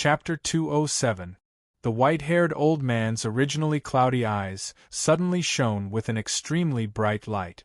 Chapter 207. The white-haired old man's originally cloudy eyes suddenly shone with an extremely bright light.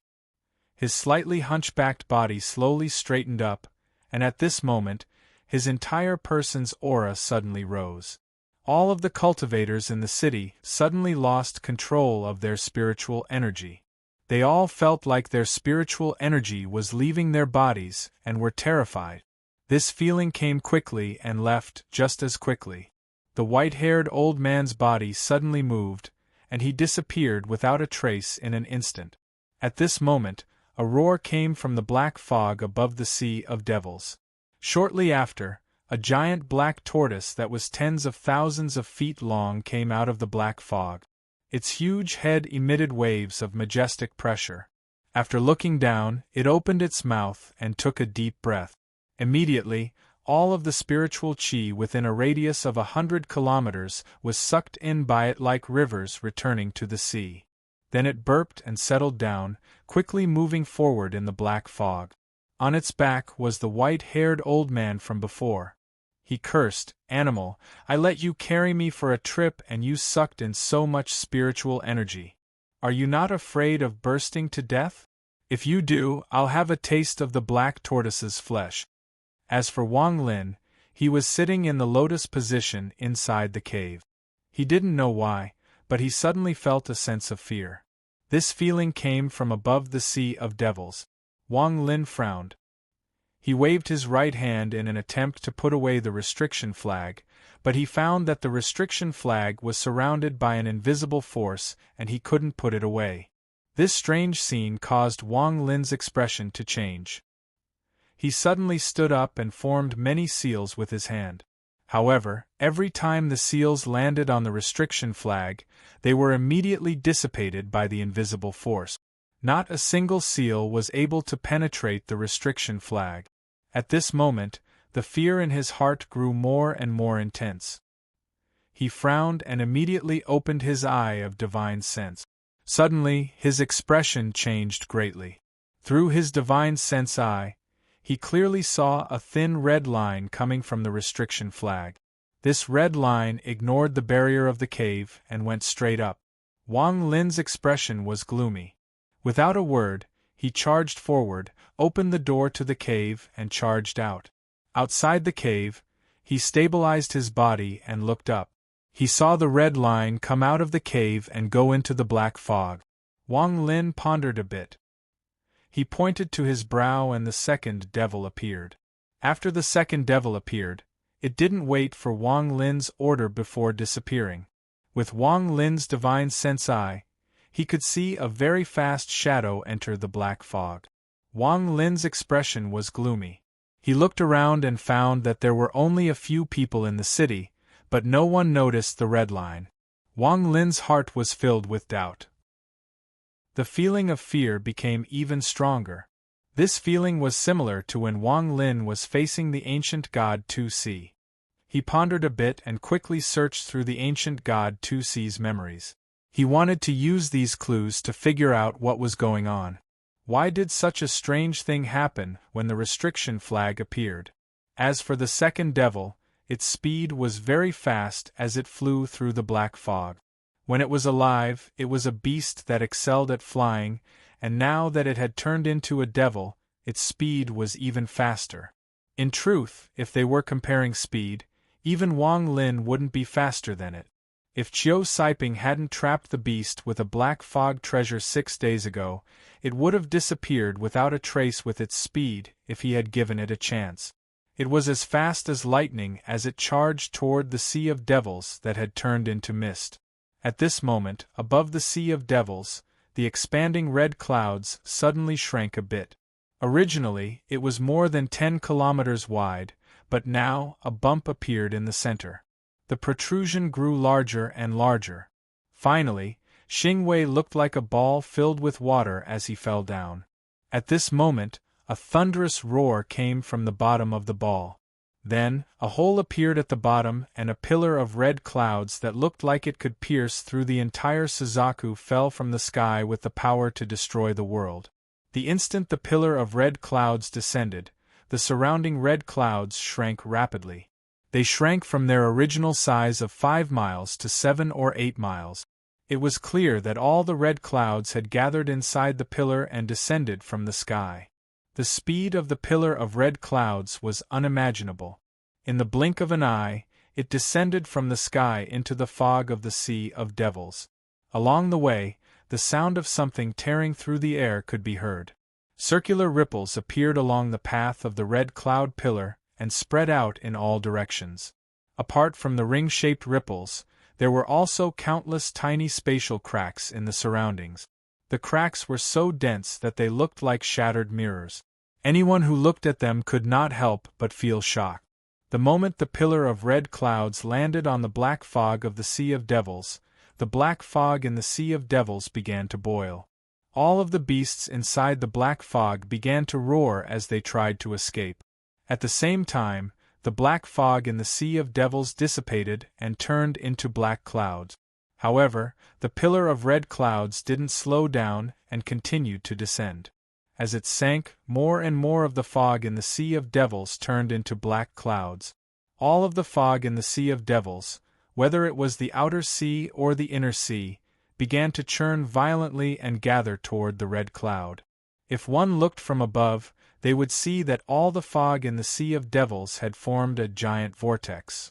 His slightly hunchbacked body slowly straightened up, and at this moment, his entire person's aura suddenly rose. All of the cultivators in the city suddenly lost control of their spiritual energy. They all felt like their spiritual energy was leaving their bodies and were terrified. This feeling came quickly and left just as quickly. The white-haired old man's body suddenly moved, and he disappeared without a trace in an instant. At this moment, a roar came from the black fog above the Sea of Devils. Shortly after, a giant black tortoise that was tens of thousands of feet long came out of the black fog. Its huge head emitted waves of majestic pressure. After looking down, it opened its mouth and took a deep breath. Immediately, all of the spiritual chi within a radius of 100 kilometers was sucked in by it like rivers returning to the sea. Then it burped and settled down, quickly moving forward in the black fog. On its back was the white-haired old man from before. He cursed, "Animal, I let you carry me for a trip and you sucked in so much spiritual energy. Are you not afraid of bursting to death? If you do, I'll have a taste of the black tortoise's flesh." As for Wang Lin, he was sitting in the lotus position inside the cave. He didn't know why, but he suddenly felt a sense of fear. This feeling came from above the Sea of Devils. Wang Lin frowned. He waved his right hand in an attempt to put away the restriction flag, but he found that the restriction flag was surrounded by an invisible force and he couldn't put it away. This strange scene caused Wang Lin's expression to change. He suddenly stood up and formed many seals with his hand. However, every time the seals landed on the restriction flag, they were immediately dissipated by the invisible force. Not a single seal was able to penetrate the restriction flag. At this moment, the fear in his heart grew more and more intense. He frowned and immediately opened his eye of divine sense. Suddenly, his expression changed greatly. Through his divine sense eye, he clearly saw a thin red line coming from the restriction flag. This red line ignored the barrier of the cave and went straight up. Wang Lin's expression was gloomy. Without a word, he charged forward, opened the door to the cave and charged out. Outside the cave, he stabilized his body and looked up. He saw the red line come out of the cave and go into the black fog. Wang Lin pondered a bit. He pointed to his brow and the second devil appeared. After the second devil appeared, it didn't wait for Wang Lin's order before disappearing. With Wang Lin's divine sense eye, he could see a very fast shadow enter the black fog. Wang Lin's expression was gloomy. He looked around and found that there were only a few people in the city, but no one noticed the red line. Wang Lin's heart was filled with doubt. The feeling of fear became even stronger. This feeling was similar to when Wang Lin was facing the ancient god Tu Si. He pondered a bit and quickly searched through the ancient god Tu Si's memories. He wanted to use these clues to figure out what was going on. Why did such a strange thing happen when the restriction flag appeared? As for the second devil, its speed was very fast as it flew through the black fog. When it was alive, it was a beast that excelled at flying, and now that it had turned into a devil, its speed was even faster. In truth, if they were comparing speed, even Wang Lin wouldn't be faster than it. If Chiu Siping hadn't trapped the beast with a black fog treasure 6 days ago, it would have disappeared without a trace with its speed if he had given it a chance. It was as fast as lightning as it charged toward the Sea of Devils that had turned into mist. At this moment, above the Sea of Devils, the expanding red clouds suddenly shrank a bit. Originally, it was more than 10 kilometers wide, but now a bump appeared in the center. The protrusion grew larger and larger. Finally, Xingwei looked like a ball filled with water as he fell down. At this moment, a thunderous roar came from the bottom of the ball. Then, a hole appeared at the bottom and a pillar of red clouds that looked like it could pierce through the entire Suzaku fell from the sky with the power to destroy the world. The instant the pillar of red clouds descended, the surrounding red clouds shrank rapidly. They shrank from their original size of 5 miles to 7 or 8 miles. It was clear that all the red clouds had gathered inside the pillar and descended from the sky. The speed of the pillar of red clouds was unimaginable. In the blink of an eye, it descended from the sky into the fog of the Sea of Devils. Along the way, the sound of something tearing through the air could be heard. Circular ripples appeared along the path of the red cloud pillar and spread out in all directions. Apart from the ring-shaped ripples, there were also countless tiny spatial cracks in the surroundings. The cracks were so dense that they looked like shattered mirrors. Anyone who looked at them could not help but feel shocked. The moment the pillar of red clouds landed on the black fog of the Sea of Devils, the black fog in the Sea of Devils began to boil. All of the beasts inside the black fog began to roar as they tried to escape. At the same time, the black fog in the Sea of Devils dissipated and turned into black clouds. However, the pillar of red clouds didn't slow down and continued to descend. As it sank, more and more of the fog in the Sea of Devils turned into black clouds. All of the fog in the Sea of Devils, whether it was the outer sea or the inner sea, began to churn violently and gather toward the red cloud. If one looked from above, they would see that all the fog in the Sea of Devils had formed a giant vortex.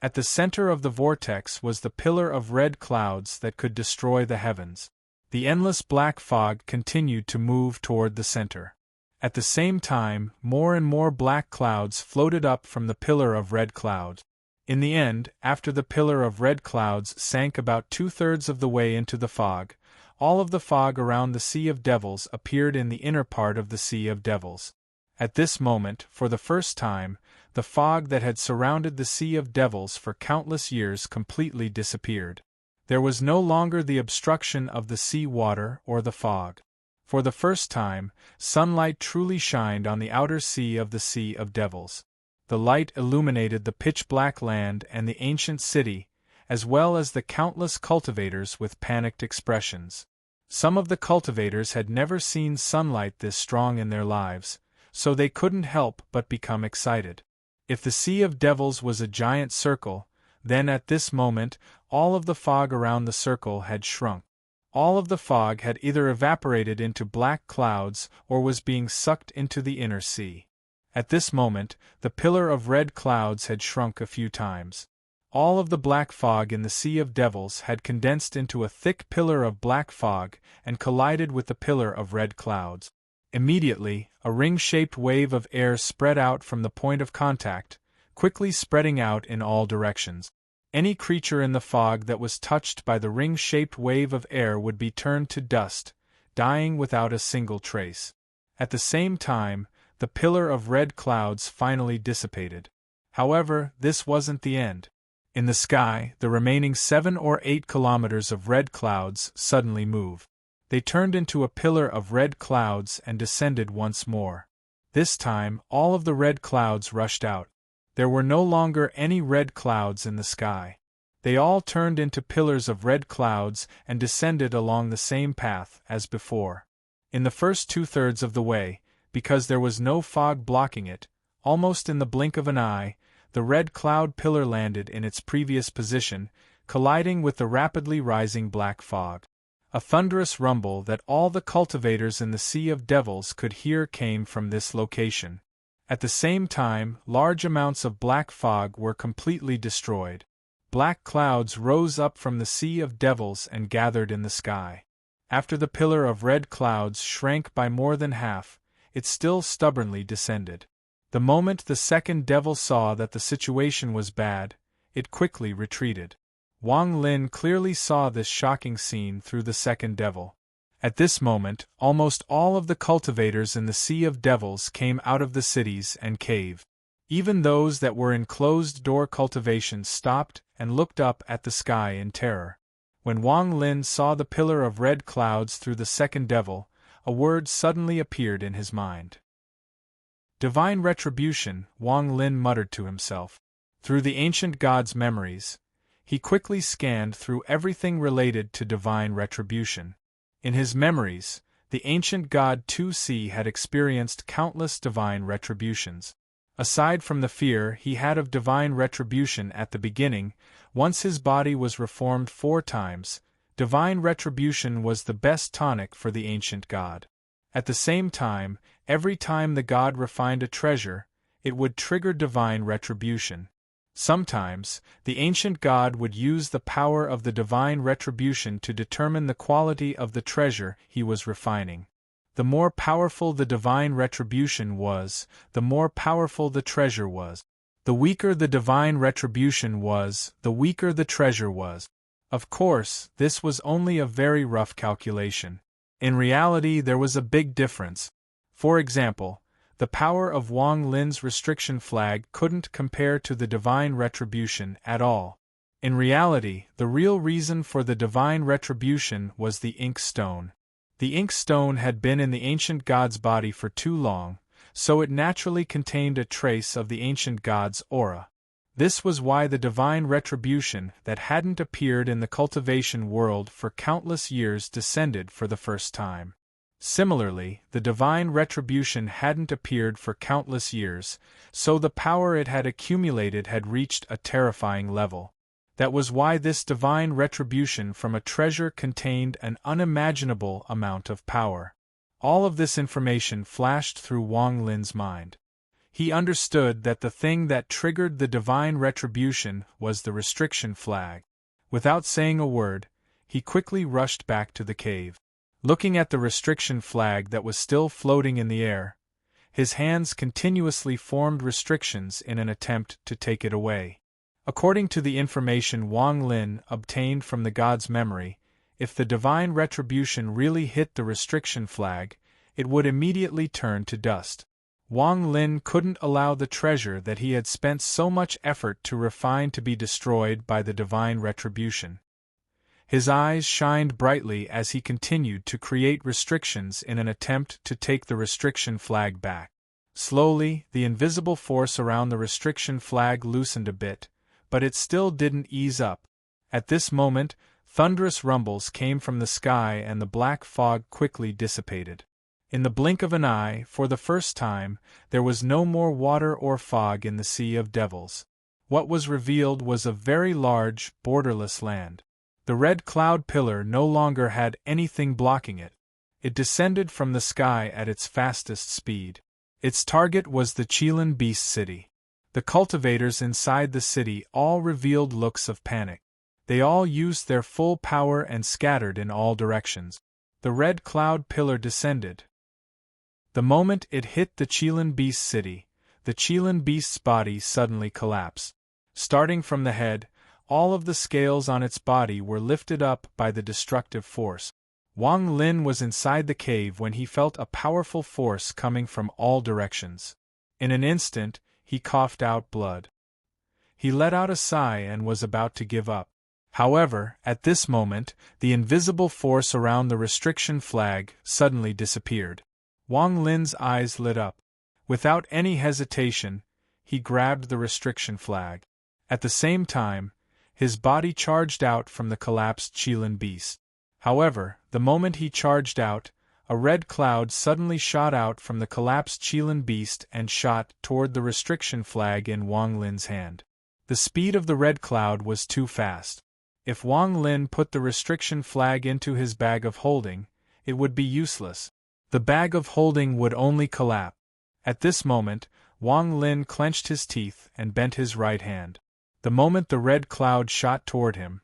At the center of the vortex was the pillar of red clouds that could destroy the heavens. The endless black fog continued to move toward the center. At the same time, more and more black clouds floated up from the pillar of red clouds. In the end, after the pillar of red clouds sank about 2/3 of the way into the fog, all of the fog around the Sea of Devils appeared in the inner part of the Sea of Devils. At this moment, for the first time, the fog that had surrounded the Sea of Devils for countless years completely disappeared. There was no longer the obstruction of the sea water or the fog. For the first time, sunlight truly shined on the outer sea of the Sea of Devils. The light illuminated the pitch-black land and the ancient city, as well as the countless cultivators with panicked expressions. Some of the cultivators had never seen sunlight this strong in their lives, so they couldn't help but become excited. If the Sea of Devils was a giant circle, then at this moment, all of the fog around the circle had shrunk. All of the fog had either evaporated into black clouds or was being sucked into the inner sea. At this moment, the pillar of red clouds had shrunk a few times. All of the black fog in the Sea of Devils had condensed into a thick pillar of black fog and collided with the pillar of red clouds. Immediately, a ring-shaped wave of air spread out from the point of contact, quickly spreading out in all directions. Any creature in the fog that was touched by the ring-shaped wave of air would be turned to dust, dying without a single trace. At the same time, the pillar of red clouds finally dissipated. However, this wasn't the end. In the sky, the remaining 7 or 8 kilometers of red clouds suddenly moved. They turned into a pillar of red clouds and descended once more. This time, all of the red clouds rushed out. There were no longer any red clouds in the sky. They all turned into pillars of red clouds and descended along the same path as before. In the first 2/3 of the way, because there was no fog blocking it, almost in the blink of an eye, the red cloud pillar landed in its previous position, colliding with the rapidly rising black fog. A thunderous rumble that all the cultivators in the Sea of Devils could hear came from this location. At the same time, large amounts of black fog were completely destroyed. Black clouds rose up from the Sea of Devils and gathered in the sky. After the pillar of red clouds shrank by more than half, it still stubbornly descended. The moment the second devil saw that the situation was bad, it quickly retreated. Wang Lin clearly saw this shocking scene through the second devil. At this moment, almost all of the cultivators in the Sea of Devils came out of the cities and caves. Even those that were in closed-door cultivations stopped and looked up at the sky in terror. When Wang Lin saw the pillar of red clouds through the second devil, a word suddenly appeared in his mind. Divine retribution, Wang Lin muttered to himself. Through the ancient god's memories, he quickly scanned through everything related to divine retribution. In his memories, the ancient god 2C had experienced countless divine retributions. Aside from the fear he had of divine retribution at the beginning, once his body was reformed 4 times, divine retribution was the best tonic for the ancient god. At the same time, every time the god refined a treasure, it would trigger divine retribution. Sometimes, the ancient god would use the power of the divine retribution to determine the quality of the treasure he was refining. The more powerful the divine retribution was, the more powerful the treasure was. The weaker the divine retribution was, the weaker the treasure was. Of course, this was only a very rough calculation. In reality, there was a big difference. For example, the power of Wang Lin's restriction flag couldn't compare to the divine retribution at all. In reality, the real reason for the divine retribution was the ink stone. The ink stone had been in the ancient god's body for too long, so it naturally contained a trace of the ancient god's aura. This was why the divine retribution that hadn't appeared in the cultivation world for countless years descended for the first time. Similarly, the divine retribution hadn't appeared for countless years, so the power it had accumulated had reached a terrifying level. That was why this divine retribution from a treasure contained an unimaginable amount of power. All of this information flashed through Wang Lin's mind. He understood that the thing that triggered the divine retribution was the restriction flag. Without saying a word, he quickly rushed back to the cave. Looking at the restriction flag that was still floating in the air, his hands continuously formed restrictions in an attempt to take it away. According to the information Wang Lin obtained from the god's memory, if the divine retribution really hit the restriction flag, it would immediately turn to dust. Wang Lin couldn't allow the treasure that he had spent so much effort to refine to be destroyed by the divine retribution. His eyes shined brightly as he continued to create restrictions in an attempt to take the restriction flag back. Slowly, the invisible force around the restriction flag loosened a bit, but it still didn't ease up. At this moment, thunderous rumbles came from the sky and the black fog quickly dissipated. In the blink of an eye, for the first time, there was no more water or fog in the Sea of Devils. What was revealed was a very large, borderless land. The red cloud pillar no longer had anything blocking it. It descended from the sky at its fastest speed. Its target was the Qilin Beast City. The cultivators inside the city all revealed looks of panic. They all used their full power and scattered in all directions. The red cloud pillar descended. The moment it hit the Qilin Beast City, the Qilin Beast's body suddenly collapsed. Starting from the head, all of the scales on its body were lifted up by the destructive force. Wang Lin was inside the cave when he felt a powerful force coming from all directions. In an instant, he coughed out blood. He let out a sigh and was about to give up. However, at this moment, the invisible force around the restriction flag suddenly disappeared. Wang Lin's eyes lit up. Without any hesitation, he grabbed the restriction flag. At the same time, his body charged out from the collapsed Qilin Beast. However, the moment he charged out, a red cloud suddenly shot out from the collapsed Qilin Beast and shot toward the restriction flag in Wang Lin's hand. The speed of the red cloud was too fast. If Wang Lin put the restriction flag into his bag of holding, it would be useless. The bag of holding would only collapse. At this moment, Wang Lin clenched his teeth and bent his right hand. The moment the red cloud shot toward him,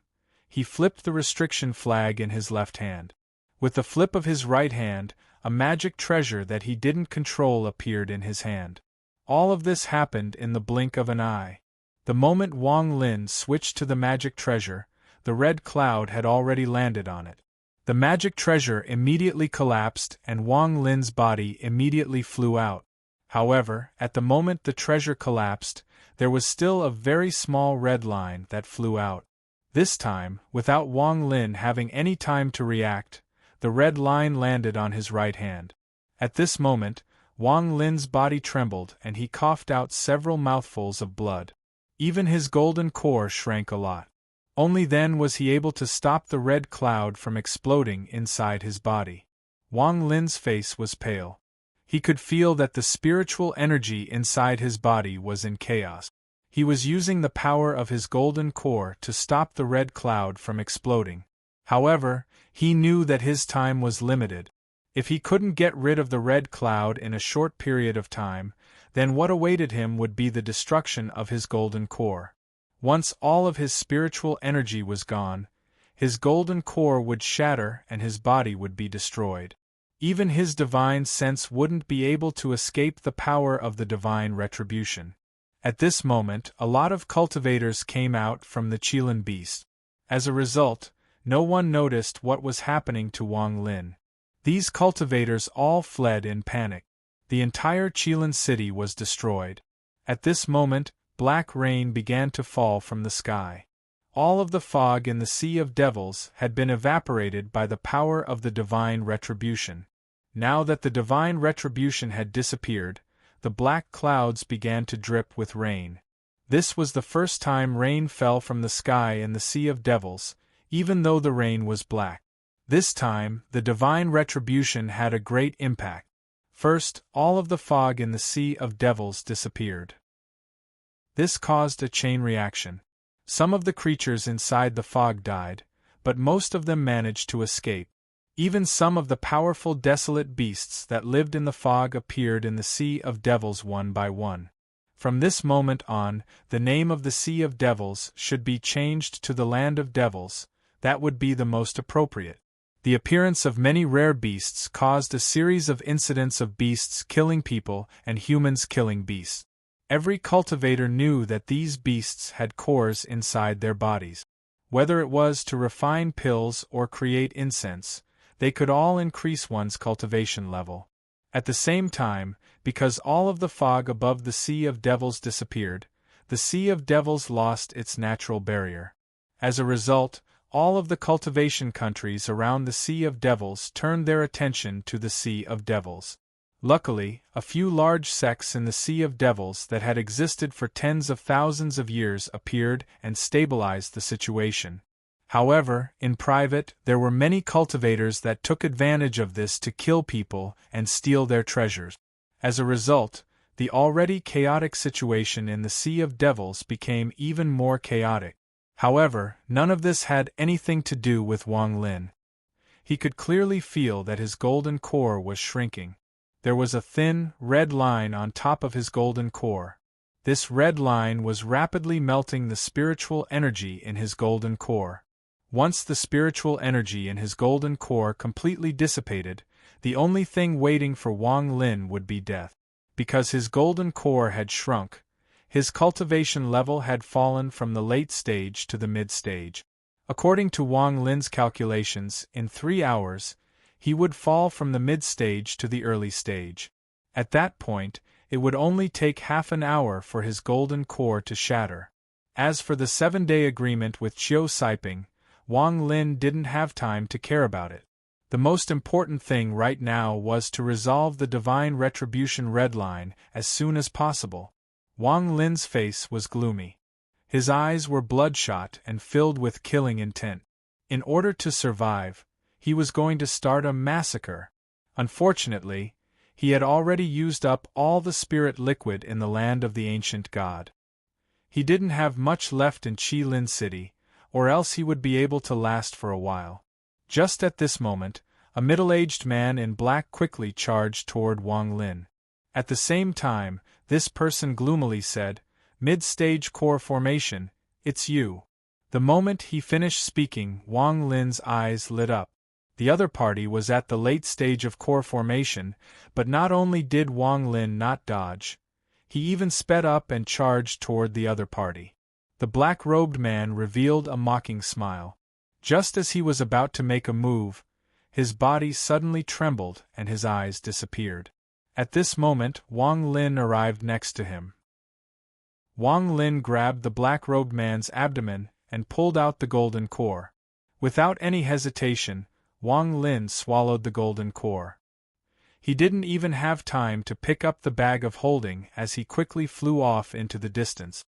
he flipped the restriction flag in his left hand. With the flip of his right hand, a magic treasure that he didn't control appeared in his hand. All of this happened in the blink of an eye. The moment Wang Lin switched to the magic treasure, the red cloud had already landed on it. The magic treasure immediately collapsed and Wang Lin's body immediately flew out. However, at the moment the treasure collapsed, there was still a very small red line that flew out. This time, without Wang Lin having any time to react, the red line landed on his right hand. At this moment, Wang Lin's body trembled and he coughed out several mouthfuls of blood. Even his golden core shrank a lot. Only then was he able to stop the red cloud from exploding inside his body. Wang Lin's face was pale. He could feel that the spiritual energy inside his body was in chaos. He was using the power of his golden core to stop the red cloud from exploding. However, he knew that his time was limited. If he couldn't get rid of the red cloud in a short period of time, then what awaited him would be the destruction of his golden core. Once all of his spiritual energy was gone, his golden core would shatter and his body would be destroyed. Even his divine sense wouldn't be able to escape the power of the divine retribution. At this moment, a lot of cultivators came out from the Qilin beast. As a result, no one noticed what was happening to Wang Lin. These cultivators all fled in panic. The entire Qilin city was destroyed. At this moment, black rain began to fall from the sky. All of the fog in the Sea of Devils had been evaporated by the power of the divine retribution. Now that the divine retribution had disappeared, the black clouds began to drip with rain. This was the first time rain fell from the sky in the Sea of Devils, even though the rain was black. This time, the divine retribution had a great impact. First, all of the fog in the Sea of Devils disappeared. This caused a chain reaction. Some of the creatures inside the fog died, but most of them managed to escape. Even some of the powerful desolate beasts that lived in the fog appeared in the Sea of Devils one by one. From this moment on, the name of the Sea of Devils should be changed to the Land of Devils. That would be the most appropriate. The appearance of many rare beasts caused a series of incidents of beasts killing people and humans killing beasts. Every cultivator knew that these beasts had cores inside their bodies. Whether it was to refine pills or create incense, they could all increase one's cultivation level. At the same time, because all of the fog above the Sea of Devils disappeared, the Sea of Devils lost its natural barrier. As a result, all of the cultivation countries around the Sea of Devils turned their attention to the Sea of Devils. Luckily, a few large sects in the Sea of Devils that had existed for tens of thousands of years appeared and stabilized the situation. However, in private, there were many cultivators that took advantage of this to kill people and steal their treasures. As a result, the already chaotic situation in the Sea of Devils became even more chaotic. However, none of this had anything to do with Wang Lin. He could clearly feel that his golden core was shrinking. There was a thin, red line on top of his golden core. This red line was rapidly melting the spiritual energy in his golden core. Once the spiritual energy in his golden core completely dissipated, the only thing waiting for Wang Lin would be death. Because his golden core had shrunk, his cultivation level had fallen from the late stage to the mid stage. According to Wang Lin's calculations, in 3 hours, he would fall from the mid-stage to the early stage. At that point, it would only take half an hour for his golden core to shatter. As for the 7-day agreement with Qiu Siping, Wang Lin didn't have time to care about it. The most important thing right now was to resolve the divine retribution red line as soon as possible. Wang Lin's face was gloomy. His eyes were bloodshot and filled with killing intent. In order to survive, he was going to start a massacre. Unfortunately, he had already used up all the spirit liquid in the land of the ancient god. He didn't have much left in Qilin City, or else he would be able to last for a while. Just at this moment, a middle-aged man in black quickly charged toward Wang Lin. At the same time, this person gloomily said, "Mid-stage core formation, it's you." The moment he finished speaking, Wang Lin's eyes lit up. The other party was at the late stage of core formation, but not only did Wang Lin not dodge, he even sped up and charged toward the other party. The black-robed man revealed a mocking smile. Just as he was about to make a move, his body suddenly trembled and his eyes disappeared. At this moment, Wang Lin arrived next to him. Wang Lin grabbed the black-robed man's abdomen and pulled out the golden core. Without any hesitation, Wang Lin swallowed the golden core. He didn't even have time to pick up the bag of holding as he quickly flew off into the distance.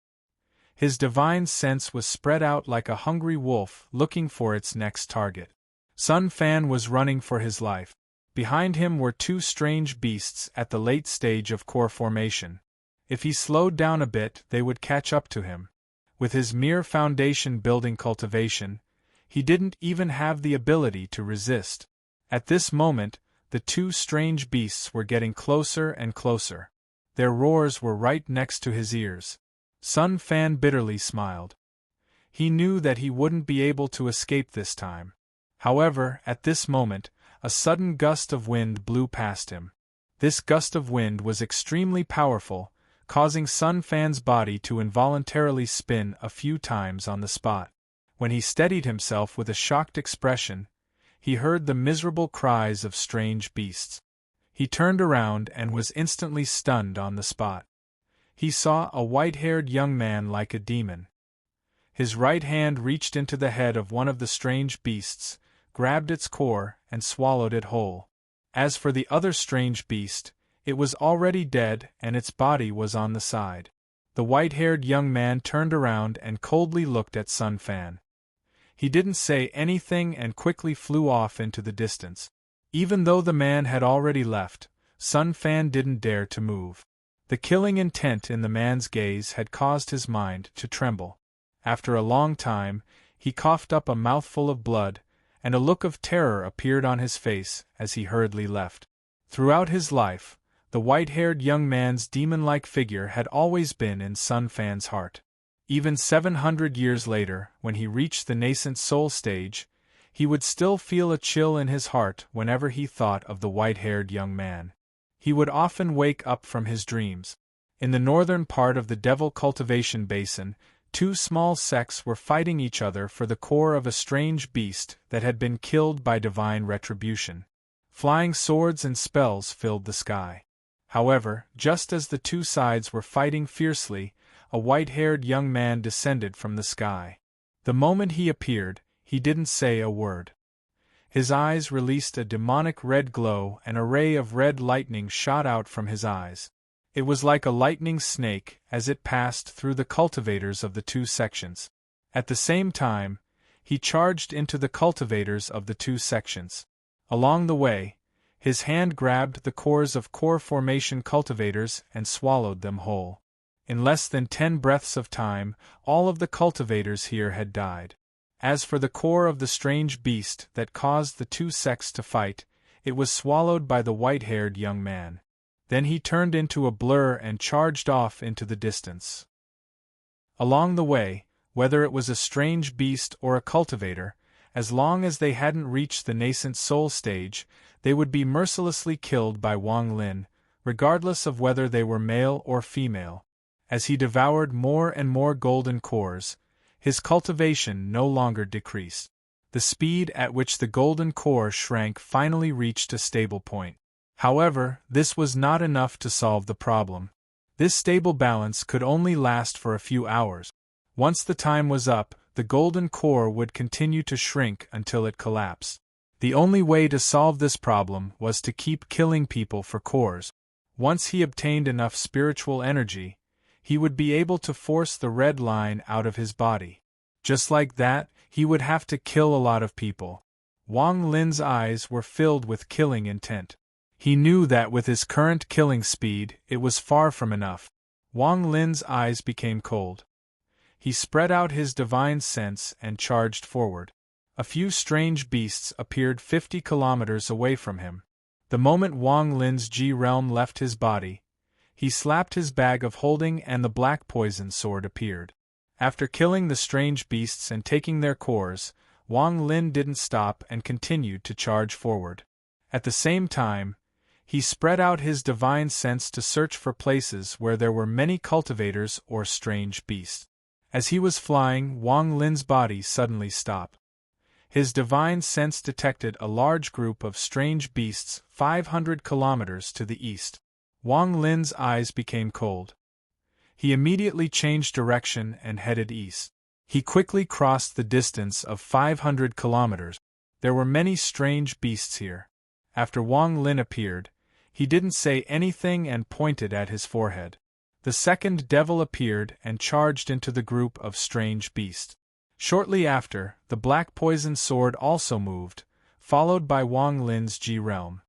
His divine sense was spread out like a hungry wolf looking for its next target. Sun Fan was running for his life. Behind him were two strange beasts at the late stage of core formation. If he slowed down a bit, they would catch up to him. With his mere foundation building cultivation, he didn't even have the ability to resist. At this moment, the two strange beasts were getting closer and closer. Their roars were right next to his ears. Sun Fan bitterly smiled. He knew that he wouldn't be able to escape this time. However, at this moment, a sudden gust of wind blew past him. This gust of wind was extremely powerful, causing Sun Fan's body to involuntarily spin a few times on the spot. When he steadied himself with a shocked expression, he heard the miserable cries of strange beasts. He turned around and was instantly stunned on the spot. He saw a white-haired young man like a demon. His right hand reached into the head of one of the strange beasts, grabbed its core, and swallowed it whole. As for the other strange beast, it was already dead and its body was on the side. The white-haired young man turned around and coldly looked at Sun Fan. He didn't say anything and quickly flew off into the distance. Even though the man had already left, Sun Fan didn't dare to move. The killing intent in the man's gaze had caused his mind to tremble. After a long time, he coughed up a mouthful of blood, and a look of terror appeared on his face as he hurriedly left. Throughout his life, the white-haired young man's demon-like figure had always been in Sun Fan's heart. Even 700 years later, when he reached the nascent soul stage, he would still feel a chill in his heart whenever he thought of the white-haired young man. He would often wake up from his dreams. In the northern part of the Devil Cultivation Basin, two small sects were fighting each other for the core of a strange beast that had been killed by divine retribution. Flying swords and spells filled the sky. However, just as the two sides were fighting fiercely, a white-haired young man descended from the sky. The moment he appeared, he didn't say a word. His eyes released a demonic red glow and a ray of red lightning shot out from his eyes. It was like a lightning snake as it passed through the cultivators of the two sections. At the same time, he charged into the cultivators of the two sections. Along the way, his hand grabbed the cores of core formation cultivators and swallowed them whole. In less than 10 breaths of time, all of the cultivators here had died. As for the core of the strange beast that caused the two sects to fight, it was swallowed by the white-haired young man. Then he turned into a blur and charged off into the distance. Along the way, whether it was a strange beast or a cultivator, as long as they hadn't reached the nascent soul stage, they would be mercilessly killed by Wang Lin, regardless of whether they were male or female. As he devoured more and more golden cores, his cultivation no longer decreased. The speed at which the golden core shrank finally reached a stable point. However, this was not enough to solve the problem. This stable balance could only last for a few hours. Once the time was up, the golden core would continue to shrink until it collapsed. The only way to solve this problem was to keep killing people for cores. Once he obtained enough spiritual energy, he would be able to force the red line out of his body. Just like that, he would have to kill a lot of people. Wang Lin's eyes were filled with killing intent. He knew that with his current killing speed, it was far from enough. Wang Lin's eyes became cold. He spread out his divine sense and charged forward. A few strange beasts appeared 50 kilometers away from him. The moment Wang Lin's G realm left his body, he slapped his bag of holding and the black poison sword appeared. After killing the strange beasts and taking their cores, Wang Lin didn't stop and continued to charge forward. At the same time, he spread out his divine sense to search for places where there were many cultivators or strange beasts. As he was flying, Wang Lin's body suddenly stopped. His divine sense detected a large group of strange beasts 500 kilometers to the east. Wang Lin's eyes became cold. He immediately changed direction and headed east. He quickly crossed the distance of 500 kilometers. There were many strange beasts here. After Wang Lin appeared, he didn't say anything and pointed at his forehead. The second devil appeared and charged into the group of strange beasts. Shortly after, the black poison sword also moved, followed by Wang Lin's G realm.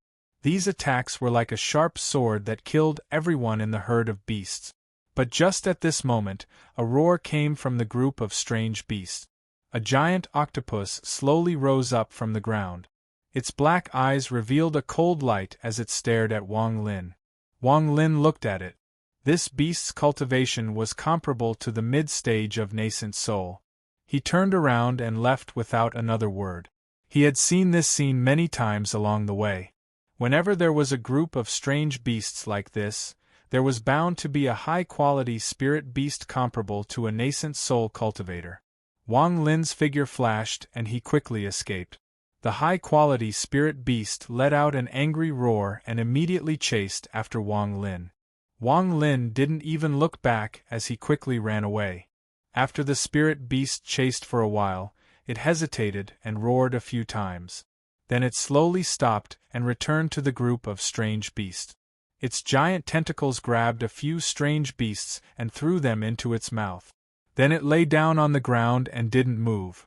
These attacks were like a sharp sword that killed everyone in the herd of beasts. But just at this moment, a roar came from the group of strange beasts. A giant octopus slowly rose up from the ground. Its black eyes revealed a cold light as it stared at Wang Lin. Wang Lin looked at it. This beast's cultivation was comparable to the mid-stage of nascent soul. He turned around and left without another word. He had seen this scene many times along the way. Whenever there was a group of strange beasts like this, there was bound to be a high-quality spirit beast comparable to a nascent soul cultivator. Wang Lin's figure flashed and he quickly escaped. The high-quality spirit beast let out an angry roar and immediately chased after Wang Lin. Wang Lin didn't even look back as he quickly ran away. After the spirit beast chased for a while, it hesitated and roared a few times. Then it slowly stopped and returned to the group of strange beasts. Its giant tentacles grabbed a few strange beasts and threw them into its mouth. Then it lay down on the ground and didn't move.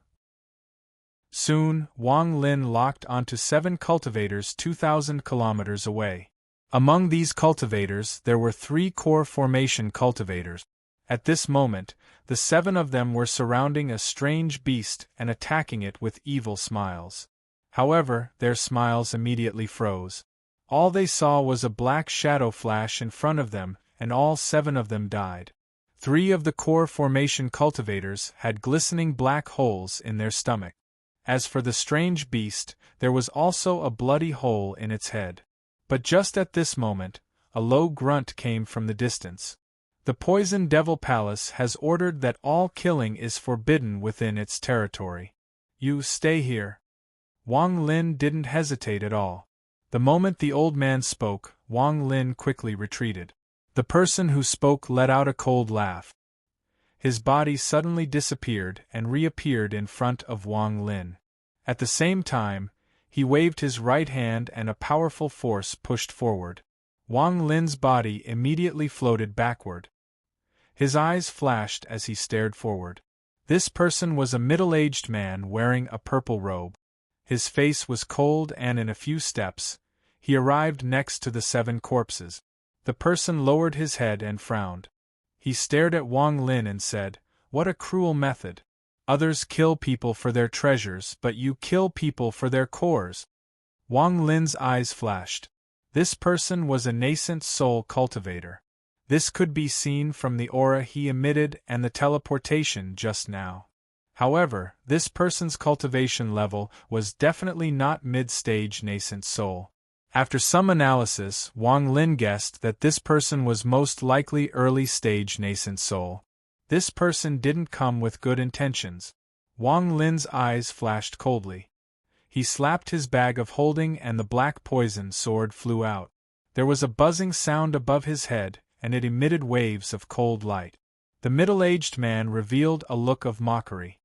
Soon, Wang Lin locked onto 7 cultivators 2,000 kilometers away. Among these cultivators there were 3 core formation cultivators. At this moment, the 7 of them were surrounding a strange beast and attacking it with evil smiles. However, their smiles immediately froze. All they saw was a black shadow flash in front of them, and all 7 of them died. 3 of the core formation cultivators had glistening black holes in their stomach. As for the strange beast, there was also a bloody hole in its head. But just at this moment, a low grunt came from the distance. The Poison Devil Palace has ordered that all killing is forbidden within its territory. You stay here. Wang Lin didn't hesitate at all. The moment the old man spoke, Wang Lin quickly retreated. The person who spoke let out a cold laugh. His body suddenly disappeared and reappeared in front of Wang Lin. At the same time, he waved his right hand and a powerful force pushed forward. Wang Lin's body immediately floated backward. His eyes flashed as he stared forward. This person was a middle-aged man wearing a purple robe. His face was cold and in a few steps, he arrived next to the 7 corpses. The person lowered his head and frowned. He stared at Wang Lin and said, "What a cruel method. Others kill people for their treasures, but you kill people for their cores." Wang Lin's eyes flashed. This person was a nascent soul cultivator. This could be seen from the aura he emitted and the teleportation just now. However, this person's cultivation level was definitely not mid-stage nascent soul. After some analysis, Wang Lin guessed that this person was most likely early-stage nascent soul. This person didn't come with good intentions. Wang Lin's eyes flashed coldly. He slapped his bag of holding and the black poison sword flew out. There was a buzzing sound above his head, and it emitted waves of cold light. The middle-aged man revealed a look of mockery.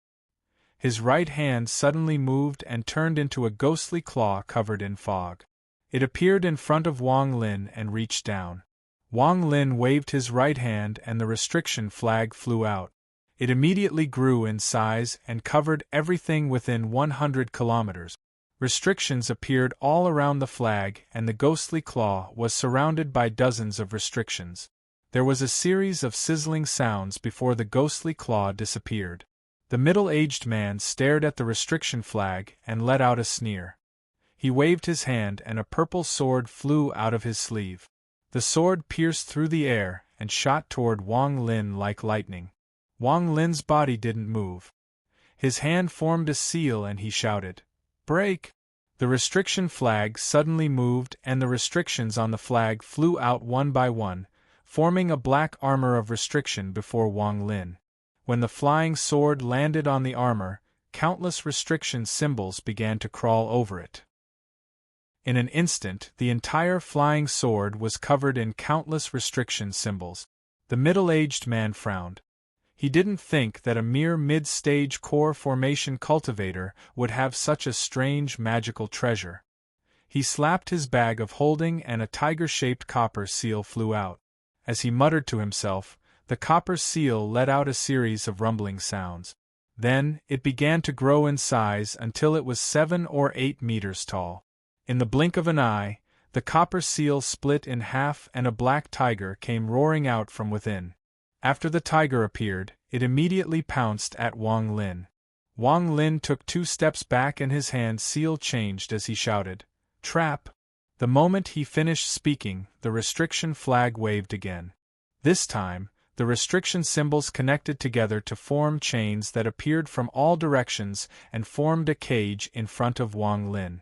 His right hand suddenly moved and turned into a ghostly claw covered in fog. It appeared in front of Wang Lin and reached down. Wang Lin waved his right hand and the restriction flag flew out. It immediately grew in size and covered everything within 100 kilometers. Restrictions appeared all around the flag and the ghostly claw was surrounded by dozens of restrictions. There was a series of sizzling sounds before the ghostly claw disappeared. The middle-aged man stared at the restriction flag and let out a sneer. He waved his hand and a purple sword flew out of his sleeve. The sword pierced through the air and shot toward Wang Lin like lightning. Wang Lin's body didn't move. His hand formed a seal and he shouted, "Break!" The restriction flag suddenly moved and the restrictions on the flag flew out one by one, forming a black armor of restriction before Wang Lin. When the flying sword landed on the armor, countless restriction symbols began to crawl over it. In an instant, the entire flying sword was covered in countless restriction symbols. The middle-aged man frowned. He didn't think that a mere mid-stage core formation cultivator would have such a strange magical treasure. He slapped his bag of holding and a tiger-shaped copper seal flew out. As he muttered to himself, the copper seal let out a series of rumbling sounds. Then, it began to grow in size until it was 7 or 8 meters tall. In the blink of an eye, The copper seal split in half and a black tiger came roaring out from within. After the tiger appeared, it immediately pounced at Wang Lin. Wang Lin took 2 steps back and his hand seal changed as he shouted, "Trap!" The moment he finished speaking, the restriction flag waved again. This time, the restriction symbols connected together to form chains that appeared from all directions and formed a cage in front of Wang Lin.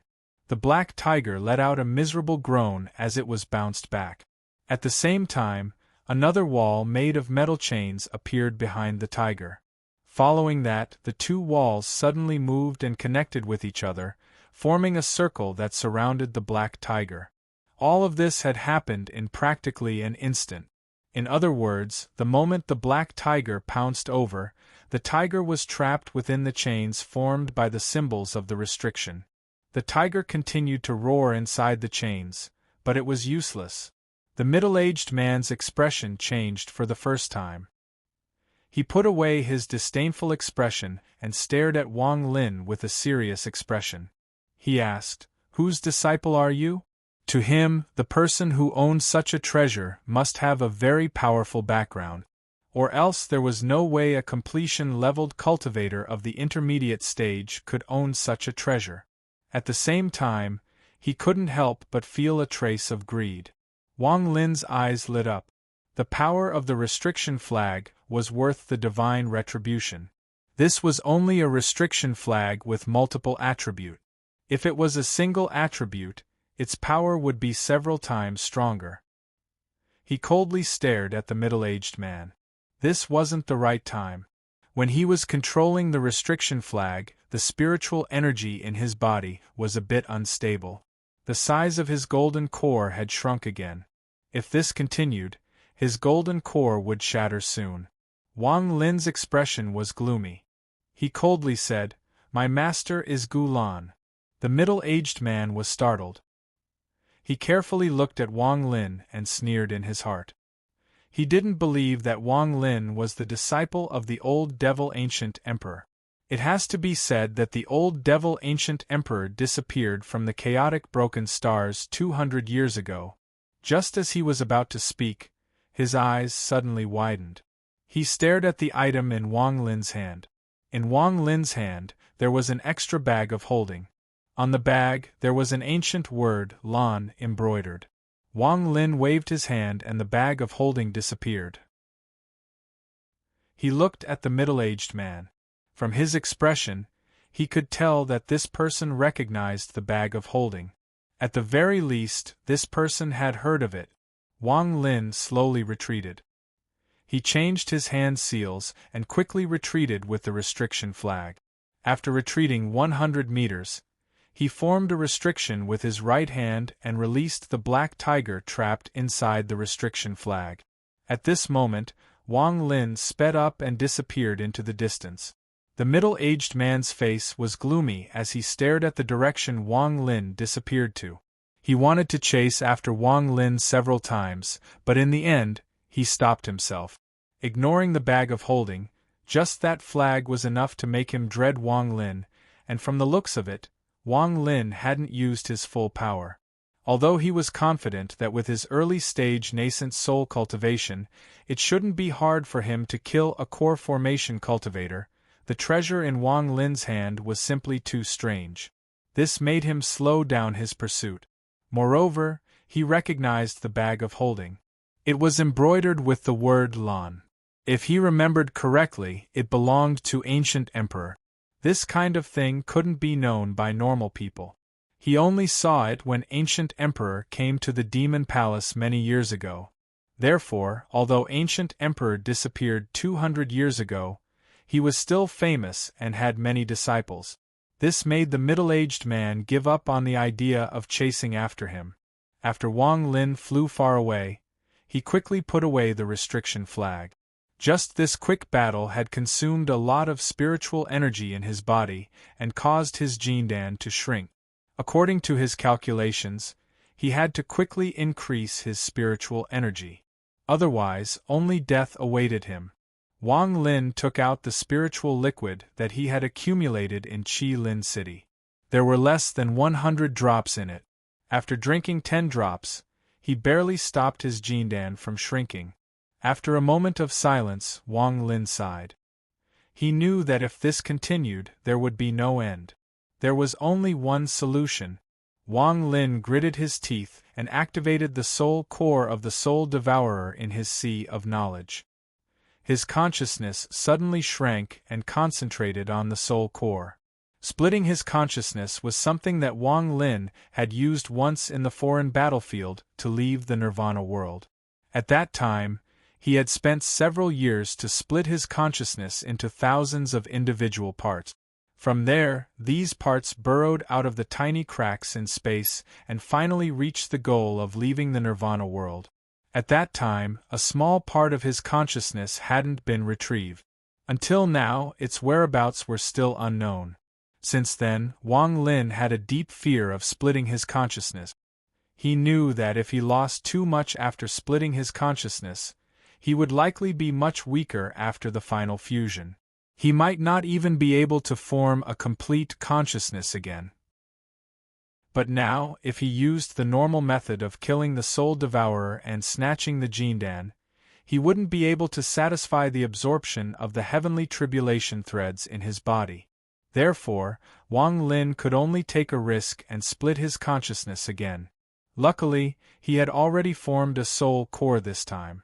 The black tiger let out a miserable groan as it was bounced back. At the same time, another wall made of metal chains appeared behind the tiger. Following that, the 2 walls suddenly moved and connected with each other, forming a circle that surrounded the black tiger. All of this had happened in practically an instant. In other words, the moment the black tiger pounced over, the tiger was trapped within the chains formed by the symbols of the restriction. The tiger continued to roar inside the chains, but it was useless. The middle-aged man's expression changed for the first time. He put away his disdainful expression and stared at Wang Lin with a serious expression. He asked, "Whose disciple are you?" To him, the person who owned such a treasure must have a very powerful background, or else there was no way a completion-leveled cultivator of the intermediate stage could own such a treasure. At the same time, he couldn't help but feel a trace of greed. Wang Lin's eyes lit up. The power of the restriction flag was worth the divine retribution. This was only a restriction flag with multiple attribute. If it was a single attribute, its power would be several times stronger. He coldly stared at the middle-aged man. This wasn't the right time. When he was controlling the restriction flag, the spiritual energy in his body was a bit unstable. The size of his golden core had shrunk again. If this continued, his golden core would shatter soon. Wang Lin's expression was gloomy. He coldly said, "My master is Gulan." The middle-aged man was startled. He carefully looked at Wang Lin and sneered in his heart. He didn't believe that Wang Lin was the disciple of the old devil ancient emperor. It has to be said that the old devil ancient emperor disappeared from the chaotic broken stars 200 years ago. Just as he was about to speak, his eyes suddenly widened. He stared at the item in Wang Lin's hand. In Wang Lin's hand, there was an extra bag of holding. On the bag, there was an ancient word, Lan, embroidered. Wang Lin waved his hand and the bag of holding disappeared. He looked at the middle-aged man. From his expression, he could tell that this person recognized the bag of holding. At the very least, this person had heard of it. Wang Lin slowly retreated. He changed his hand seals and quickly retreated with the restriction flag. After retreating 100 meters, he formed a restriction with his right hand and released the black tiger trapped inside the restriction flag. At this moment, Wang Lin sped up and disappeared into the distance. The middle-aged man's face was gloomy as he stared at the direction Wang Lin disappeared to. He wanted to chase after Wang Lin several times, but in the end, he stopped himself. Ignoring the bag of holding, just that flag was enough to make him dread Wang Lin, and from the looks of it, Wang Lin hadn't used his full power. Although he was confident that with his early-stage nascent soul cultivation, it shouldn't be hard for him to kill a core formation cultivator, the treasure in Wang Lin's hand was simply too strange. This made him slow down his pursuit. Moreover, he recognized the bag of holding. It was embroidered with the word Lan. If he remembered correctly, it belonged to ancient emperor. This kind of thing couldn't be known by normal people. He only saw it when ancient emperor came to the demon palace many years ago. Therefore, although ancient emperor disappeared 200 years ago, he was still famous and had many disciples. This made the middle-aged man give up on the idea of chasing after him. After Wang Lin flew far away, he quickly put away the restriction flag. Just this quick battle had consumed a lot of spiritual energy in his body and caused his Jindan to shrink. According to his calculations, he had to quickly increase his spiritual energy. Otherwise, only death awaited him. Wang Lin took out the spiritual liquid that he had accumulated in Qi Lin City. There were less than 100 drops in it. After drinking 10 drops, he barely stopped his Jindan from shrinking. After a moment of silence, Wang Lin sighed. He knew that if this continued, there would be no end. There was only one solution. Wang Lin gritted his teeth and activated the soul core of the soul devourer in his sea of knowledge. His consciousness suddenly shrank and concentrated on the soul core. Splitting his consciousness was something that Wang Lin had used once in the foreign battlefield to leave the Nirvana world. At that time, he had spent several years to split his consciousness into thousands of individual parts. From there, these parts burrowed out of the tiny cracks in space and finally reached the goal of leaving the Nirvana world. At that time, a small part of his consciousness hadn't been retrieved. Until now, its whereabouts were still unknown. Since then, Wang Lin had a deep fear of splitting his consciousness. He knew that if he lost too much after splitting his consciousness, he would likely be much weaker after the final fusion. He might not even be able to form a complete consciousness again. But now, if he used the normal method of killing the soul devourer and snatching the Jindan, he wouldn't be able to satisfy the absorption of the heavenly tribulation threads in his body. Therefore, Wang Lin could only take a risk and split his consciousness again. Luckily, he had already formed a soul core this time.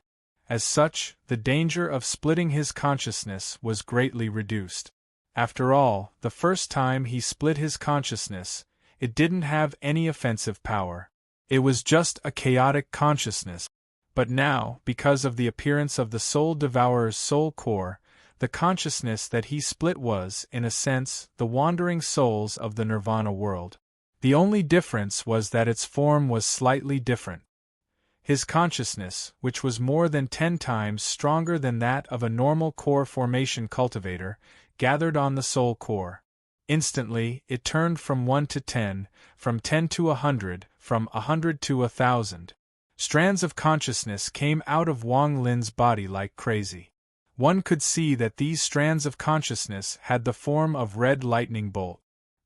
As such, the danger of splitting his consciousness was greatly reduced. After all, the first time he split his consciousness, it didn't have any offensive power. It was just a chaotic consciousness. But now, because of the appearance of the soul devourer's soul core, the consciousness that he split was, in a sense, the wandering souls of the Nirvana world. The only difference was that its form was slightly different. His consciousness, which was more than 10 times stronger than that of a normal core formation cultivator, gathered on the soul core. Instantly, it turned from 1 to 10, from 10 to 100, from 100 to 1,000. Strands of consciousness came out of Wang Lin's body like crazy. One could see that these strands of consciousness had the form of red lightning bolt.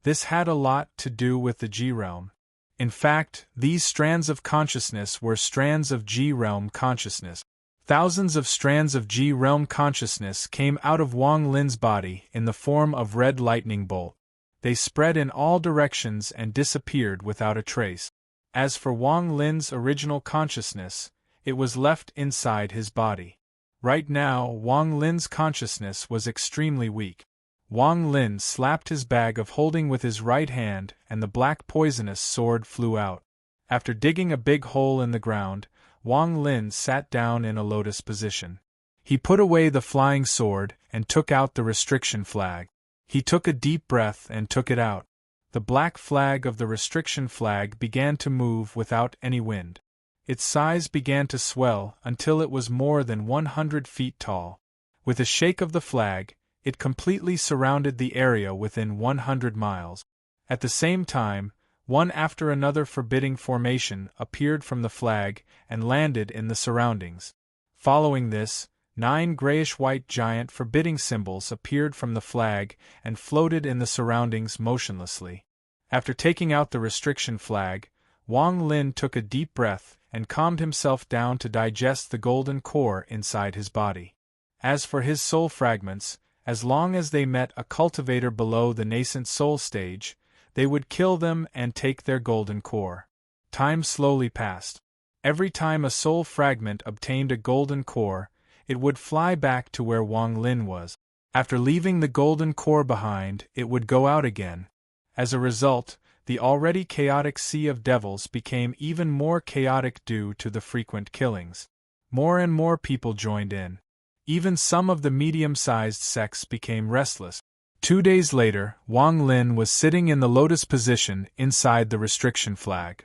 This had a lot to do with the G-realm. In fact, these strands of consciousness were strands of G-realm consciousness. Thousands of strands of G-realm consciousness came out of Wang Lin's body in the form of red lightning bolt. They spread in all directions and disappeared without a trace. As for Wang Lin's original consciousness, it was left inside his body. Right now, Wang Lin's consciousness was extremely weak. Wang Lin slapped his bag of holding with his right hand and the black poisonous sword flew out. After digging a big hole in the ground, Wang Lin sat down in a lotus position. He put away the flying sword and took out the restriction flag. He took a deep breath and took it out. The black flag of the restriction flag began to move without any wind. Its size began to swell until it was more than 100 feet tall. With a shake of the flag, it completely surrounded the area within 100 miles. At the same time, one after another forbidding formation appeared from the flag and landed in the surroundings. Following this, 9 grayish-white giant forbidding symbols appeared from the flag and floated in the surroundings motionlessly. After taking out the restriction flag, Wang Lin took a deep breath and calmed himself down to digest the golden core inside his body. As for his soul fragments, as long as they met a cultivator below the nascent soul stage, they would kill them and take their golden core. Time slowly passed. Every time a soul fragment obtained a golden core, it would fly back to where Wang Lin was. After leaving the golden core behind, it would go out again. As a result, the already chaotic sea of devils became even more chaotic due to the frequent killings. More and more people joined in. Even some of the medium-sized sects became restless. 2 days later, Wang Lin was sitting in the lotus position inside the restriction flag.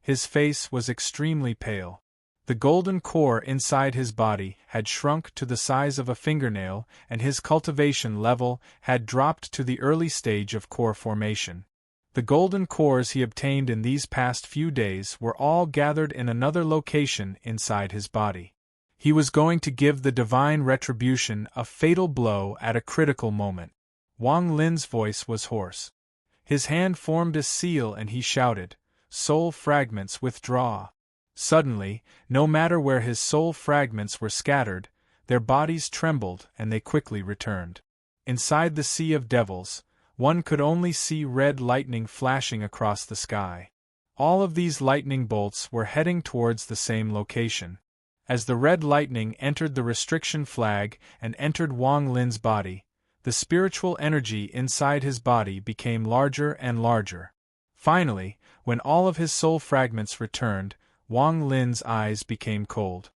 His face was extremely pale. The golden core inside his body had shrunk to the size of a fingernail, and his cultivation level had dropped to the early stage of core formation. The golden cores he obtained in these past few days were all gathered in another location inside his body. He was going to give the divine retribution a fatal blow at a critical moment. Wang Lin's voice was hoarse. His hand formed a seal and he shouted, "Soul fragments withdraw." Suddenly, no matter where his soul fragments were scattered, their bodies trembled and they quickly returned. Inside the sea of devils, one could only see red lightning flashing across the sky. All of these lightning bolts were heading towards the same location. As the red lightning entered the restriction flag and entered Wang Lin's body, the spiritual energy inside his body became larger and larger. Finally, when all of his soul fragments returned, Wang Lin's eyes became cold.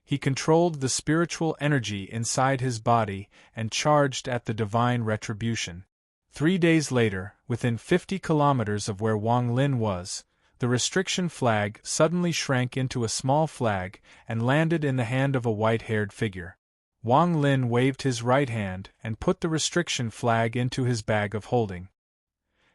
He controlled the spiritual energy inside his body and charged at the divine retribution. 3 days later, within 50 kilometers of where Wang Lin was, the restriction flag suddenly shrank into a small flag and landed in the hand of a white-haired figure. Wang Lin waved his right hand and put the restriction flag into his bag of holding.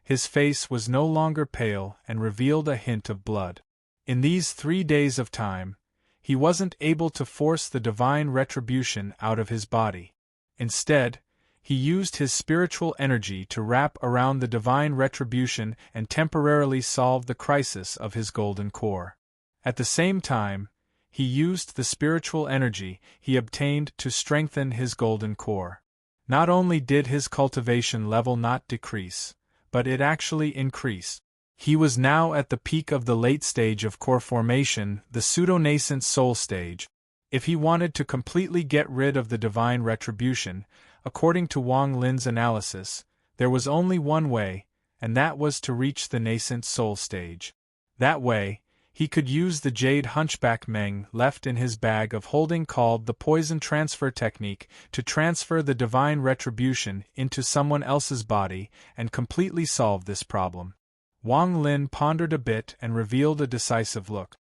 His face was no longer pale and revealed a hint of blood. In these 3 days of time, he wasn't able to force the divine retribution out of his body. Instead, he used his spiritual energy to wrap around the divine retribution and temporarily solve the crisis of his golden core. At the same time, he used the spiritual energy he obtained to strengthen his golden core. Not only did his cultivation level not decrease, but it actually increased. He was now at the peak of the late stage of core formation, the pseudo-nascent soul stage. If he wanted to completely get rid of the divine retribution, according to Wang Lin's analysis, there was only one way, and that was to reach the nascent soul stage. That way, he could use the jade hunchback Meng left in his bag of holding called the poison transfer technique to transfer the divine retribution into someone else's body and completely solve this problem. Wang Lin pondered a bit and revealed a decisive look.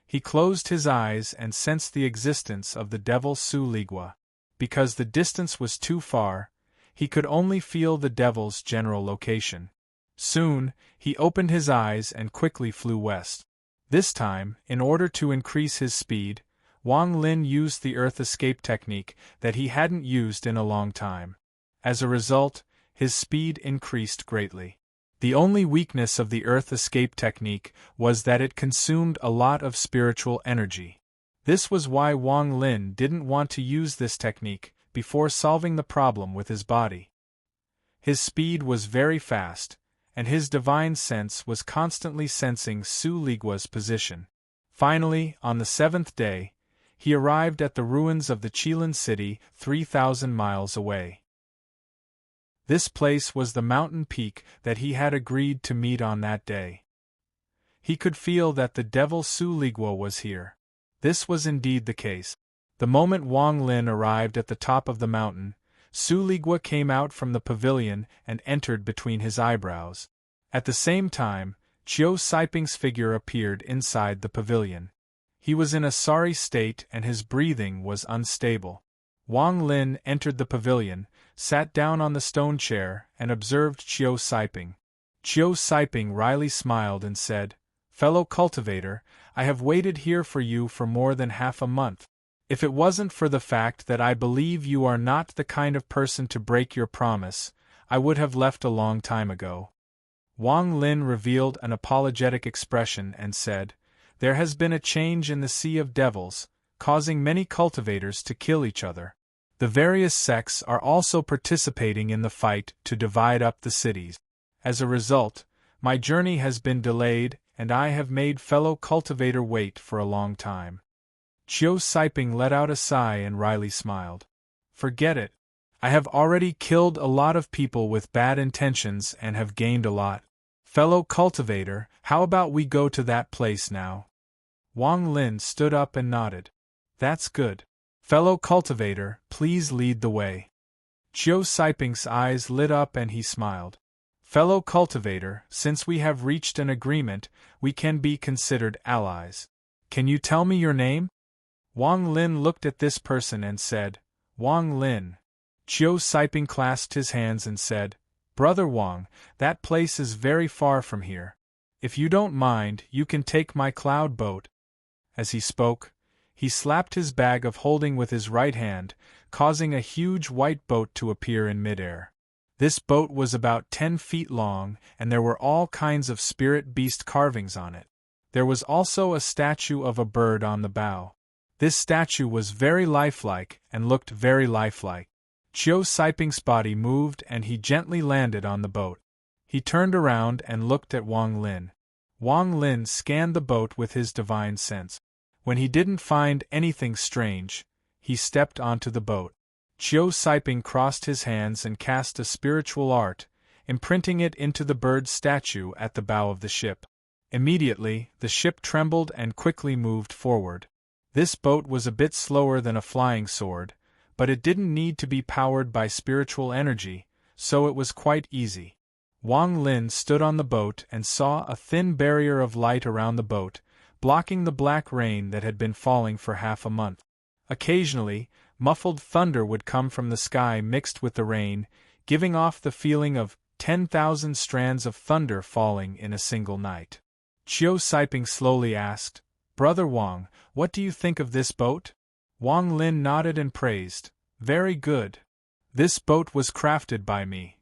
He closed his eyes and sensed the existence of the devil Su Ligua. Because the distance was too far, he could only feel the devil's general location. Soon, he opened his eyes and quickly flew west. This time, in order to increase his speed, Wang Lin used the earth escape technique that he hadn't used in a long time. As a result, his speed increased greatly. The only weakness of the earth escape technique was that it consumed a lot of spiritual energy. This was why Wang Lin didn't want to use this technique before solving the problem with his body. His speed was very fast, and his divine sense was constantly sensing Su Ligua's position. Finally, on the 7th day, he arrived at the ruins of the Qilin city 3,000 miles away. This place was the mountain peak that he had agreed to meet on that day. He could feel that the devil Su Ligua was here. This was indeed the case. The moment Wang Lin arrived at the top of the mountain, Su Ligua came out from the pavilion and entered between his eyebrows. At the same time, Qiu Saiping's figure appeared inside the pavilion. He was in a sorry state and his breathing was unstable. Wang Lin entered the pavilion, sat down on the stone chair, and observed Qiu Saiping. Qiu Saiping wryly smiled and said, "Fellow cultivator, I have waited here for you for more than half a month. If it wasn't for the fact that I believe you are not the kind of person to break your promise, I would have left a long time ago." Wang Lin revealed an apologetic expression and said, "There has been a change in the Sea of Devils, causing many cultivators to kill each other. The various sects are also participating in the fight to divide up the cities. As a result, my journey has been delayed and I have made fellow cultivator wait for a long time." Qiu Saiping let out a sigh and wryly smiled. "Forget it. I have already killed a lot of people with bad intentions and have gained a lot. Fellow cultivator, how about we go to that place now?" Wang Lin stood up and nodded. "That's good. Fellow cultivator, please lead the way." Qiu Saiping's eyes lit up and he smiled. "Fellow cultivator, since we have reached an agreement, we can be considered allies. Can you tell me your name?" Wang Lin looked at this person and said, "Wang Lin." Qiu Saiping clasped his hands and said, "Brother Wang, that place is very far from here. If you don't mind, you can take my cloud boat." As he spoke, he slapped his bag of holding with his right hand, causing a huge white boat to appear in midair. This boat was about 10 feet long, and there were all kinds of spirit beast carvings on it. There was also a statue of a bird on the bow. This statue was very lifelike and looked very lifelike. Chiu Saiping's body moved and he gently landed on the boat. He turned around and looked at Wang Lin. Wang Lin scanned the boat with his divine sense. When he didn't find anything strange, he stepped onto the boat. Chiu Saiping crossed his hands and cast a spiritual art, imprinting it into the bird's statue at the bow of the ship. Immediately, the ship trembled and quickly moved forward. This boat was a bit slower than a flying sword, but it didn't need to be powered by spiritual energy, so it was quite easy. Wang Lin stood on the boat and saw a thin barrier of light around the boat, blocking the black rain that had been falling for half a month. Occasionally, muffled thunder would come from the sky mixed with the rain, giving off the feeling of 10,000 strands of thunder falling in a single night. Chiu Saiping slowly asked, "Brother Wang, what do you think of this boat?" Wang Lin nodded and praised, "Very good. This boat was crafted by me."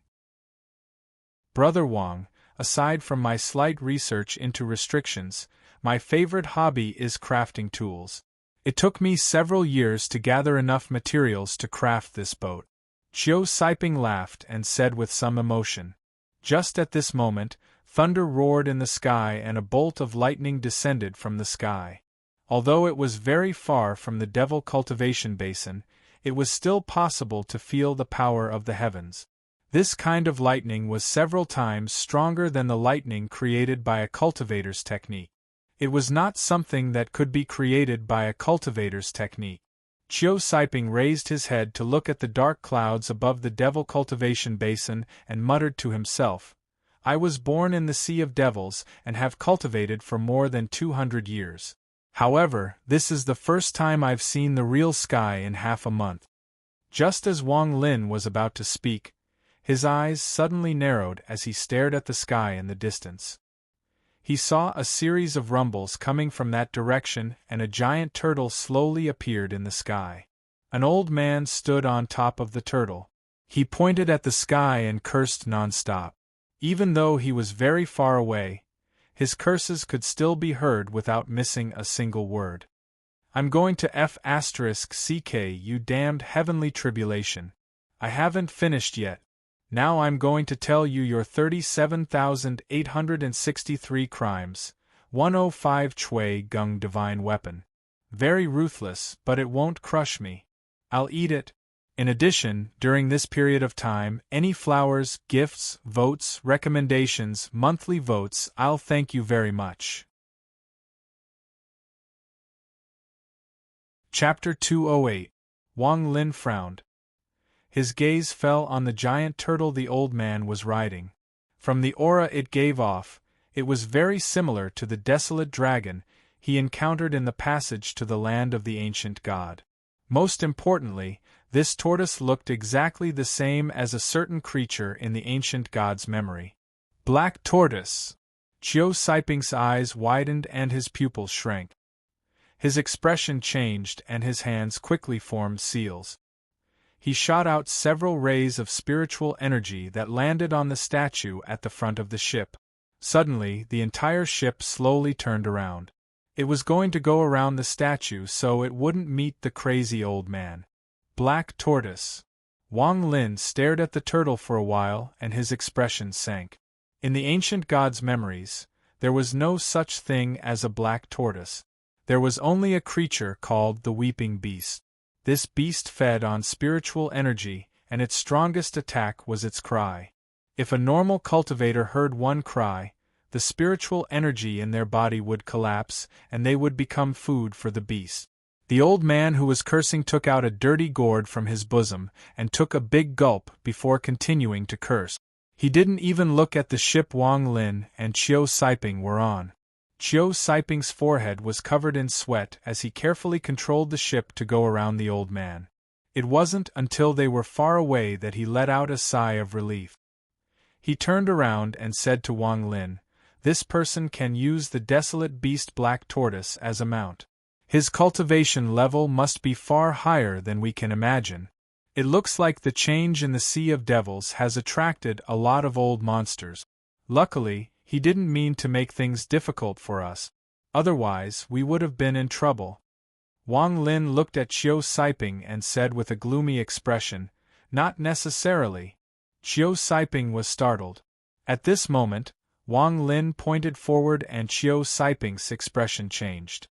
Brother Wang, aside from my slight research into restrictions, my favorite hobby is crafting tools. It took me several years to gather enough materials to craft this boat. Chiu Saiping laughed and said with some emotion. Just at this moment, thunder roared in the sky and a bolt of lightning descended from the sky. Although it was very far from the Devil Cultivation Basin, it was still possible to feel the power of the heavens. This kind of lightning was several times stronger than the lightning created by a cultivator's technique. It was not something that could be created by a cultivator's technique. Chiu Saiping raised his head to look at the dark clouds above the Devil Cultivation Basin and muttered to himself, "I was born in the Sea of Devils and have cultivated for more than 200 years. However, this is the first time I've seen the real sky in half a month." Just as Wang Lin was about to speak, his eyes suddenly narrowed as he stared at the sky in the distance. He saw a series of rumbles coming from that direction and a giant turtle slowly appeared in the sky. An old man stood on top of the turtle. He pointed at the sky and cursed non-stop. Even though he was very far away, his curses could still be heard without missing a single word. "I'm going to F***CK, you damned heavenly tribulation. I haven't finished yet. Now I'm going to tell you your 37,863 crimes. 105 Chui Gung divine weapon. Very ruthless, but it won't crush me. I'll eat it. In addition, during this period of time, any flowers, gifts, votes, recommendations, monthly votes, I'll thank you very much." Chapter 208. Wang Lin frowned. His gaze fell on the giant turtle the old man was riding. From the aura it gave off, it was very similar to the desolate dragon he encountered in the passage to the land of the ancient god. Most importantly, this tortoise looked exactly the same as a certain creature in the ancient god's memory. Black tortoise! Chiu Saiping's eyes widened and his pupils shrank. His expression changed and his hands quickly formed seals. He shot out several rays of spiritual energy that landed on the statue at the front of the ship. Suddenly, the entire ship slowly turned around. It was going to go around the statue so it wouldn't meet the crazy old man. Black tortoise. Wang Lin stared at the turtle for a while and his expression sank. In the ancient god's memories, there was no such thing as a black tortoise. There was only a creature called the Weeping Beast. This beast fed on spiritual energy, and its strongest attack was its cry. If a normal cultivator heard one cry, the spiritual energy in their body would collapse, and they would become food for the beast. The old man who was cursing took out a dirty gourd from his bosom, and took a big gulp before continuing to curse. He didn't even look at the ship Wang Lin and Chiu Saiping were on. Chiu Saiping's forehead was covered in sweat as he carefully controlled the ship to go around the old man. It wasn't until they were far away that he let out a sigh of relief. He turned around and said to Wang Lin, "This person can use the desolate beast black tortoise as a mount. His cultivation level must be far higher than we can imagine. It looks like the change in the Sea of Devils has attracted a lot of old monsters. Luckily, he didn't mean to make things difficult for us. Otherwise, we would have been in trouble. Wang Lin looked at Qiu Siping and said with a gloomy expression, "Not necessarily." Qiu Siping was startled. At this moment, Wang Lin pointed forward and Qiu Siping's expression changed.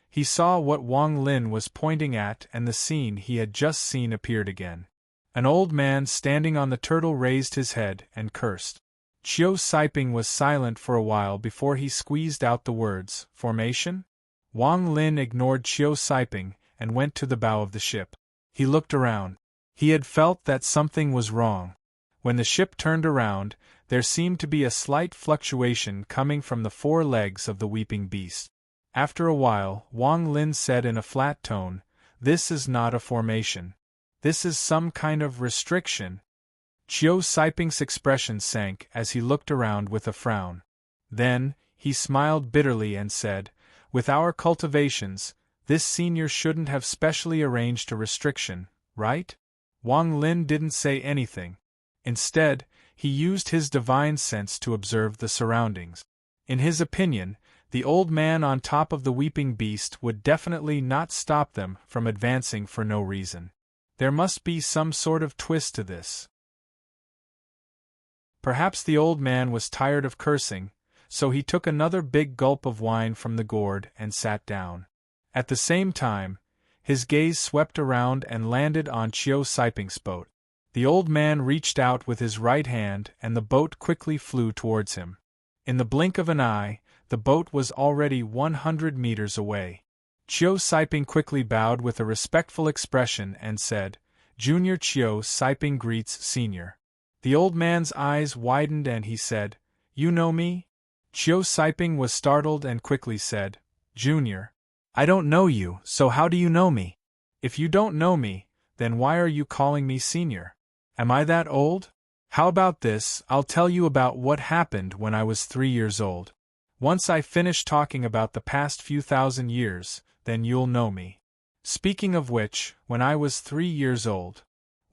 He saw what Wang Lin was pointing at, and the scene he had just seen appeared again. An old man standing on the turtle raised his head and cursed. Qiu Siping was silent for a while before he squeezed out the words, "Formation?" Wang Lin ignored Qiu Siping and went to the bow of the ship. He looked around. He had felt that something was wrong. When the ship turned around, there seemed to be a slight fluctuation coming from the four legs of the weeping beast. After a while, Wang Lin said in a flat tone, "This is not a formation. This is some kind of restriction." Qiu Siping's expression sank as he looked around with a frown. Then, he smiled bitterly and said, "With our cultivations, this senior shouldn't have specially arranged a restriction, right?" Wang Lin didn't say anything. Instead, he used his divine sense to observe the surroundings. In his opinion, the old man on top of the weeping beast would definitely not stop them from advancing for no reason. There must be some sort of twist to this. Perhaps the old man was tired of cursing, so he took another big gulp of wine from the gourd and sat down. At the same time, his gaze swept around and landed on Qiu Siping's boat. The old man reached out with his right hand and the boat quickly flew towards him. In the blink of an eye, the boat was already 100 meters away. Qiu Siping quickly bowed with a respectful expression and said, "Junior Qiu Siping greets Senior." The old man's eyes widened and he said, "You know me?" Qiu Siping was startled and quickly said, "Junior, I don't know you, so how do you know me? If you don't know me, then why are you calling me Senior? Am I that old? How about this, I'll tell you about what happened when I was 3 years old. Once I finish talking about the past few thousand years, then you'll know me. Speaking of which, when I was 3 years old."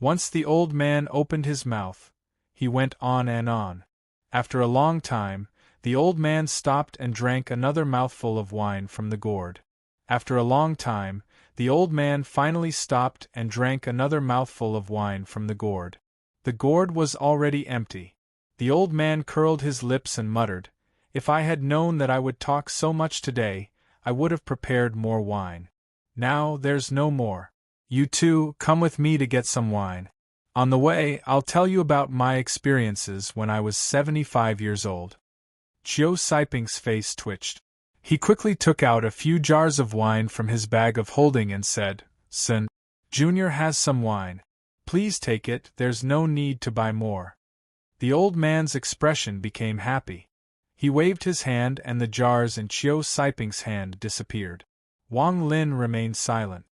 Once the old man opened his mouth, he went on and on. After a long time, the old man stopped and drank another mouthful of wine from the gourd. After a long time, the old man finally stopped and drank another mouthful of wine from the gourd. The gourd was already empty. The old man curled his lips and muttered, "If I had known that I would talk so much today, I would have prepared more wine. Now there's no more. You two, come with me to get some wine. On the way, I'll tell you about my experiences when I was 75 years old." Qiu Siping's face twitched. He quickly took out a few jars of wine from his bag of holding and said, "Sen, Junior has some wine. Please take it, there's no need to buy more." The old man's expression became happy. He waved his hand and the jars in Qiu Siping's hand disappeared. Wang Lin remained silent.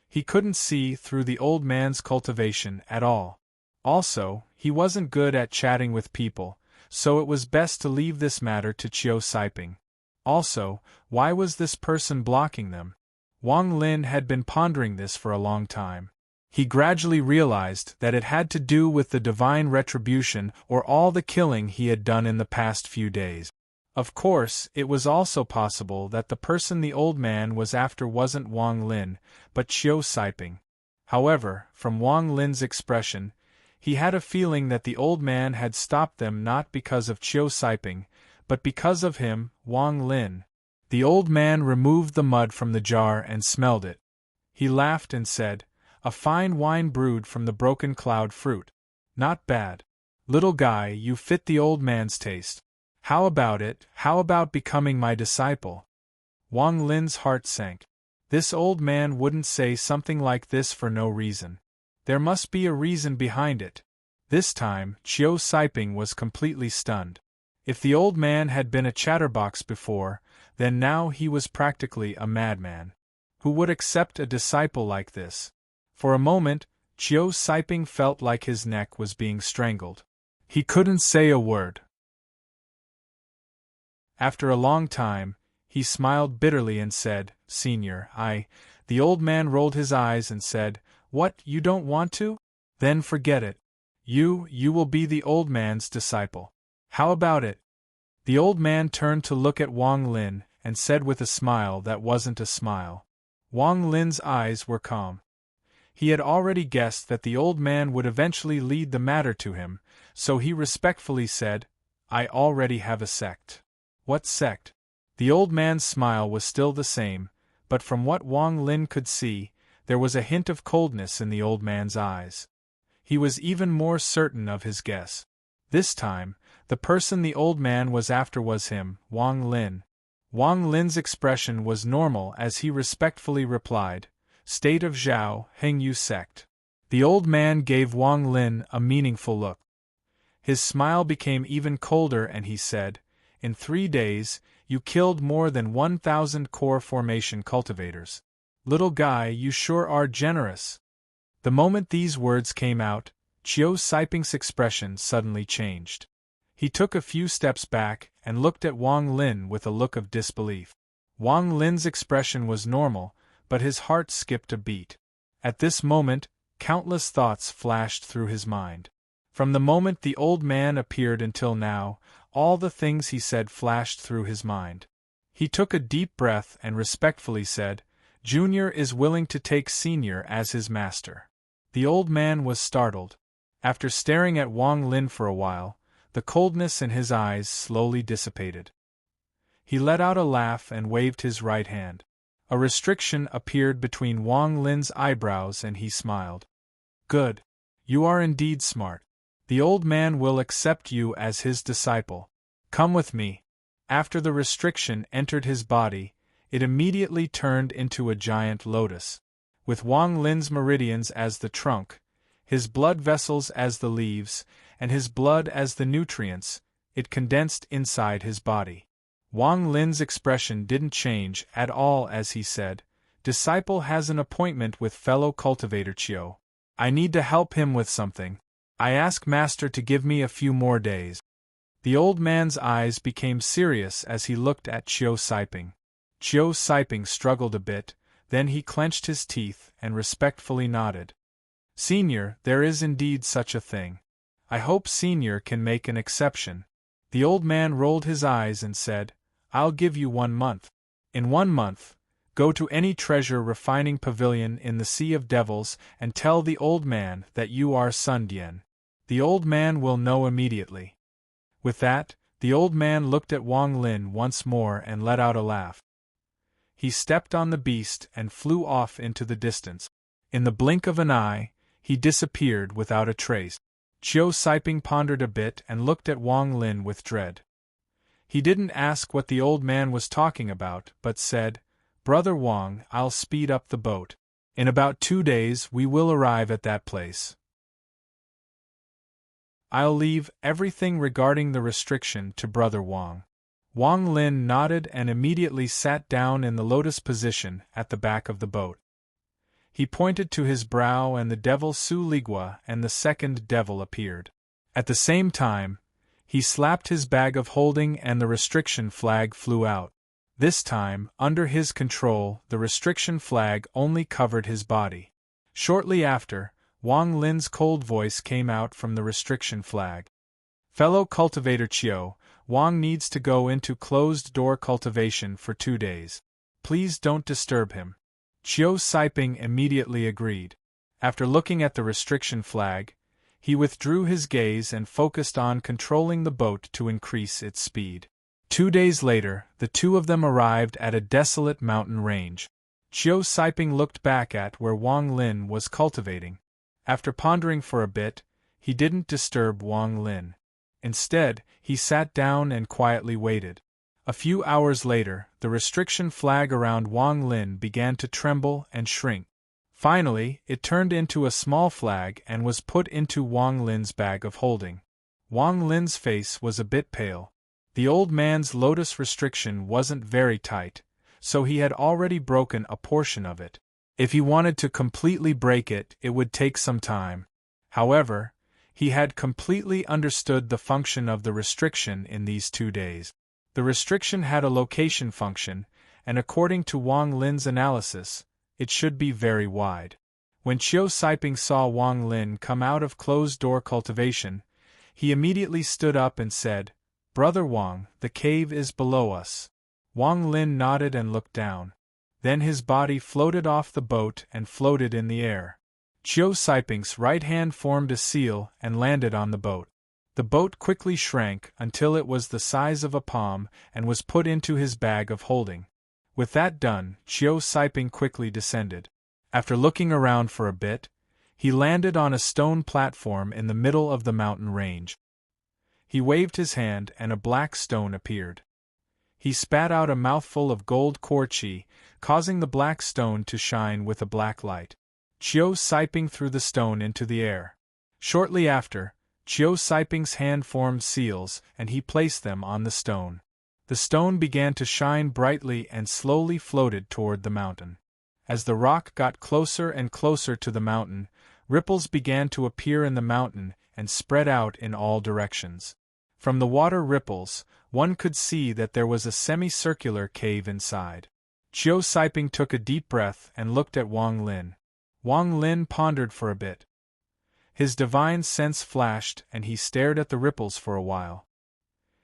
He couldn't see through the old man's cultivation at all. Also, he wasn't good at chatting with people, so it was best to leave this matter to Qiu Siping. Also, why was this person blocking them? Wang Lin had been pondering this for a long time. He gradually realized that it had to do with the divine retribution or all the killing he had done in the past few days. Of course, it was also possible that the person the old man was after wasn't Wang Lin, but Qiu Siping. However, from Wang Lin's expression, he had a feeling that the old man had stopped them not because of Qiu Siping, but because of him, Wang Lin. The old man removed the mud from the jar and smelled it. He laughed and said, "A fine wine brewed from the broken cloud fruit. Not bad. Little guy, you fit the old man's taste. How about it, how about becoming my disciple?" Wang Lin's heart sank. This old man wouldn't say something like this for no reason. There must be a reason behind it. This time, Qiu Siping was completely stunned. If the old man had been a chatterbox before, then now he was practically a madman. Who would accept a disciple like this? For a moment, Qiu Siping felt like his neck was being strangled. He couldn't say a word. After a long time, he smiled bitterly and said, "Senior, The old man rolled his eyes and said, What, you don't want to? Then forget it. You will be the old man's disciple. How about it? The old man turned to look at Wang Lin and said with a smile that wasn't a smile. Wang Lin's eyes were calm. He had already guessed that the old man would eventually lead the matter to him, so he respectfully said, I already have a sect. What sect? The old man's smile was still the same, but from what Wang Lin could see, there was a hint of coldness in the old man's eyes. He was even more certain of his guess. This time, the person the old man was after was him, Wang Lin. Wang Lin's expression was normal as he respectfully replied, State of Zhao, Hengyu sect. The old man gave Wang Lin a meaningful look. His smile became even colder and he said, In 3 days, you killed more than 1,000 core formation cultivators. Little guy, you sure are generous. The moment these words came out, Qiu Siping's expression suddenly changed. He took a few steps back and looked at Wang Lin with a look of disbelief. Wang Lin's expression was normal, but his heart skipped a beat. At this moment, countless thoughts flashed through his mind. From the moment the old man appeared until now, all the things he said flashed through his mind. He took a deep breath and respectfully said, Junior is willing to take Senior as his master. The old man was startled. After staring at Wang Lin for a while, the coldness in his eyes slowly dissipated. He let out a laugh and waved his right hand. A restriction appeared between Wang Lin's eyebrows and he smiled. Good. You are indeed smart. The old man will accept you as his disciple. Come with me. After the restriction entered his body, it immediately turned into a giant lotus. With Wang Lin's meridians as the trunk, his blood vessels as the leaves, and his blood as the nutrients, it condensed inside his body. Wang Lin's expression didn't change at all as he said, Disciple has an appointment with fellow cultivator Qiu. I need to help him with something. I ask Master to give me a few more days. The old man's eyes became serious as he looked at Qiu Siping. Qiu Siping struggled a bit, then he clenched his teeth and respectfully nodded. Senior, there is indeed such a thing. I hope Senior can make an exception. The old man rolled his eyes and said, I'll give you 1 month. In 1 month, go to any treasure refining pavilion in the Sea of Devils and tell the old man that you are Sun Dian. The old man will know immediately. With that, the old man looked at Wang Lin once more and let out a laugh. He stepped on the beast and flew off into the distance. In the blink of an eye, he disappeared without a trace. Qiu Siping pondered a bit and looked at Wang Lin with dread. He didn't ask what the old man was talking about, but said, Brother Wang, I'll speed up the boat. In about 2 days we will arrive at that place. I'll leave everything regarding the restriction to Brother Wang. Wang Lin nodded and immediately sat down in the lotus position at the back of the boat. He pointed to his brow and the devil Su Ligua and the second devil appeared. At the same time, he slapped his bag of holding and the restriction flag flew out. This time, under his control, the restriction flag only covered his body. Shortly after, Wang Lin's cold voice came out from the restriction flag. Fellow cultivator Qiu, Wang needs to go into closed-door cultivation for 2 days. Please don't disturb him. Qiu Siping immediately agreed. After looking at the restriction flag, he withdrew his gaze and focused on controlling the boat to increase its speed. 2 days later, the two of them arrived at a desolate mountain range. Qiu Siping looked back at where Wang Lin was cultivating. After pondering for a bit, he didn't disturb Wang Lin. Instead, he sat down and quietly waited. A few hours later, the restriction flag around Wang Lin began to tremble and shrink. Finally, it turned into a small flag and was put into Wang Lin's bag of holding. Wang Lin's face was a bit pale. The old man's lotus restriction wasn't very tight, so he had already broken a portion of it. If he wanted to completely break it, it would take some time. However, he had completely understood the function of the restriction in these 2 days. The restriction had a location function, and according to Wang Lin's analysis, it should be very wide. When Chiu Saiping saw Wang Lin come out of closed-door cultivation, he immediately stood up and said, "Brother Wang, the cave is below us." Wang Lin nodded and looked down. Then his body floated off the boat and floated in the air. Chiu Saiping's right hand formed a seal and landed on the boat. The boat quickly shrank until it was the size of a palm and was put into his bag of holding. With that done, Chiu Saiping quickly descended. After looking around for a bit, he landed on a stone platform in the middle of the mountain range. He waved his hand and a black stone appeared. He spat out a mouthful of gold quartz, causing the black stone to shine with a black light. Chiu Saiping threw the stone into the air. Shortly after, Chiu Saiping's hand formed seals and he placed them on the stone. The stone began to shine brightly and slowly floated toward the mountain. As the rock got closer and closer to the mountain, ripples began to appear in the mountain and spread out in all directions. From the water ripples, one could see that there was a semicircular cave inside. Chiu Saiping took a deep breath and looked at Wang Lin. Wang Lin pondered for a bit. His divine sense flashed and he stared at the ripples for a while.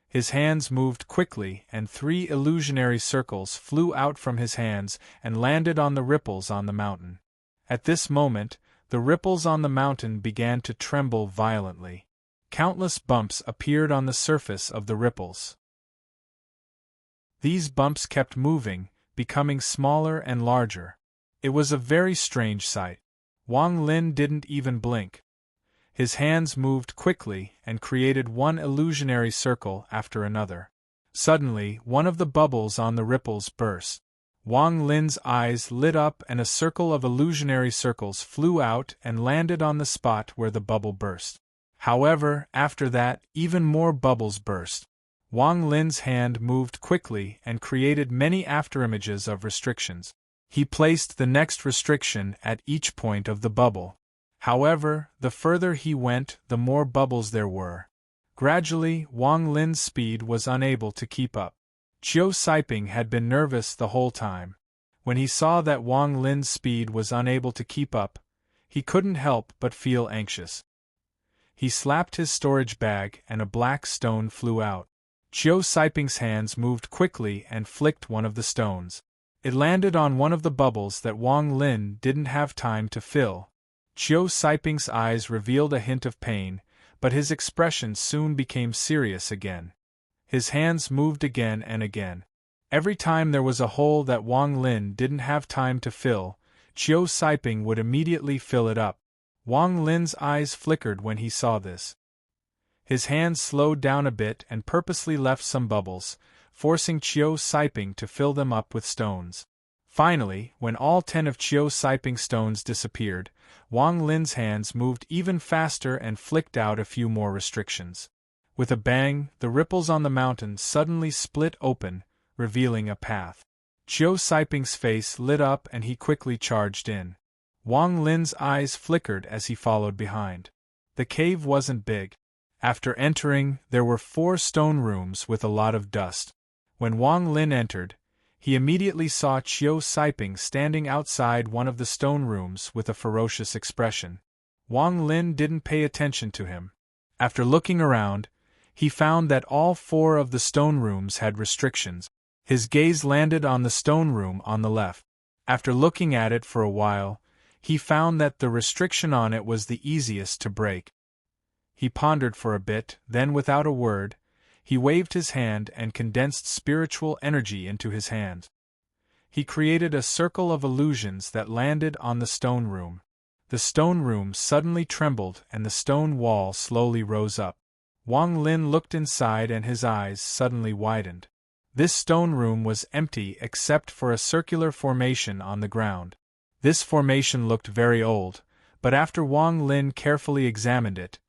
His hands moved quickly and 3 illusionary circles flew out from his hands and landed on the ripples on the mountain. At this moment, the ripples on the mountain began to tremble violently. Countless bumps appeared on the surface of the ripples. These bumps kept moving, becoming smaller and larger. It was a very strange sight. Wang Lin didn't even blink. His hands moved quickly and created one illusionary circle after another. Suddenly, one of the bubbles on the ripples burst. Wang Lin's eyes lit up and a circle of illusionary circles flew out and landed on the spot where the bubble burst. However, after that, even more bubbles burst. Wang Lin's hand moved quickly and created many afterimages of restrictions. He placed the next restriction at each point of the bubble. However, the further he went, the more bubbles there were. Gradually, Wang Lin's speed was unable to keep up. Chiu Saiping had been nervous the whole time. When he saw that Wang Lin's speed was unable to keep up, he couldn't help but feel anxious. He slapped his storage bag and a black stone flew out. Chiu Saiping's hands moved quickly and flicked one of the stones. It landed on one of the bubbles that Wang Lin didn't have time to fill. Chiu Saiping's eyes revealed a hint of pain, but his expression soon became serious again. His hands moved again and again. Every time there was a hole that Wang Lin didn't have time to fill, Chiu Saiping would immediately fill it up. Wang Lin's eyes flickered when he saw this. His hands slowed down a bit and purposely left some bubbles, forcing Chiu Saiping to fill them up with stones. Finally, when all 10 of Chiu Saiping's stones disappeared, Wang Lin's hands moved even faster and flicked out a few more restrictions. With a bang, the ripples on the mountain suddenly split open, revealing a path. Chiu Saiping's face lit up and he quickly charged in. Wang Lin's eyes flickered as he followed behind. The cave wasn't big. After entering, there were 4 stone rooms with a lot of dust. When Wang Lin entered, he immediately saw Chiu Saiping standing outside one of the stone rooms with a ferocious expression. Wang Lin didn't pay attention to him. After looking around, he found that all 4 of the stone rooms had restrictions. His gaze landed on the stone room on the left. After looking at it for a while, he found that the restriction on it was the easiest to break. He pondered for a bit, then without a word, he waved his hand and condensed spiritual energy into his hand. He created a circle of illusions that landed on the stone room. The stone room suddenly trembled and the stone wall slowly rose up. Wang Lin looked inside and his eyes suddenly widened. This stone room was empty except for a circular formation on the ground. This formation looked very old, but after Wang Lin carefully examined it,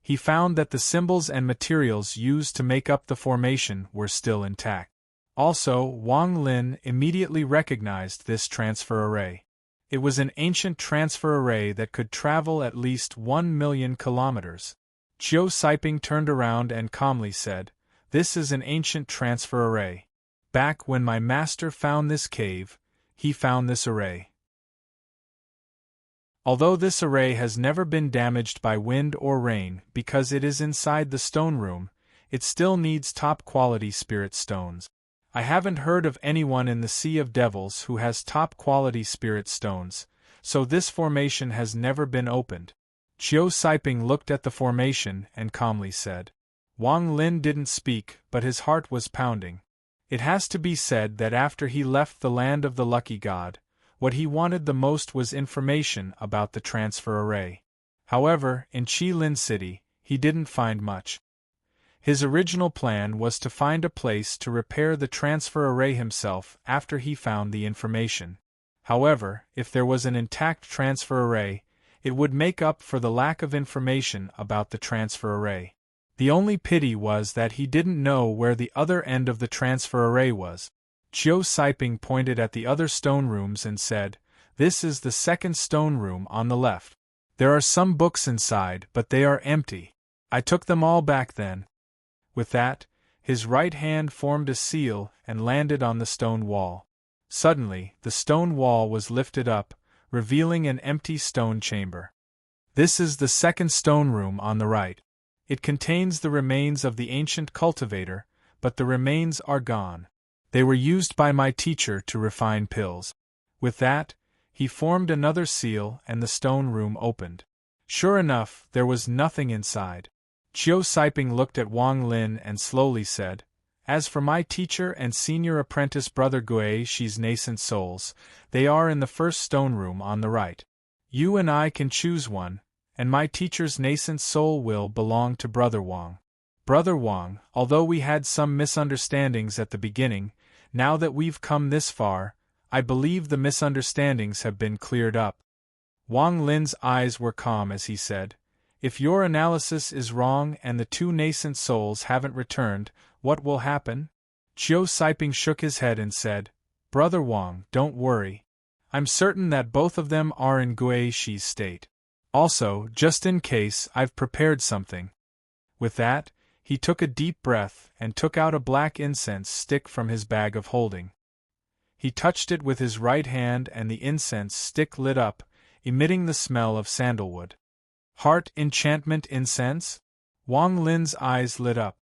he found that the symbols and materials used to make up the formation were still intact. Also, Wang Lin immediately recognized this transfer array. It was an ancient transfer array that could travel at least 1,000,000 kilometers. Chiu Saiping turned around and calmly said, "This is an ancient transfer array. Back when my master found this cave, he found this array." Although this array has never been damaged by wind or rain because it is inside the stone room, it still needs top-quality spirit stones. I haven't heard of anyone in the Sea of Devils who has top-quality spirit stones, so this formation has never been opened. Chiu Siping looked at the formation and calmly said. Wang Lin didn't speak, but his heart was pounding. It has to be said that after he left the land of the lucky god, what he wanted the most was information about the transfer array. However, in Qilin City, he didn't find much. His original plan was to find a place to repair the transfer array himself after he found the information. However, if there was an intact transfer array, it would make up for the lack of information about the transfer array. The only pity was that he didn't know where the other end of the transfer array was. Chiu Siping pointed at the other stone rooms and said, "This is the second stone room on the left. There are some books inside, but they are empty. I took them all back then." With that, his right hand formed a seal and landed on the stone wall. Suddenly, the stone wall was lifted up, revealing an empty stone chamber. This is the second stone room on the right. It contains the remains of the ancient cultivator, but the remains are gone. They were used by my teacher to refine pills. With that, he formed another seal and the stone room opened. Sure enough, there was nothing inside. Chiu Siping looked at Wang Lin and slowly said, "As for my teacher and senior apprentice brother Gui Shi's nascent souls, they are in the first stone room on the right. You and I can choose one, and my teacher's nascent soul will belong to Brother Wang. Brother Wang, although we had some misunderstandings at the beginning, now that we've come this far, I believe the misunderstandings have been cleared up." Wang Lin's eyes were calm as he said, "If your analysis is wrong and the two nascent souls haven't returned, what will happen?" Chiu Siping shook his head and said, "Brother Wang, don't worry. I'm certain that both of them are in Gui Shi's state. Also, just in case, I've prepared something." With that, he took a deep breath and took out a black incense stick from his bag of holding. He touched it with his right hand and the incense stick lit up, emitting the smell of sandalwood. Heart enchantment incense? Wang Lin's eyes lit up.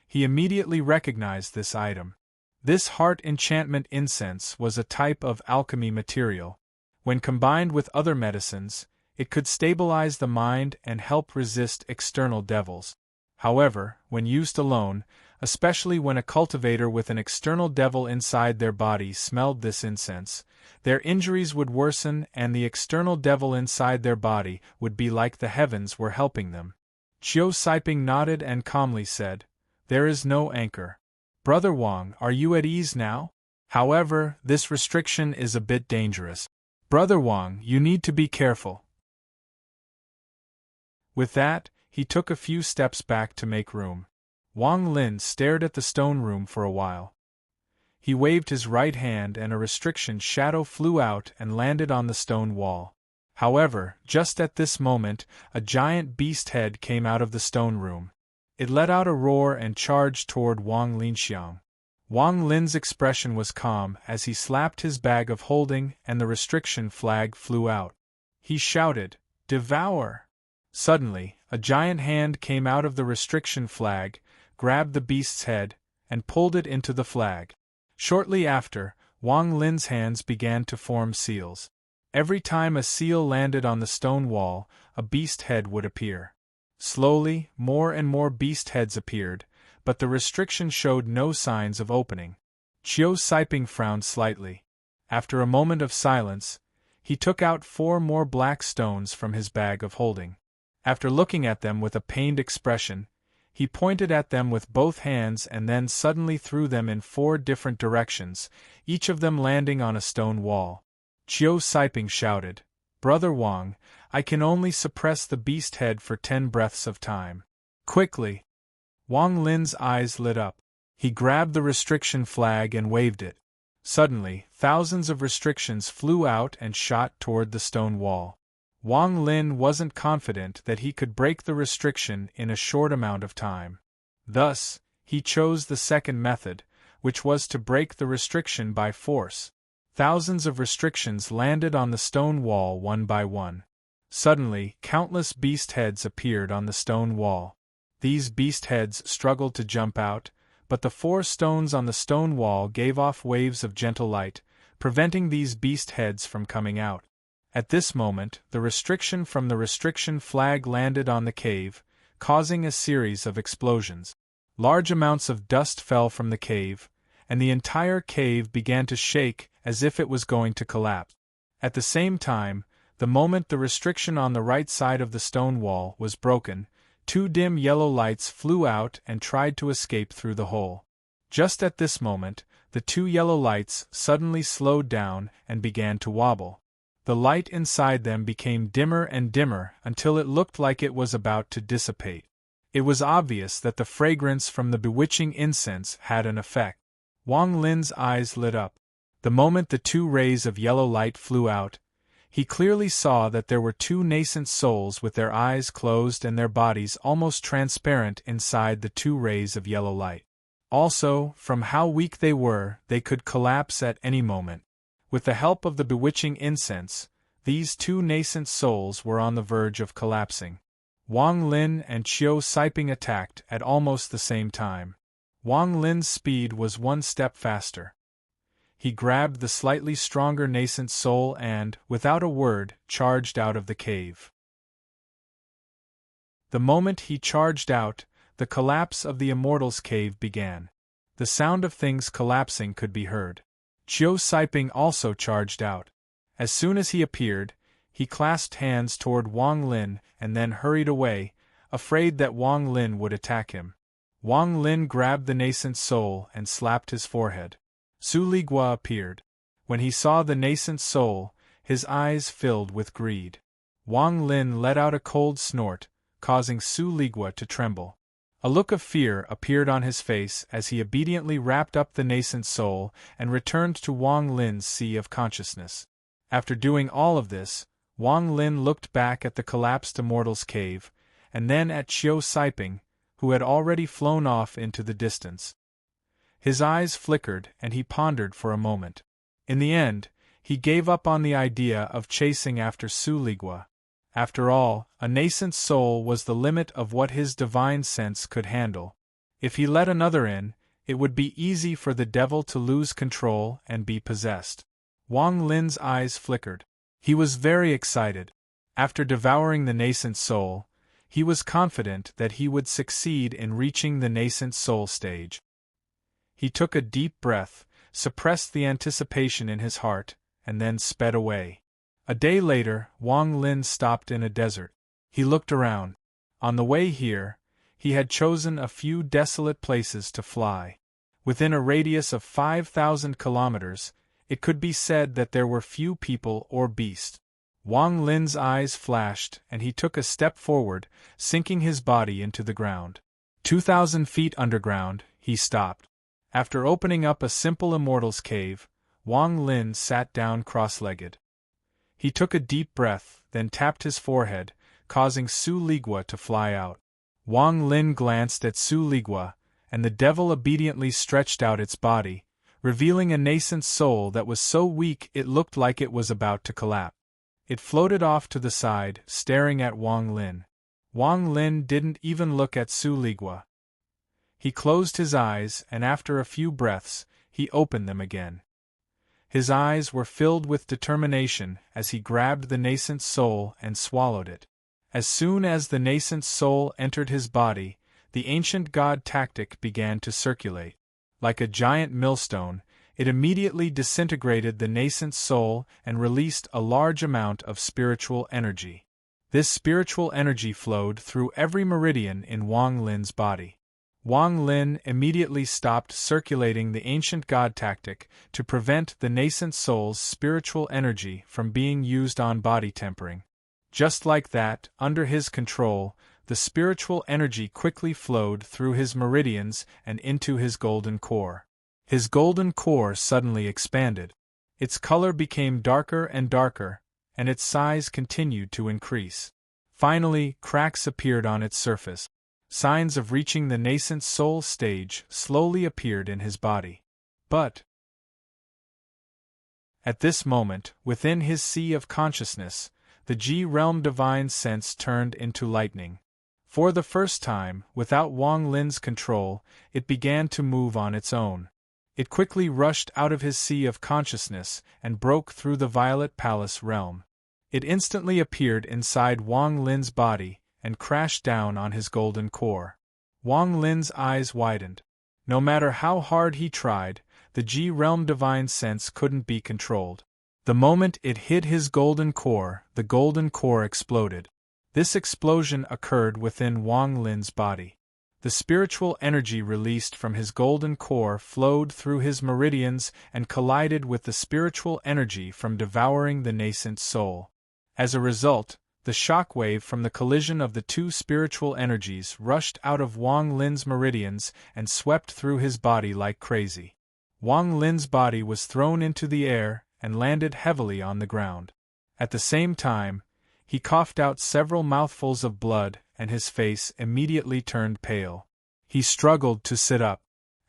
He immediately recognized this item. This heart enchantment incense was a type of alchemy material. When combined with other medicines, it could stabilize the mind and help resist external devils. However, when used alone, especially when a cultivator with an external devil inside their body smelled this incense, their injuries would worsen and the external devil inside their body would be like the heavens were helping them. Chiu Siping nodded and calmly said, "There is no anchor. Brother Wang, are you at ease now? However, this restriction is a bit dangerous. Brother Wang, you need to be careful." With that, he took a few steps back to make room. Wang Lin stared at the stone room for a while. He waved his right hand and a restriction shadow flew out and landed on the stone wall. However, just at this moment, a giant beast head came out of the stone room. It let out a roar and charged toward Wang Linxiang. Wang Lin's expression was calm as he slapped his bag of holding and the restriction flag flew out. He shouted, "Devour!" Suddenly, a giant hand came out of the restriction flag, grabbed the beast's head, and pulled it into the flag. Shortly after, Wang Lin's hands began to form seals. Every time a seal landed on the stone wall, a beast head would appear. Slowly, more and more beast heads appeared, but the restriction showed no signs of opening. Chiu Siping frowned slightly. After a moment of silence, he took out 4 more black stones from his bag of holding. After looking at them with a pained expression, he pointed at them with both hands and then suddenly threw them in 4 different directions, each of them landing on a stone wall. Chiu Siping shouted, "Brother Wang, I can only suppress the beast head for 10 breaths of time." Quickly! Wang Lin's eyes lit up. He grabbed the restriction flag and waved it. Suddenly, thousands of restrictions flew out and shot toward the stone wall. Wang Lin wasn't confident that he could break the restriction in a short amount of time. Thus, he chose the second method, which was to break the restriction by force. Thousands of restrictions landed on the stone wall one by one. Suddenly, countless beast heads appeared on the stone wall. These beast heads struggled to jump out, but the 4 stones on the stone wall gave off waves of gentle light, preventing these beast heads from coming out. At this moment, the restriction from the restriction flag landed on the cave, causing a series of explosions. Large amounts of dust fell from the cave, and the entire cave began to shake as if it was going to collapse. At the same time, the moment the restriction on the right side of the stone wall was broken, 2 dim yellow lights flew out and tried to escape through the hole. Just at this moment, the 2 yellow lights suddenly slowed down and began to wobble. The light inside them became dimmer and dimmer until it looked like it was about to dissipate. It was obvious that the fragrance from the bewitching incense had an effect. Wang Lin's eyes lit up. The moment the 2 rays of yellow light flew out, he clearly saw that there were 2 nascent souls with their eyes closed and their bodies almost transparent inside the 2 rays of yellow light. Also, from how weak they were, they could collapse at any moment. With the help of the bewitching incense, these 2 nascent souls were on the verge of collapsing. Wang Lin and Qiu Siping attacked at almost the same time. Wang Lin's speed was 1 step faster. He grabbed the slightly stronger nascent soul and, without a word, charged out of the cave. The moment he charged out, the collapse of the Immortal's cave began. The sound of things collapsing could be heard. Qiu Siping also charged out. As soon as he appeared, he clasped hands toward Wang Lin and then hurried away, afraid that Wang Lin would attack him. Wang Lin grabbed the nascent soul and slapped his forehead. Su Ligua appeared. When he saw the nascent soul, his eyes filled with greed. Wang Lin let out a cold snort, causing Su Ligua to tremble. A look of fear appeared on his face as he obediently wrapped up the nascent soul and returned to Wang Lin's sea of consciousness. After doing all of this, Wang Lin looked back at the collapsed Immortal's cave, and then at Qiu Siping, who had already flown off into the distance. His eyes flickered and he pondered for a moment. In the end, he gave up on the idea of chasing after Su Ligua. After all, a nascent soul was the limit of what his divine sense could handle. If he let another in, it would be easy for the devil to lose control and be possessed. Wang Lin's eyes flickered. He was very excited. After devouring the nascent soul, he was confident that he would succeed in reaching the nascent soul stage. He took a deep breath, suppressed the anticipation in his heart, and then sped away. A day later, Wang Lin stopped in a desert. He looked around. On the way here, he had chosen a few desolate places to fly. Within a radius of 5,000 kilometers, it could be said that there were few people or beasts. Wang Lin's eyes flashed and he took a step forward, sinking his body into the ground. 2,000 feet underground, he stopped. After opening up a simple Immortal's cave, Wang Lin sat down cross-legged. He took a deep breath, then tapped his forehead, causing Su Ligua to fly out. Wang Lin glanced at Su Ligua, and the devil obediently stretched out its body, revealing a nascent soul that was so weak it looked like it was about to collapse. It floated off to the side, staring at Wang Lin. Wang Lin didn't even look at Su Ligua. He closed his eyes and after a few breaths, he opened them again. His eyes were filled with determination as he grabbed the nascent soul and swallowed it. As soon as the nascent soul entered his body, the ancient god tactic began to circulate. Like a giant millstone, it immediately disintegrated the nascent soul and released a large amount of spiritual energy. This spiritual energy flowed through every meridian in Wang Lin's body. Wang Lin immediately stopped circulating the ancient god tactic to prevent the nascent soul's spiritual energy from being used on body tempering. Just like that, under his control, the spiritual energy quickly flowed through his meridians and into his golden core. His golden core suddenly expanded. Its color became darker and darker, and its size continued to increase. Finally, cracks appeared on its surface. Signs of reaching the nascent soul stage slowly appeared in his body. But at this moment, within his sea of consciousness, the G-realm divine sense turned into lightning. For the first time, without Wang Lin's control, it began to move on its own. It quickly rushed out of his sea of consciousness and broke through the Violet Palace realm. It instantly appeared inside Wang Lin's body and crashed down on his golden core. Wang Lin's eyes widened. No matter how hard he tried, the G-realm divine sense couldn't be controlled. The moment it hit his golden core, the golden core exploded. This explosion occurred within Wang Lin's body. The spiritual energy released from his golden core flowed through his meridians and collided with the spiritual energy from devouring the nascent soul. As a result, the shockwave from the collision of the two spiritual energies rushed out of Wang Lin's meridians and swept through his body like crazy. Wang Lin's body was thrown into the air and landed heavily on the ground. At the same time, he coughed out several mouthfuls of blood and his face immediately turned pale. He struggled to sit up.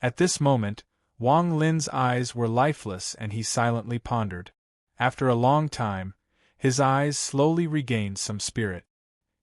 At this moment, Wang Lin's eyes were lifeless and he silently pondered. After a long time, his eyes slowly regained some spirit.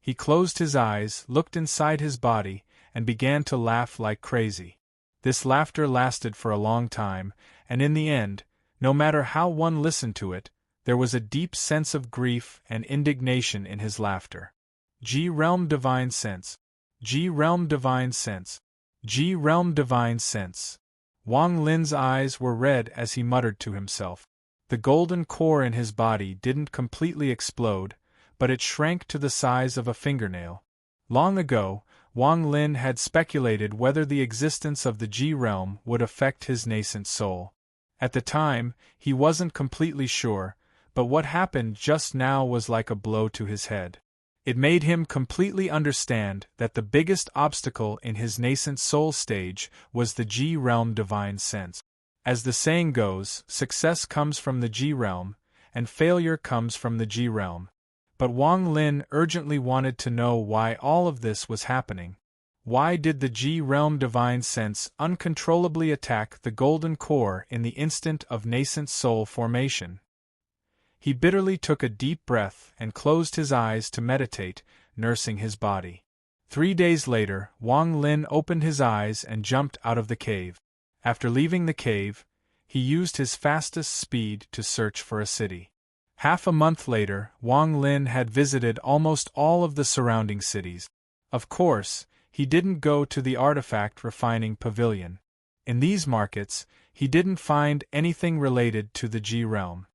He closed his eyes, looked inside his body, and began to laugh like crazy. This laughter lasted for a long time, and in the end, no matter how one listened to it, there was a deep sense of grief and indignation in his laughter. G-realm divine sense. G-realm divine sense. G-realm divine sense. Wang Lin's eyes were red as he muttered to himself. The golden core in his body didn't completely explode, but it shrank to the size of a fingernail. Long ago, Wang Lin had speculated whether the existence of the G-realm would affect his nascent soul. At the time, he wasn't completely sure, but what happened just now was like a blow to his head. It made him completely understand that the biggest obstacle in his nascent soul stage was the G-realm divine sense. As the saying goes, success comes from the G-realm, and failure comes from the G-realm. But Wang Lin urgently wanted to know why all of this was happening. Why did the G-realm divine sense uncontrollably attack the golden core in the instant of nascent soul formation? He bitterly took a deep breath and closed his eyes to meditate, nursing his body. 3 days later, Wang Lin opened his eyes and jumped out of the cave. After leaving the cave, he used his fastest speed to search for a city. Half a month later, Wang Lin had visited almost all of the surrounding cities. Of course, he didn't go to the artifact refining pavilion. In these markets, he didn't find anything related to the G-realm.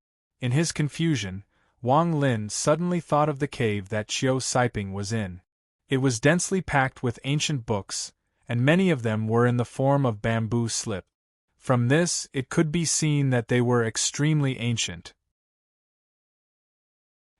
In his confusion, Wang Lin suddenly thought of the cave that Qiu Siping was in. It was densely packed with ancient books, and many of them were in the form of bamboo slip. From this, it could be seen that they were extremely ancient.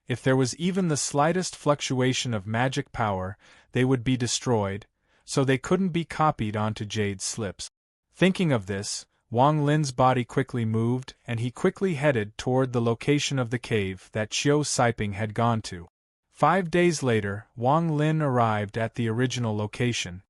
If there was even the slightest fluctuation of magic power, they would be destroyed, so they couldn't be copied onto jade slips. Thinking of this, Wang Lin's body quickly moved and he quickly headed toward the location of the cave that Qiu Siping had gone to. 5 days later, Wang Lin arrived at the original location.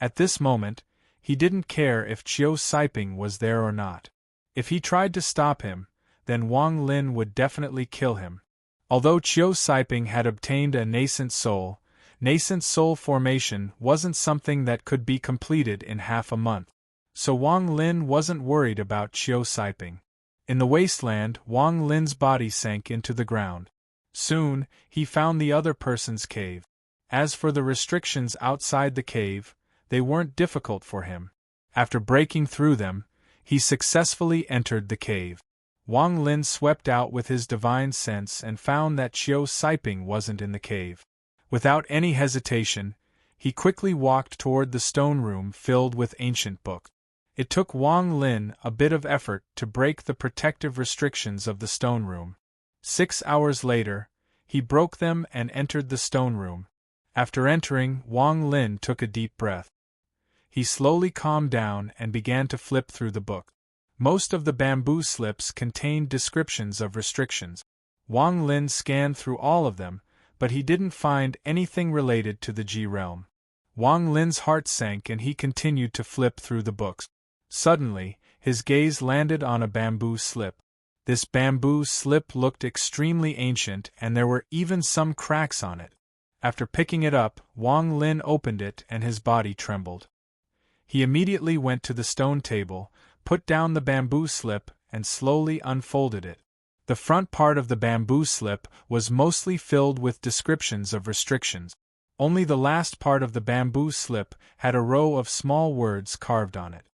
At this moment, he didn't care if Qiu Siping was there or not. If he tried to stop him, then Wang Lin would definitely kill him. Although Qiu Siping had obtained a nascent soul formation wasn't something that could be completed in half a month. So Wang Lin wasn't worried about Qiu Siping. In the wasteland, Wang Lin's body sank into the ground. Soon, he found the other person's cave. As for the restrictions outside the cave, they weren't difficult for him. After breaking through them, he successfully entered the cave. Wang Lin swept out with his divine sense and found that Qiu Siping wasn't in the cave. Without any hesitation, he quickly walked toward the stone room filled with ancient books. It took Wang Lin a bit of effort to break the protective restrictions of the stone room. 6 hours later, he broke them and entered the stone room. After entering, Wang Lin took a deep breath. He slowly calmed down and began to flip through the book. Most of the bamboo slips contained descriptions of restrictions. Wang Lin scanned through all of them, but he didn't find anything related to the G-realm. Wang Lin's heart sank and he continued to flip through the books. Suddenly, his gaze landed on a bamboo slip. This bamboo slip looked extremely ancient, and there were even some cracks on it. After picking it up, Wang Lin opened it and his body trembled. He immediately went to the stone table, put down the bamboo slip, and slowly unfolded it. The front part of the bamboo slip was mostly filled with descriptions of restrictions. Only the last part of the bamboo slip had a row of small words carved on it.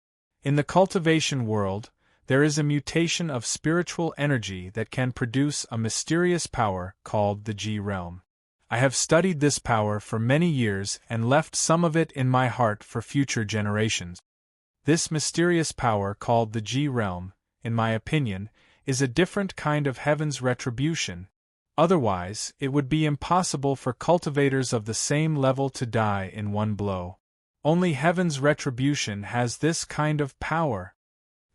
In the cultivation world, there is a mutation of spiritual energy that can produce a mysterious power called the G realm. I have studied this power for many years and left some of it in my heart for future generations. This mysterious power called the G realm, in my opinion, is a different kind of heaven's retribution. Otherwise, it would be impossible for cultivators of the same level to die in one blow. Only heaven's retribution has this kind of power.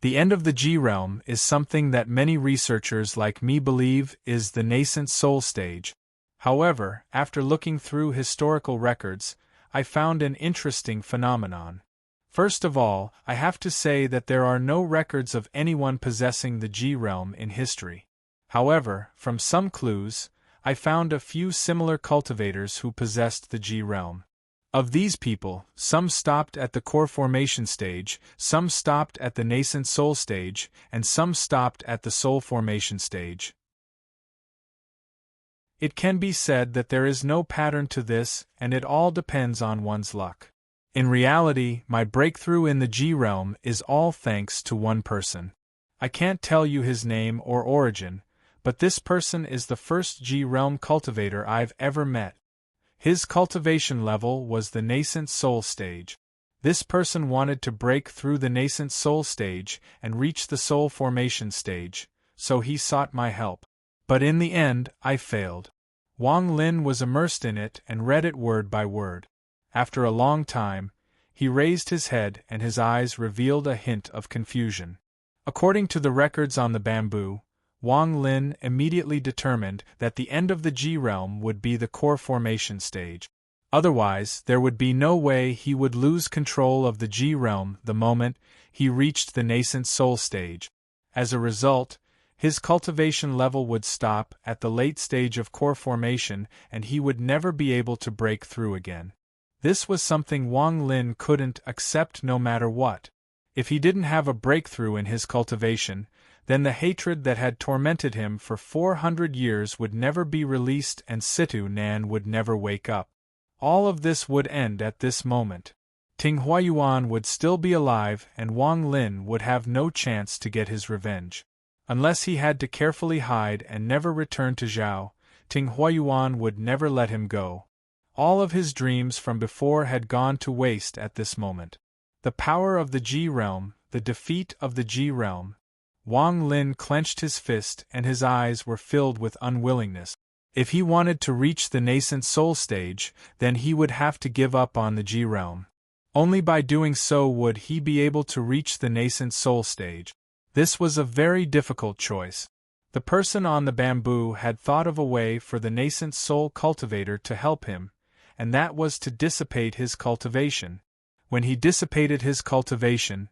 The end of the G realm is something that many researchers like me believe is the nascent soul stage. However, after looking through historical records, I found an interesting phenomenon. First of all, I have to say that there are no records of anyone possessing the G realm in history. However, from some clues, I found a few similar cultivators who possessed the G realm. Of these people, some stopped at the core formation stage, some stopped at the nascent soul stage, and some stopped at the soul formation stage. It can be said that there is no pattern to this, and it all depends on one's luck. In reality, my breakthrough in the G realm is all thanks to one person. I can't tell you his name or origin, but this person is the first G realm cultivator I've ever met. His cultivation level was the nascent soul stage. This person wanted to break through the nascent soul stage and reach the soul formation stage, so he sought my help. But in the end, I failed. Wang Lin was immersed in it and read it word by word. After a long time, he raised his head and his eyes revealed a hint of confusion. According to the records on the bamboo, Wang Lin immediately determined that the end of the G realm would be the core formation stage. Otherwise, there would be no way he would lose control of the G realm the moment he reached the nascent soul stage. As a result, his cultivation level would stop at the late stage of core formation and he would never be able to break through again. This was something Wang Lin couldn't accept no matter what. If he didn't have a breakthrough in his cultivation, then the hatred that had tormented him for 400 years would never be released and Situ Nan would never wake up. All of this would end at this moment. Ting Huayuan would still be alive and Wang Lin would have no chance to get his revenge. Unless he had to carefully hide and never return to Zhao, Ting Huayuan would never let him go. All of his dreams from before had gone to waste at this moment. The power of the G realm, the defeat of the G realm. Wang Lin clenched his fist and his eyes were filled with unwillingness. If he wanted to reach the nascent soul stage, then he would have to give up on the G realm. Only by doing so would he be able to reach the nascent soul stage. This was a very difficult choice. The person on the bamboo had thought of a way for the nascent soul cultivator to help him, and that was to dissipate his cultivation. When he dissipated his cultivation,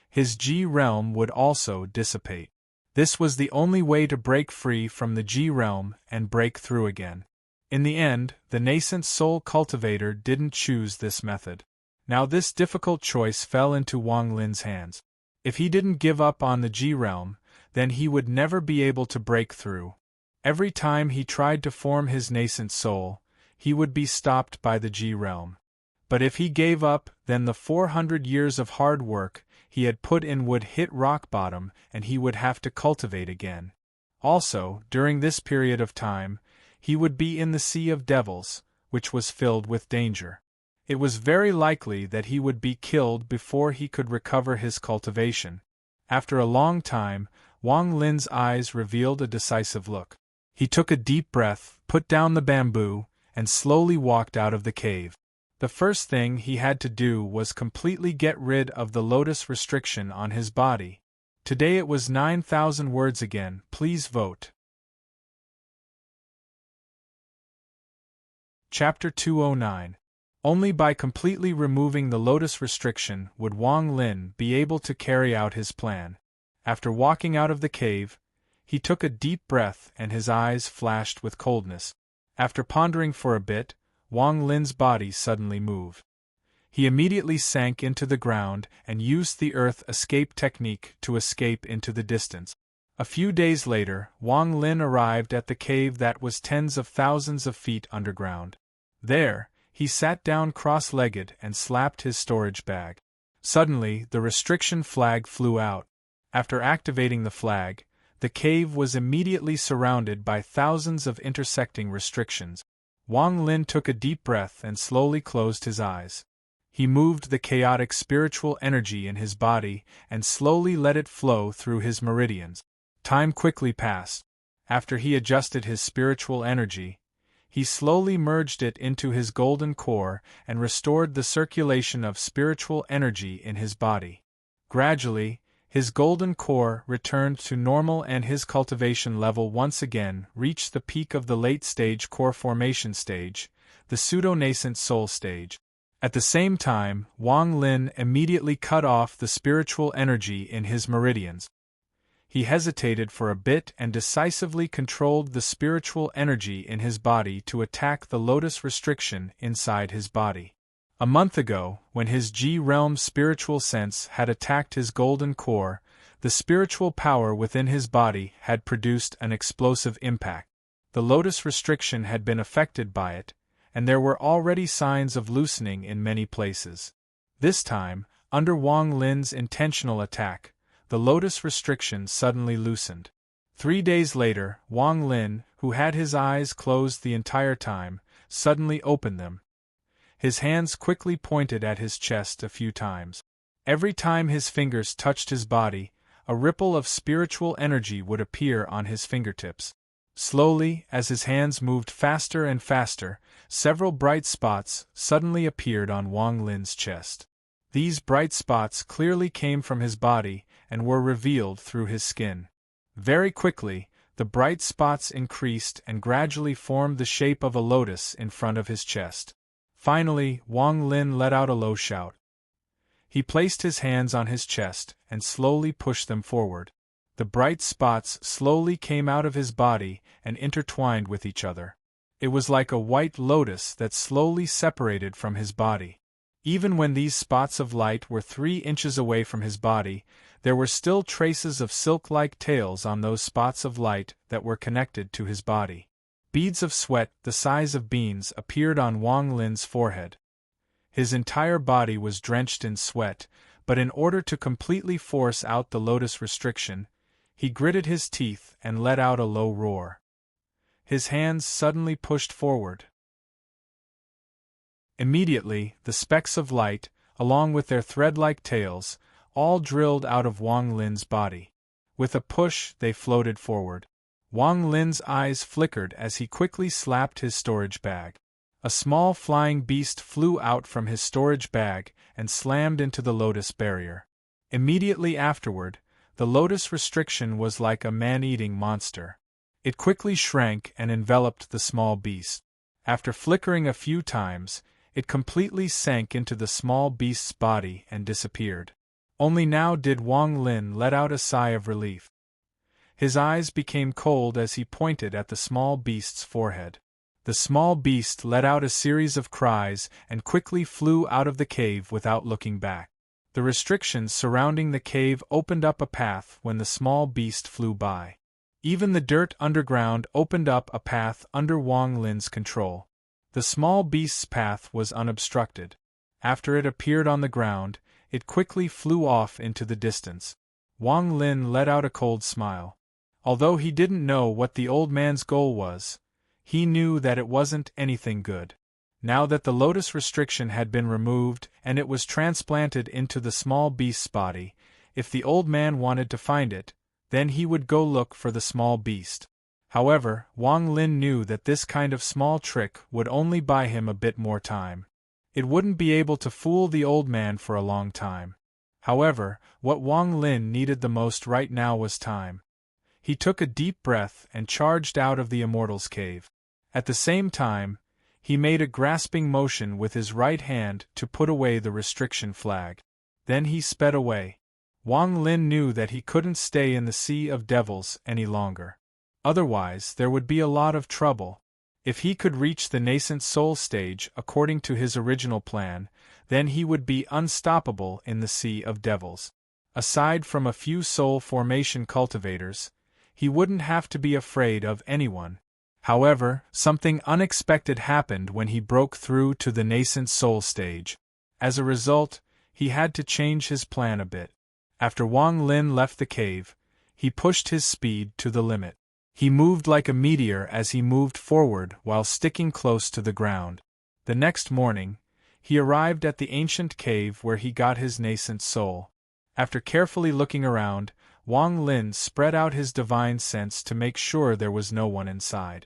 his G realm would also dissipate. This was the only way to break free from the G realm and break through again. In the end, the nascent soul cultivator didn't choose this method. Now this difficult choice fell into Wang Lin's hands. If he didn't give up on the G realm, then he would never be able to break through. Every time he tried to form his nascent soul, he would be stopped by the G realm. But if he gave up, then the 400 years of hard work he had put in would hit rock bottom and he would have to cultivate again. Also, during this period of time, he would be in the Sea of Devils, which was filled with danger. It was very likely that he would be killed before he could recover his cultivation. After a long time, Wang Lin's eyes revealed a decisive look. He took a deep breath, put down the bamboo, and slowly walked out of the cave. The first thing he had to do was completely get rid of the lotus restriction on his body. Today it was 9,000 words again. Please vote. Chapter 209. Only by completely removing the lotus restriction would Wang Lin be able to carry out his plan. After walking out of the cave, He took a deep breath and his eyes flashed with coldness. After pondering for a bit, Wang Lin's body suddenly moved. He immediately sank into the ground and used the earth escape technique to escape into the distance. A few days later, Wang Lin arrived at the cave that was tens of thousands of feet underground. There, he sat down cross-legged and slapped his storage bag. Suddenly, the restriction flag flew out. After activating the flag, the cave was immediately surrounded by thousands of intersecting restrictions. Wang Lin took a deep breath and slowly closed his eyes. He moved the chaotic spiritual energy in his body and slowly let it flow through his meridians. Time quickly passed. After he adjusted his spiritual energy, he slowly merged it into his golden core and restored the circulation of spiritual energy in his body. Gradually, his golden core returned to normal and his cultivation level once again reached the peak of the late-stage core formation stage, the pseudo-nascent soul stage. At the same time, Wang Lin immediately cut off the spiritual energy in his meridians. He hesitated for a bit and decisively controlled the spiritual energy in his body to attack the lotus restriction inside his body. A month ago, when his G-realm spiritual sense had attacked his golden core, the spiritual power within his body had produced an explosive impact. The lotus restriction had been affected by it, and there were already signs of loosening in many places. This time, under Wang Lin's intentional attack, the lotus restriction suddenly loosened. 3 days later, Wang Lin, who had his eyes closed the entire time, suddenly opened them. His hands quickly pointed at his chest a few times. Every time his fingers touched his body, a ripple of spiritual energy would appear on his fingertips. Slowly, as his hands moved faster and faster, several bright spots suddenly appeared on Wang Lin's chest. These bright spots clearly came from his body and were revealed through his skin. Very quickly, the bright spots increased and gradually formed the shape of a lotus in front of his chest. Finally, Wang Lin let out a low shout. He placed his hands on his chest and slowly pushed them forward. The bright spots slowly came out of his body and intertwined with each other. It was like a white lotus that slowly separated from his body. Even when these spots of light were 3 inches away from his body, there were still traces of silk-like tails on those spots of light that were connected to his body. Beads of sweat the size of beans appeared on Wang Lin's forehead. His entire body was drenched in sweat, but in order to completely force out the lotus restriction, he gritted his teeth and let out a low roar. His hands suddenly pushed forward. Immediately, the specks of light, along with their thread-like tails, all drilled out of Wang Lin's body. With a push, they floated forward. Wang Lin's eyes flickered as he quickly slapped his storage bag. A small flying beast flew out from his storage bag and slammed into the lotus barrier. Immediately afterward, the lotus restriction was like a man-eating monster. It quickly shrank and enveloped the small beast. After flickering a few times, it completely sank into the small beast's body and disappeared. Only now did Wang Lin let out a sigh of relief. His eyes became cold as he pointed at the small beast's forehead. The small beast let out a series of cries and quickly flew out of the cave without looking back. The restrictions surrounding the cave opened up a path when the small beast flew by. Even the dirt underground opened up a path under Wang Lin's control. The small beast's path was unobstructed. After it appeared on the ground, it quickly flew off into the distance. Wang Lin let out a cold smile. Although he didn't know what the old man's goal was, he knew that it wasn't anything good. Now that the lotus restriction had been removed and it was transplanted into the small beast's body, if the old man wanted to find it, then he would go look for the small beast. However, Wang Lin knew that this kind of small trick would only buy him a bit more time. It wouldn't be able to fool the old man for a long time. However, what Wang Lin needed the most right now was time. He took a deep breath and charged out of the immortal's cave. At the same time, he made a grasping motion with his right hand to put away the restriction flag. Then he sped away. Wang Lin knew that he couldn't stay in the Sea of Devils any longer. Otherwise, there would be a lot of trouble. If he could reach the nascent soul stage according to his original plan, then he would be unstoppable in the Sea of Devils. Aside from a few soul formation cultivators, he wouldn't have to be afraid of anyone. However, something unexpected happened when he broke through to the nascent soul stage. As a result, he had to change his plan a bit. After Wang Lin left the cave, he pushed his speed to the limit. He moved like a meteor as he moved forward while sticking close to the ground. The next morning, he arrived at the ancient cave where he got his nascent soul. After carefully looking around, Wang Lin spread out his divine sense to make sure there was no one inside.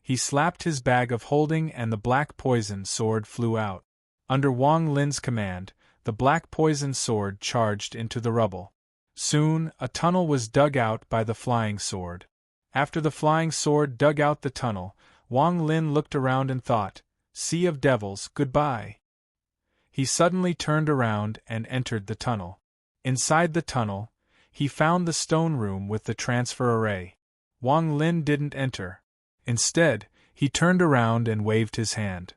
He slapped his bag of holding and the black poison sword flew out. Under Wang Lin's command, the black poison sword charged into the rubble. Soon, a tunnel was dug out by the flying sword. After the flying sword dug out the tunnel, Wang Lin looked around and thought, "Sea of Devils, goodbye." He suddenly turned around and entered the tunnel. Inside the tunnel, he found the stone room with the transfer array. Wang Lin didn't enter. Instead, he turned around and waved his hand.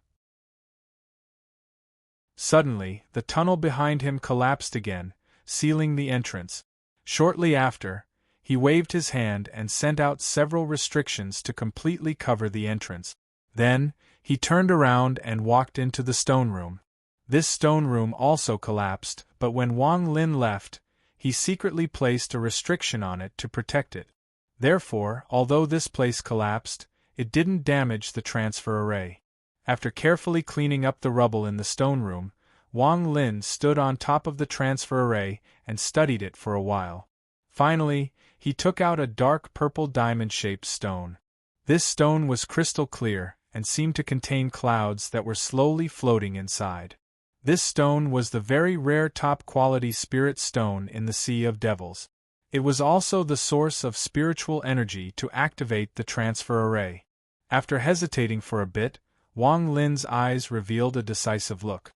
Suddenly, the tunnel behind him collapsed again, sealing the entrance. Shortly after, he waved his hand and sent out several restrictions to completely cover the entrance. Then, he turned around and walked into the stone room. This stone room also collapsed, but when Wang Lin left, he secretly placed a restriction on it to protect it. Therefore, although this place collapsed, it didn't damage the transfer array. After carefully cleaning up the rubble in the stone room, Wang Lin stood on top of the transfer array and studied it for a while. Finally, he took out a dark purple diamond-shaped stone. This stone was crystal clear and seemed to contain clouds that were slowly floating inside. This stone was the very rare top-quality spirit stone in the Sea of Devils. It was also the source of spiritual energy to activate the transfer array. After hesitating for a bit, Wang Lin's eyes revealed a decisive look.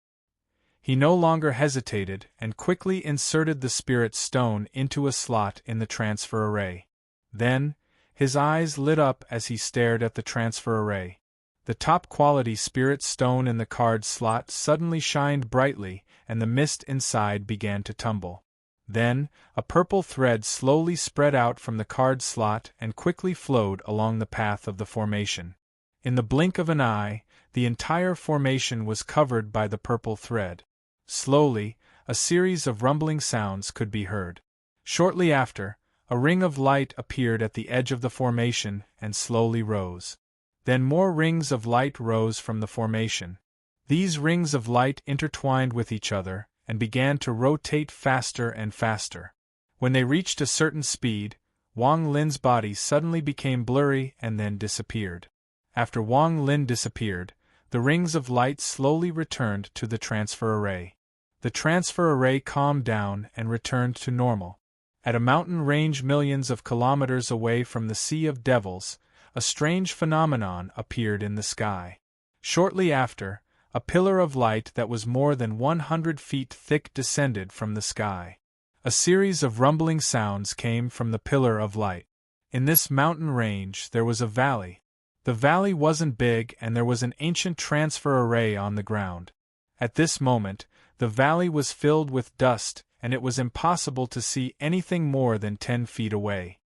He no longer hesitated and quickly inserted the spirit stone into a slot in the transfer array. Then, his eyes lit up as he stared at the transfer array. The top-quality spirit stone in the card slot suddenly shined brightly, and the mist inside began to tumble. Then, a purple thread slowly spread out from the card slot and quickly flowed along the path of the formation. In the blink of an eye, the entire formation was covered by the purple thread. Slowly, a series of rumbling sounds could be heard. Shortly after, a ring of light appeared at the edge of the formation and slowly rose. Then more rings of light rose from the formation. These rings of light intertwined with each other and began to rotate faster and faster. When they reached a certain speed, Wang Lin's body suddenly became blurry and then disappeared. After Wang Lin disappeared, the rings of light slowly returned to the transfer array. The transfer array calmed down and returned to normal. At a mountain range millions of kilometers away from the Sea of Devils, a strange phenomenon appeared in the sky. Shortly after, a pillar of light that was more than 100 feet thick descended from the sky. A series of rumbling sounds came from the pillar of light. In this mountain range there was a valley. The valley wasn't big and there was an ancient transfer array on the ground. At this moment, the valley was filled with dust and it was impossible to see anything more than 10 feet away.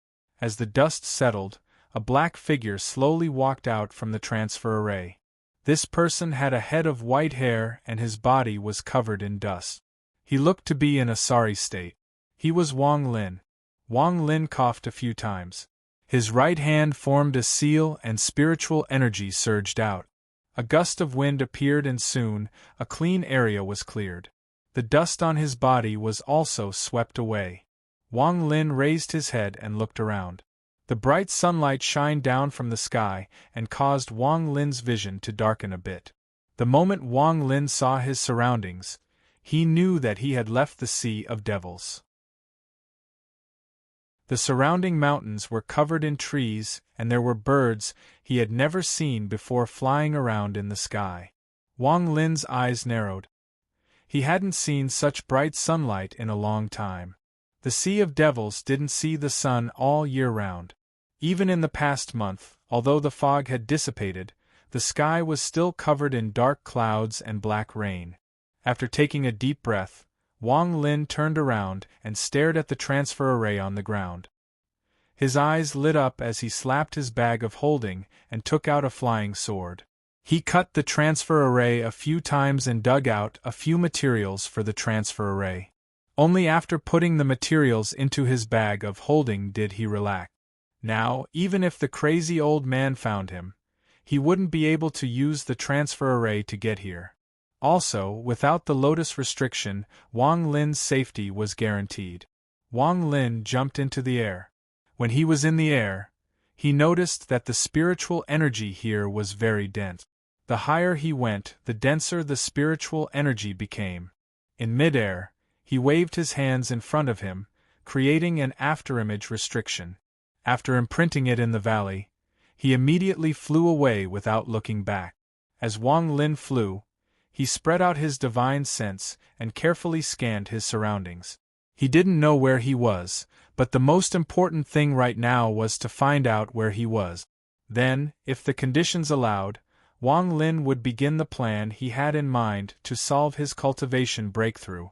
As the dust settled, a black figure slowly walked out from the transfer array. This person had a head of white hair and his body was covered in dust. He looked to be in a sorry state. He was Wang Lin. Wang Lin coughed a few times. His right hand formed a seal and spiritual energy surged out. A gust of wind appeared and soon, a clean area was cleared. The dust on his body was also swept away. Wang Lin raised his head and looked around. The bright sunlight shined down from the sky and caused Wang Lin's vision to darken a bit. The moment Wang Lin saw his surroundings, he knew that he had left the Sea of Devils. The surrounding mountains were covered in trees, and there were birds he had never seen before flying around in the sky. Wang Lin's eyes narrowed. He hadn't seen such bright sunlight in a long time. The Sea of Devils didn't see the sun all year round. Even in the past month, although the fog had dissipated, the sky was still covered in dark clouds and black rain. After taking a deep breath, Wang Lin turned around and stared at the transfer array on the ground. His eyes lit up as he slapped his bag of holding and took out a flying sword. He cut the transfer array a few times and dug out a few materials for the transfer array. Only after putting the materials into his bag of holding did he relax. Now, even if the crazy old man found him, he wouldn't be able to use the transfer array to get here. Also, without the lotus restriction, Wang Lin's safety was guaranteed. Wang Lin jumped into the air. When he was in the air, he noticed that the spiritual energy here was very dense. The higher he went, the denser the spiritual energy became. In midair, he waved his hands in front of him, creating an afterimage restriction. After imprinting it in the valley, he immediately flew away without looking back. As Wang Lin flew, he spread out his divine sense and carefully scanned his surroundings. He didn't know where he was, but the most important thing right now was to find out where he was. Then, if the conditions allowed, Wang Lin would begin the plan he had in mind to solve his cultivation breakthrough.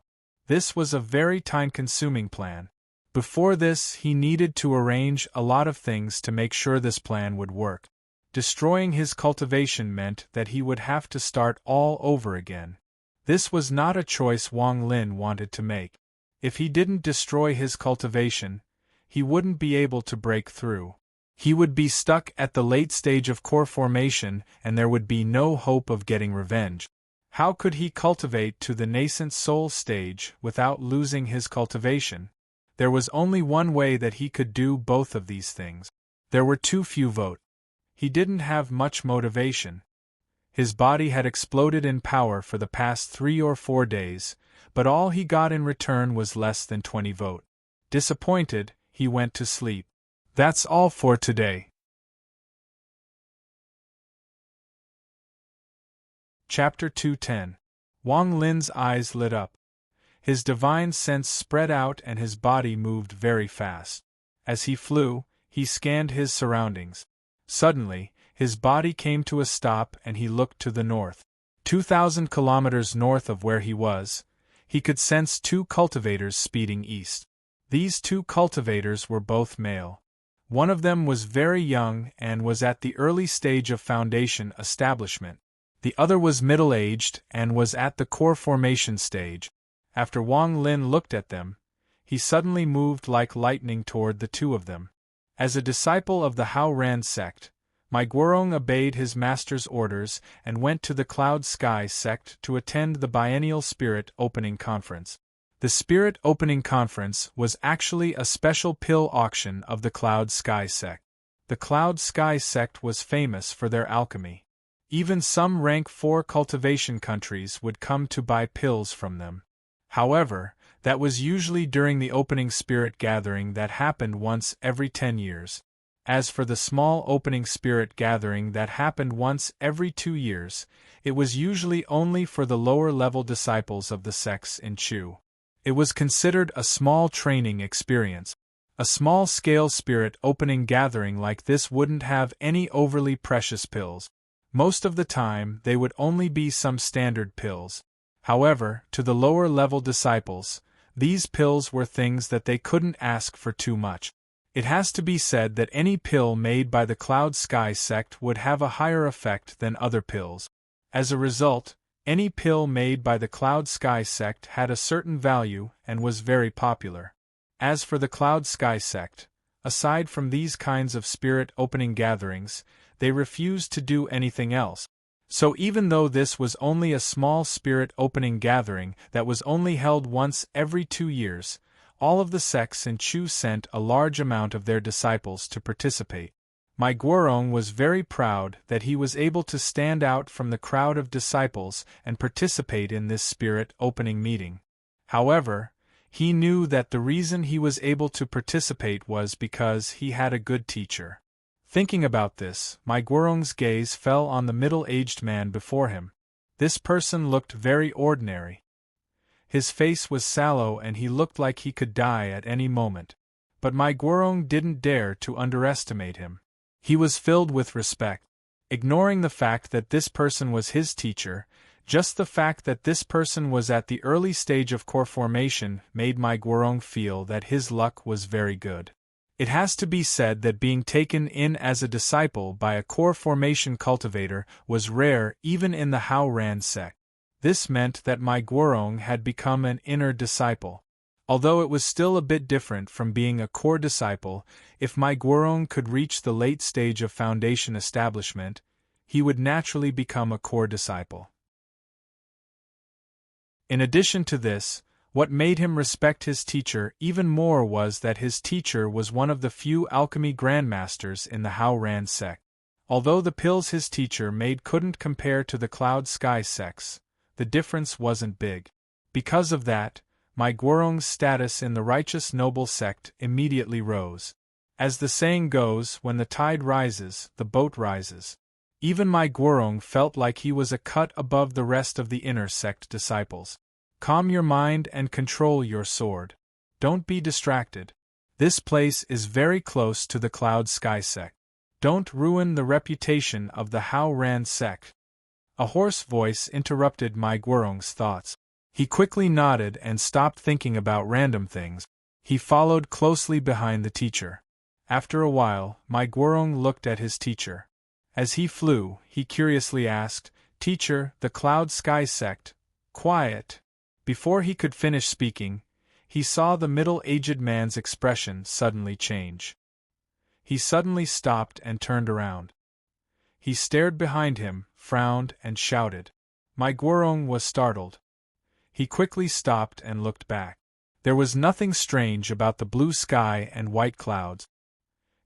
This was a very time-consuming plan. Before this, he needed to arrange a lot of things to make sure this plan would work. Destroying his cultivation meant that he would have to start all over again. This was not a choice Wang Lin wanted to make. If he didn't destroy his cultivation, he wouldn't be able to break through. He would be stuck at the late stage of core formation and there would be no hope of getting revenge. How could he cultivate to the nascent soul stage without losing his cultivation? There was only one way that he could do both of these things. There were too few votes. He didn't have much motivation. His body had exploded in power for the past 3 or 4 days, but all he got in return was less than 20 votes. Disappointed, he went to sleep. That's all for today. Chapter 210. Wang Lin's eyes lit up. His divine sense spread out and his body moved very fast. As he flew, he scanned his surroundings. Suddenly, his body came to a stop and he looked to the north. 2,000 kilometers north of where he was, he could sense 2 cultivators speeding east. These 2 cultivators were both male. One of them was very young and was at the early stage of foundation establishment. The other was middle-aged and was at the core formation stage. After Wang Lin looked at them, he suddenly moved like lightning toward the 2 of them. As a disciple of the Hao Ran sect, Mai Guorong obeyed his master's orders and went to the Cloud Sky sect to attend the biennial Spirit Opening Conference. The Spirit Opening Conference was actually a special pill auction of the Cloud Sky sect. The Cloud Sky sect was famous for their alchemy. Even some rank 4 cultivation countries would come to buy pills from them. However, that was usually during the opening spirit gathering that happened once every 10 years. As for the small opening spirit gathering that happened once every 2 years, it was usually only for the lower-level disciples of the sects in Chu. It was considered a small training experience. A small-scale spirit opening gathering like this wouldn't have any overly precious pills. Most of the time, they would only be some standard pills. However, to the lower-level disciples, these pills were things that they couldn't ask for too much. It has to be said that any pill made by the Cloud Sky sect would have a higher effect than other pills. As a result, any pill made by the Cloud Sky sect had a certain value and was very popular. As for the Cloud Sky sect, aside from these kinds of spirit opening gatherings, they refused to do anything else. So even though this was only a small spirit opening gathering that was only held once every 2 years, all of the sects in Chu sent a large amount of their disciples to participate. Mai Guorong was very proud that he was able to stand out from the crowd of disciples and participate in this spirit opening meeting. However, he knew that the reason he was able to participate was because he had a good teacher. Thinking about this, Mai Guorong's gaze fell on the middle-aged man before him. This person looked very ordinary. His face was sallow and he looked like he could die at any moment. But my Guorong didn't dare to underestimate him. He was filled with respect. Ignoring the fact that this person was his teacher, just the fact that this person was at the early stage of core formation made my Guorong feel that his luck was very good. It has to be said that being taken in as a disciple by a core formation cultivator was rare even in the Hao Ran sect. This meant that my Guorong had become an inner disciple. Although it was still a bit different from being a core disciple, if my Guorong could reach the late stage of foundation establishment, he would naturally become a core disciple. In addition to this, what made him respect his teacher even more was that his teacher was one of the few alchemy grandmasters in the Hao Ran sect. Although the pills his teacher made couldn't compare to the Cloud Sky sects, the difference wasn't big. Because of that, my Guorong's status in the righteous noble sect immediately rose. As the saying goes, when the tide rises, the boat rises. Even my Guorong felt like he was a cut above the rest of the inner sect disciples. Calm your mind and control your sword. Don't be distracted. This place is very close to the Cloud Sky sect. Don't ruin the reputation of the Hao Ran sect. A hoarse voice interrupted my Guorong's thoughts. He quickly nodded and stopped thinking about random things. He followed closely behind the teacher. After a while, my Guorong looked at his teacher. As he flew, he curiously asked, "Teacher, the Cloud Sky sect, quiet." Before he could finish speaking, he saw the middle-aged man's expression suddenly change. He suddenly stopped and turned around. He stared behind him, frowned, and shouted. My Guorong was startled. He quickly stopped and looked back. There was nothing strange about the blue sky and white clouds.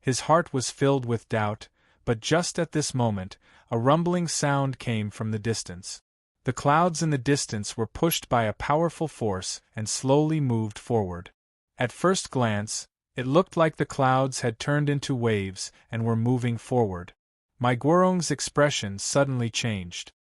His heart was filled with doubt, but just at this moment, a rumbling sound came from the distance. The clouds in the distance were pushed by a powerful force and slowly moved forward. At first glance, it looked like the clouds had turned into waves and were moving forward. My Guorong's expression suddenly changed.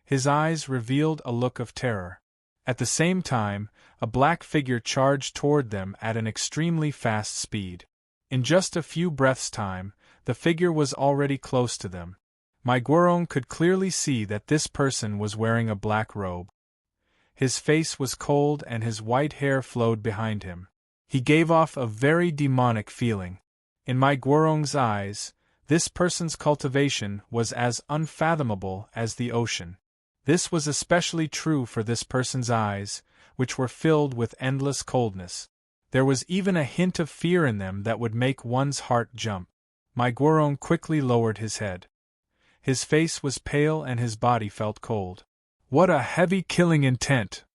His eyes revealed a look of terror. At the same time, a black figure charged toward them at an extremely fast speed. In just a few breaths' time, the figure was already close to them. My Guorong could clearly see that this person was wearing a black robe. His face was cold and his white hair flowed behind him. He gave off a very demonic feeling. In my Guorong's eyes, this person's cultivation was as unfathomable as the ocean. This was especially true for this person's eyes, which were filled with endless coldness. There was even a hint of fear in them that would make one's heart jump. My Guorong quickly lowered his head. His face was pale and his body felt cold. What a heavy killing intent!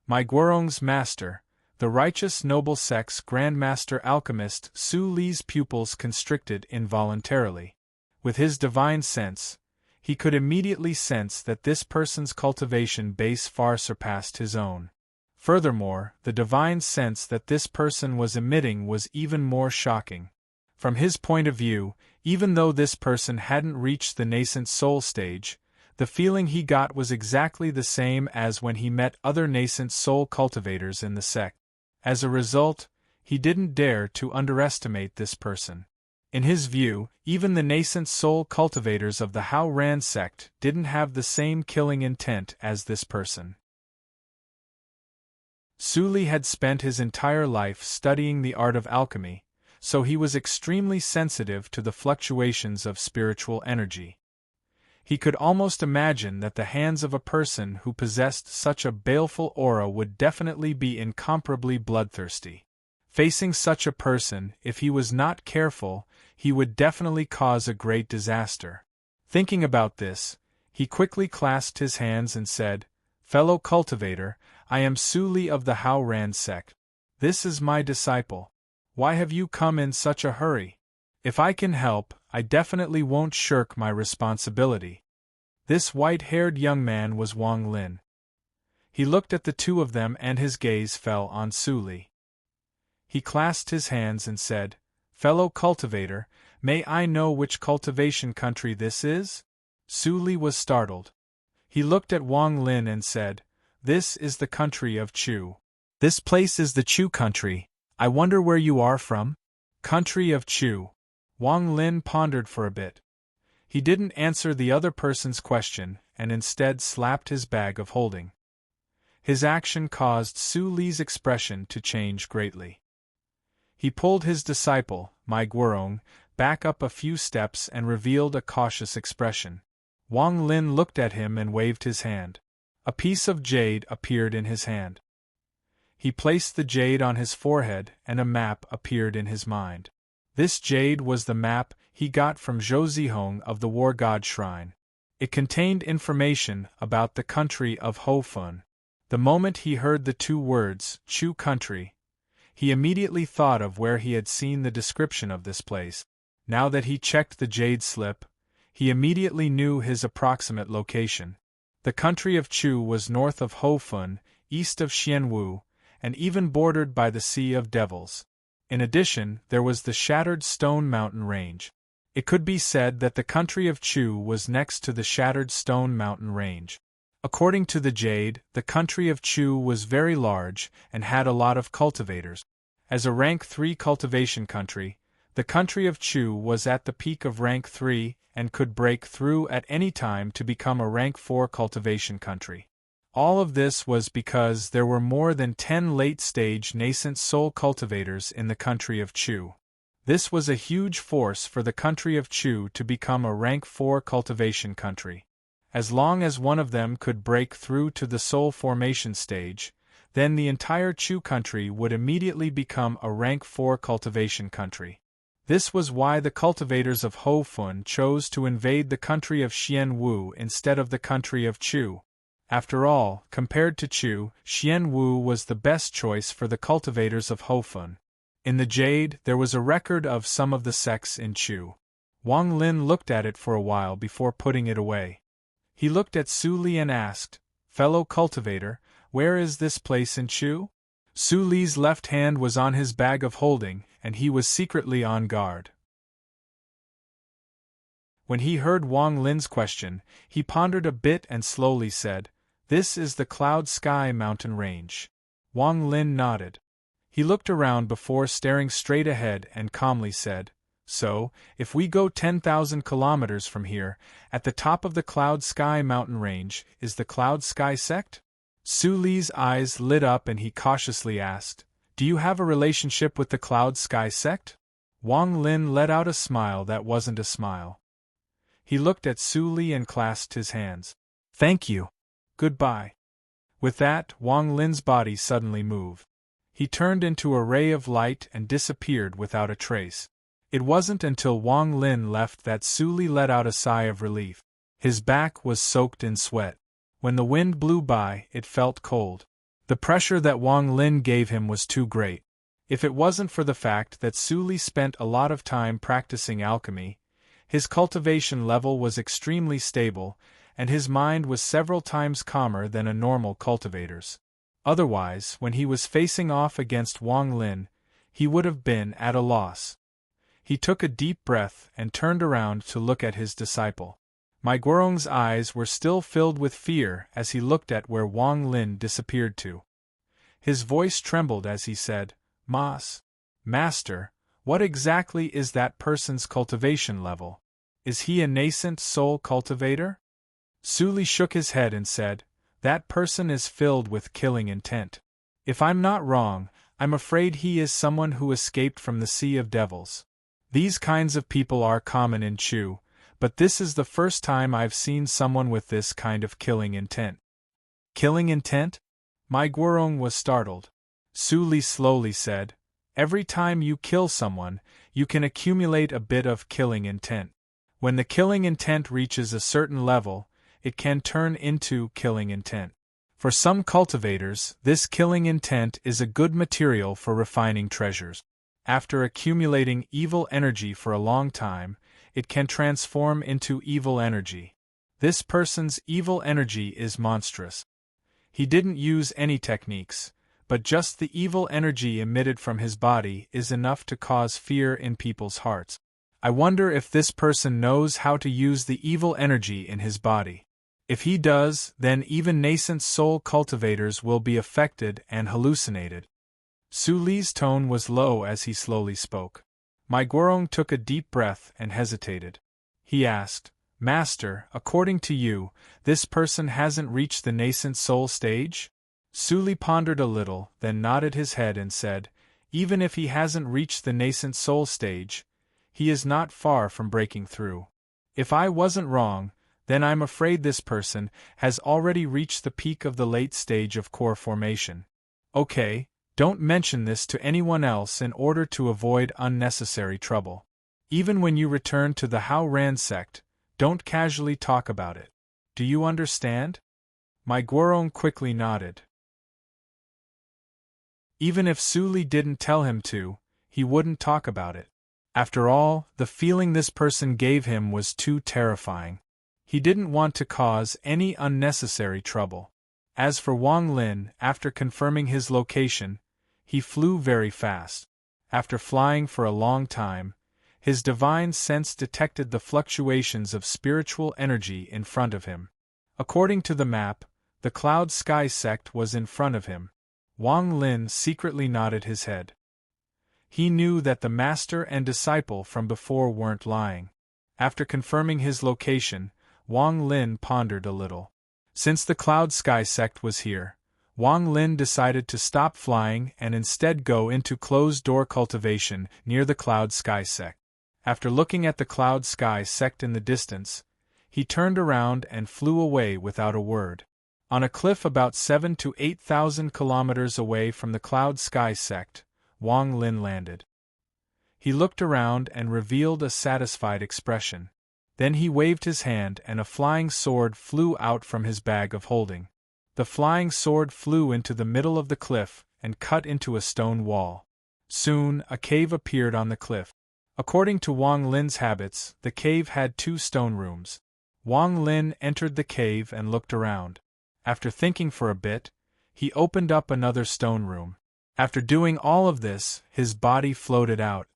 My Guorong's master, the righteous noble sect's Grandmaster Alchemist Su Li's pupils constricted involuntarily. With his divine sense, he could immediately sense that this person's cultivation base far surpassed his own. Furthermore, the divine sense that this person was emitting was even more shocking. From his point of view, even though this person hadn't reached the nascent soul stage, the feeling he got was exactly the same as when he met other nascent soul cultivators in the sect. As a result, he didn't dare to underestimate this person. In his view, even the nascent soul cultivators of the Hao Ran sect didn't have the same killing intent as this person. Su Li had spent his entire life studying the art of alchemy, so he was extremely sensitive to the fluctuations of spiritual energy. He could almost imagine that the hands of a person who possessed such a baleful aura would definitely be incomparably bloodthirsty. Facing such a person, if he was not careful, he would definitely cause a great disaster. Thinking about this, he quickly clasped his hands and said, "Fellow cultivator, I am Su Li of the Hao Ran sect. This is my disciple. Why have you come in such a hurry? If I can help, I definitely won't shirk my responsibility." This white-haired young man was Wang Lin. He looked at the two of them and his gaze fell on Su Li. He clasped his hands and said, "Fellow cultivator, may I know which cultivation country this is?" Su Li was startled. He looked at Wang Lin and said, This is the country of Chu. This place is the Chu country. I wonder where you are from? Country of Chu. Wang Lin pondered for a bit. He didn't answer the other person's question and instead slapped his bag of holding. His action caused Su Li's expression to change greatly. He pulled his disciple, Mai Guorong, back up a few steps and revealed a cautious expression. Wang Lin looked at him and waved his hand. A piece of jade appeared in his hand. He placed the jade on his forehead and a map appeared in his mind. This jade was the map he got from Zhou Zihong of the War God Shrine. It contained information about the country of Hofun. The moment he heard the two words, Chu country, he immediately thought of where he had seen the description of this place. Now that he checked the jade slip, he immediately knew his approximate location. The country of Chu was north of Hofun, east of Xianwu, and even bordered by the Sea of Devils. In addition, there was the Shattered Stone Mountain Range. It could be said that the country of Chu was next to the Shattered Stone Mountain Range. According to the jade, the country of Chu was very large and had a lot of cultivators. As a rank 3 cultivation country, the country of Chu was at the peak of rank 3 and could break through at any time to become a rank 4 cultivation country. All of this was because there were more than 10 late-stage nascent soul cultivators in the country of Chu. This was a huge force for the country of Chu to become a rank 4 cultivation country. As long as one of them could break through to the soul formation stage, then the entire Chu country would immediately become a rank 4 cultivation country. This was why the cultivators of Hofun chose to invade the country of Xianwu instead of the country of Chu. After all, compared to Chu, Xianwu was the best choice for the cultivators of Hofun. In the jade, there was a record of some of the sects in Chu. Wang Lin looked at it for a while before putting it away. He looked at Su Li and asked, "Fellow cultivator, where is this place in Chu?" Su Li's left hand was on his bag of holding, and he was secretly on guard. When he heard Wang Lin's question, he pondered a bit and slowly said, "This is the Cloud Sky Mountain Range." Wang Lin nodded. He looked around before staring straight ahead and calmly said, "So, if we go 10,000 kilometers from here, at the top of the Cloud Sky Mountain Range, is the Cloud Sky sect?" Su Li's eyes lit up and he cautiously asked, "Do you have a relationship with the Cloud Sky sect?" Wang Lin let out a smile that wasn't a smile. He looked at Su Li and clasped his hands. "Thank you. Goodbye." With that, Wang Lin's body suddenly moved. He turned into a ray of light and disappeared without a trace. It wasn't until Wang Lin left that Su Li let out a sigh of relief. His back was soaked in sweat. When the wind blew by, it felt cold. The pressure that Wang Lin gave him was too great. If it wasn't for the fact that Su Li spent a lot of time practicing alchemy, his cultivation level was extremely stable, and his mind was several times calmer than a normal cultivator's. Otherwise, when he was facing off against Wang Lin, he would have been at a loss. He took a deep breath and turned around to look at his disciple. Mai Guorong's eyes were still filled with fear as he looked at where Wang Lin disappeared to. His voice trembled as he said, Master, what exactly is that person's cultivation level? Is he a nascent soul cultivator?" Su Li shook his head and said, "That person is filled with killing intent. If I'm not wrong, I'm afraid he is someone who escaped from the Sea of Devils. These kinds of people are common in Chu, but this is the first time I've seen someone with this kind of killing intent." "Killing intent?" Mai Guorong was startled. Su Li slowly said, "Every time you kill someone, you can accumulate a bit of killing intent. When the killing intent reaches a certain level, it can turn into killing intent. For some cultivators, this killing intent is a good material for refining treasures. After accumulating evil energy for a long time, it can transform into evil energy. This person's evil energy is monstrous. He didn't use any techniques, but just the evil energy emitted from his body is enough to cause fear in people's hearts. I wonder if this person knows how to use the evil energy in his body." If he does, then even nascent soul cultivators will be affected and hallucinated. Su Li's tone was low as he slowly spoke. My Guorong took a deep breath and hesitated. He asked, Master, according to you, this person hasn't reached the nascent soul stage? Su Li pondered a little, then nodded his head and said, Even if he hasn't reached the nascent soul stage, he is not far from breaking through. If I wasn't wrong, then I'm afraid this person has already reached the peak of the late stage of core formation. Okay, don't mention this to anyone else in order to avoid unnecessary trouble. Even when you return to the Hao Ran sect, don't casually talk about it. Do you understand? My Guorong quickly nodded. Even if Su Li didn't tell him to, he wouldn't talk about it. After all, the feeling this person gave him was too terrifying. He didn't want to cause any unnecessary trouble. As for Wang Lin, after confirming his location, he flew very fast. After flying for a long time, his divine sense detected the fluctuations of spiritual energy in front of him. According to the map, the Cloud Sky sect was in front of him. Wang Lin secretly nodded his head. He knew that the master and disciple from before weren't lying. After confirming his location, Wang Lin pondered a little. Since the Cloud Sky sect was here, Wang Lin decided to stop flying and instead go into closed-door cultivation near the Cloud Sky sect. After looking at the Cloud Sky sect in the distance, he turned around and flew away without a word. On a cliff about 7,000 to 8,000 kilometers away from the Cloud Sky sect, Wang Lin landed. He looked around and revealed a satisfied expression. Then he waved his hand and a flying sword flew out from his bag of holding. The flying sword flew into the middle of the cliff and cut into a stone wall. Soon, a cave appeared on the cliff. According to Wang Lin's habits, the cave had 2 stone rooms. Wang Lin entered the cave and looked around. After thinking for a bit, he opened up another stone room. After doing all of this, his body floated out.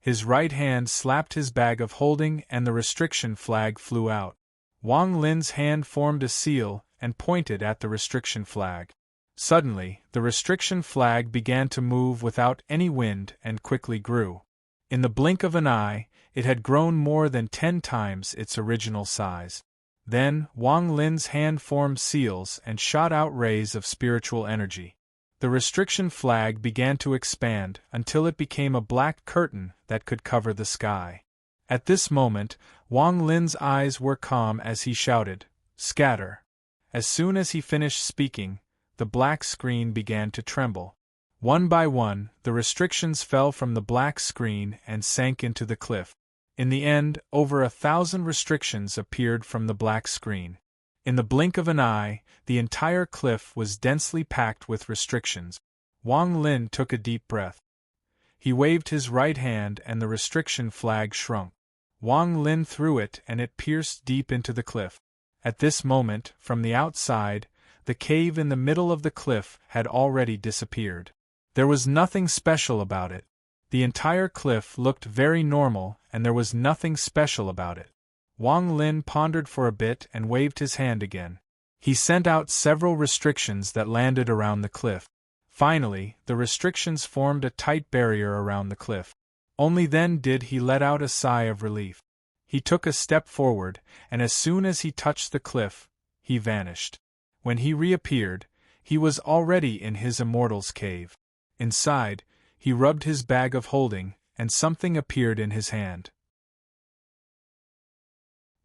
His right hand slapped his bag of holding and the restriction flag flew out. Wang Lin's hand formed a seal and pointed at the restriction flag. Suddenly, the restriction flag began to move without any wind and quickly grew. In the blink of an eye, it had grown more than 10 times its original size. Then, Wang Lin's hand formed seals and shot out rays of spiritual energy. The restriction flag began to expand until it became a black curtain that could cover the sky. At this moment, Wang Lin's eyes were calm as he shouted, "Scatter!" As soon as he finished speaking, the black screen began to tremble. One by one, the restrictions fell from the black screen and sank into the cliff. In the end, over 1,000 restrictions appeared from the black screen. In the blink of an eye, the entire cliff was densely packed with restrictions. Wang Lin took a deep breath. He waved his right hand and the restriction flag shrunk. Wang Lin threw it and it pierced deep into the cliff. At this moment, from the outside, the cave in the middle of the cliff had already disappeared. There was nothing special about it. The entire cliff looked very normal and there was nothing special about it. Wang Lin pondered for a bit and waved his hand again. He sent out several restrictions that landed around the cliff. Finally, the restrictions formed a tight barrier around the cliff. Only then did he let out a sigh of relief. He took a step forward, and as soon as he touched the cliff, he vanished. When he reappeared, he was already in his immortal's cave. Inside, he rubbed his bag of holding, and something appeared in his hand.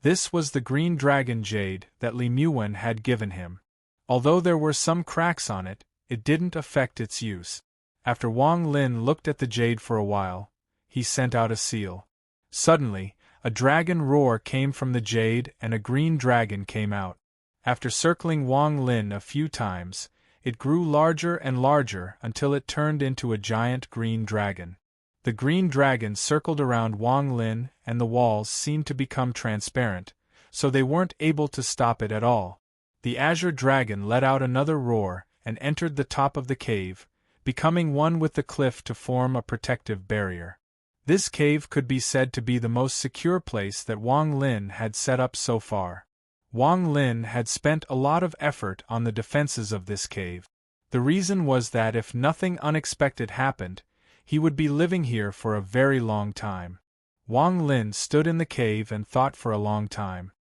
This was the green dragon jade that Li Muwen had given him. Although there were some cracks on it, it didn't affect its use. After Wang Lin looked at the jade for a while, he sent out a seal. Suddenly, a dragon roar came from the jade and a green dragon came out. After circling Wang Lin a few times, it grew larger and larger until it turned into a giant green dragon. The green dragon circled around Wang Lin and the walls seemed to become transparent, so they weren't able to stop it at all. The azure dragon let out another roar and entered the top of the cave, becoming one with the cliff to form a protective barrier. This cave could be said to be the most secure place that Wang Lin had set up so far. Wang Lin had spent a lot of effort on the defenses of this cave. The reason was that if nothing unexpected happened, he would be living here for a very long time. Wang Lin stood in the cave and thought for a long time.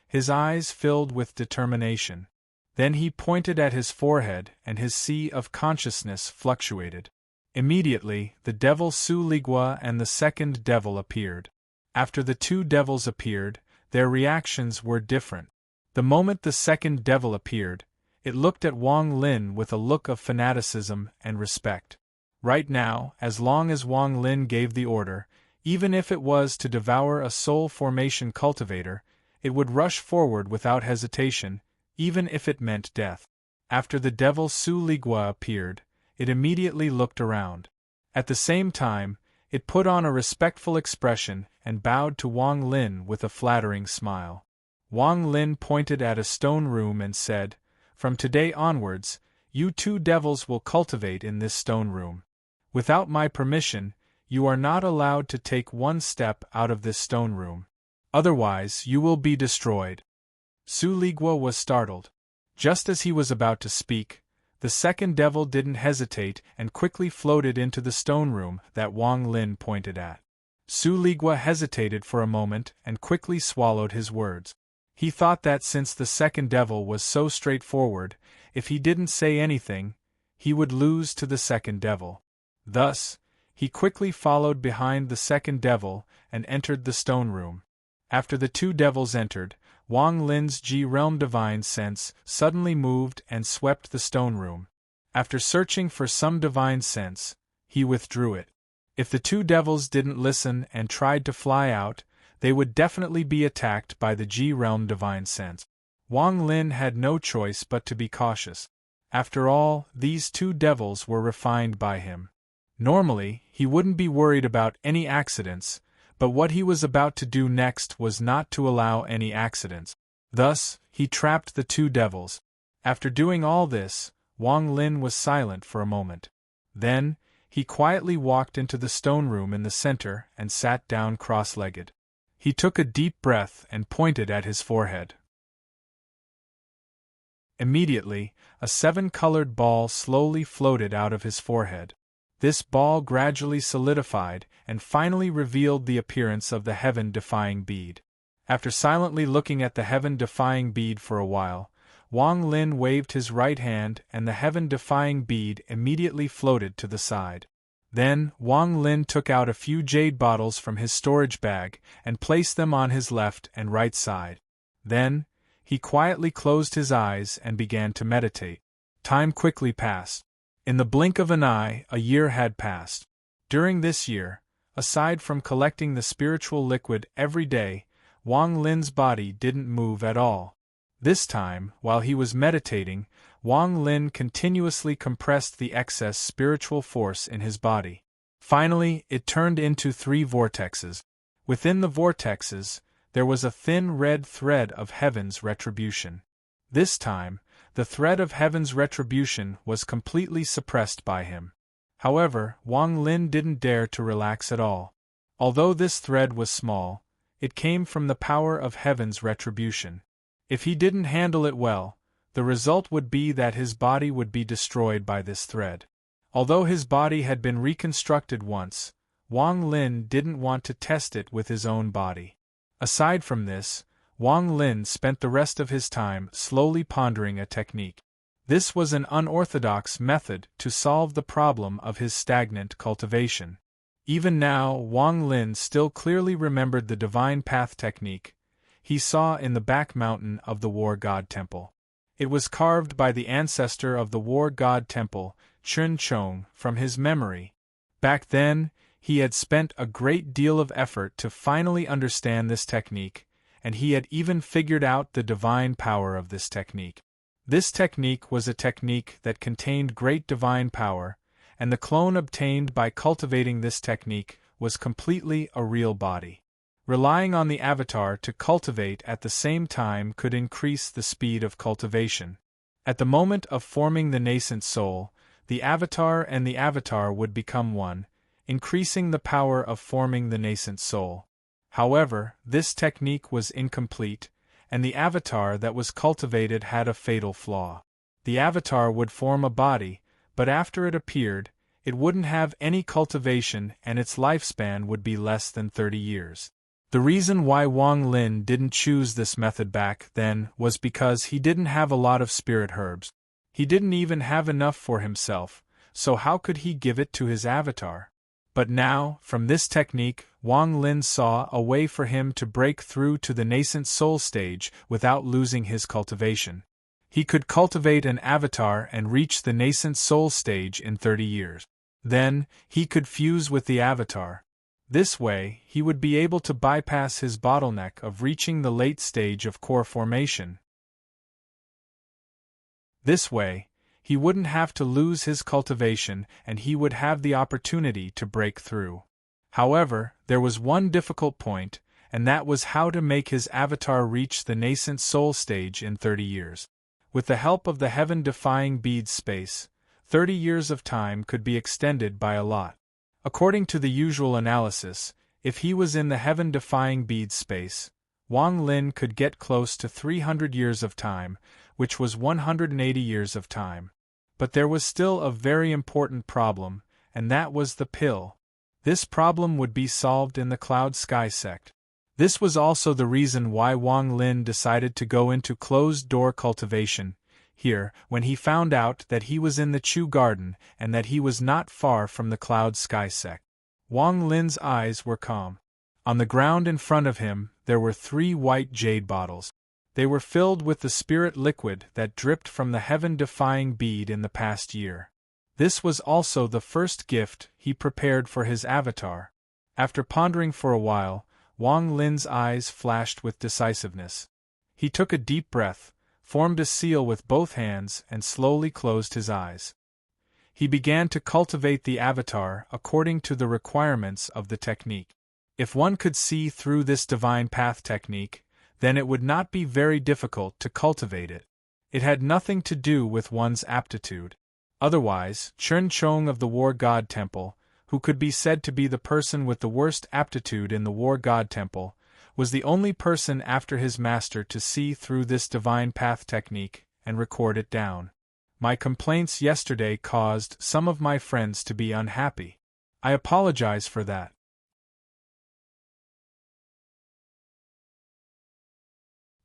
His eyes filled with determination. Then he pointed at his forehead and his sea of consciousness fluctuated. Immediately, the devil Su Ligua and the second devil appeared. After the two devils appeared, their reactions were different. The moment the second devil appeared, it looked at Wang Lin with a look of fanaticism and respect. Right now, as long as Wang Lin gave the order, even if it was to devour a soul formation cultivator, it would rush forward without hesitation, even if it meant death. After the devil Su Ligua appeared, it immediately looked around. At the same time, it put on a respectful expression and bowed to Wang Lin with a flattering smile. Wang Lin pointed at a stone room and said, "From today onwards, you two devils will cultivate in this stone room. Without my permission, you are not allowed to take one step out of this stone room. Otherwise, you will be destroyed." Su Ligua was startled. Just as he was about to speak, the second devil didn't hesitate and quickly floated into the stone room that Wang Lin pointed at. Su Ligua hesitated for a moment and quickly swallowed his words. He thought that since the second devil was so straightforward, if he didn't say anything, he would lose to the second devil. Thus, he quickly followed behind the second devil and entered the stone room. After the two devils entered, Wang Lin's G-realm divine sense suddenly moved and swept the stone room. After searching for some divine sense, he withdrew it. If the two devils didn't listen and tried to fly out, they would definitely be attacked by the G-realm divine sense. Wang Lin had no choice but to be cautious. After all, these two devils were refined by him. Normally, he wouldn't be worried about any accidents, but what he was about to do next was not to allow any accidents. Thus, he trapped the two devils. After doing all this, Wang Lin was silent for a moment. Then, he quietly walked into the stone room in the center and sat down cross-legged. He took a deep breath and pointed at his forehead. Immediately, a seven-colored ball slowly floated out of his forehead. This ball gradually solidified and finally revealed the appearance of the heaven-defying bead. After silently looking at the heaven-defying bead for a while, Wang Lin waved his right hand and the heaven-defying bead immediately floated to the side. Then, Wang Lin took out a few jade bottles from his storage bag and placed them on his left and right side. Then, he quietly closed his eyes and began to meditate. Time quickly passed. In the blink of an eye, a year had passed. During this year, aside from collecting the spiritual liquid every day, Wang Lin's body didn't move at all. This time, while he was meditating, Wang Lin continuously compressed the excess spiritual force in his body. Finally, it turned into 3 vortexes. Within the vortexes, there was a thin red thread of heaven's retribution. This time, the thread of heaven's retribution was completely suppressed by him. However, Wang Lin didn't dare to relax at all. Although this thread was small, it came from the power of heaven's retribution. If he didn't handle it well, the result would be that his body would be destroyed by this thread. Although his body had been reconstructed once, Wang Lin didn't want to test it with his own body. Aside from this, Wang Lin spent the rest of his time slowly pondering a technique. This was an unorthodox method to solve the problem of his stagnant cultivation. Even now, Wang Lin still clearly remembered the divine path technique he saw in the back mountain of the War God Temple. It was carved by the ancestor of the War God Temple, Chun Chong, from his memory. Back then, he had spent a great deal of effort to finally understand this technique, and he had even figured out the divine power of this technique. This technique was a technique that contained great divine power, and the clone obtained by cultivating this technique was completely a real body. Relying on the avatar to cultivate at the same time could increase the speed of cultivation. At the moment of forming the nascent soul, the avatar and the avatar would become one, increasing the power of forming the nascent soul. However, this technique was incomplete, and the avatar that was cultivated had a fatal flaw. The avatar would form a body, but after it appeared, it wouldn't have any cultivation and its lifespan would be less than 30 years. The reason why Wang Lin didn't choose this method back then was because he didn't have a lot of spirit herbs. He didn't even have enough for himself, so how could he give it to his avatar? But now, from this technique, Wang Lin saw a way for him to break through to the nascent soul stage without losing his cultivation. He could cultivate an avatar and reach the nascent soul stage in 30 years. Then, he could fuse with the avatar. This way, he would be able to bypass his bottleneck of reaching the late stage of core formation. This way, he wouldn't have to lose his cultivation and he would have the opportunity to break through. However, there was one difficult point, and that was how to make his avatar reach the nascent soul stage in 30 years. With the help of the heaven-defying bead space, 30 years of time could be extended by a lot. According to the usual analysis, if he was in the heaven-defying bead space, Wang Lin could get close to 300 years of time, which was 180 years of time. But there was still a very important problem, and that was the pill. This problem would be solved in the Cloud Sky sect. This was also the reason why Wang Lin decided to go into closed-door cultivation here when he found out that he was in the Chu Garden and that he was not far from the Cloud Sky sect. Wang Lin's eyes were calm. On the ground in front of him, there were 3 white jade bottles. They were filled with the spirit liquid that dripped from the heaven-defying bead in the past year. This was also the first gift he prepared for his avatar. After pondering for a while, Wang Lin's eyes flashed with decisiveness. He took a deep breath, formed a seal with both hands and slowly closed his eyes. He began to cultivate the avatar according to the requirements of the technique. If one could see through this divine path technique, then it would not be very difficult to cultivate it. It had nothing to do with one's aptitude. Otherwise, Chen Chong of the War God Temple, who could be said to be the person with the worst aptitude in the War God Temple, was the only person after his master to see through this divine path technique and record it down. My complaints yesterday caused some of my friends to be unhappy. I apologize for that.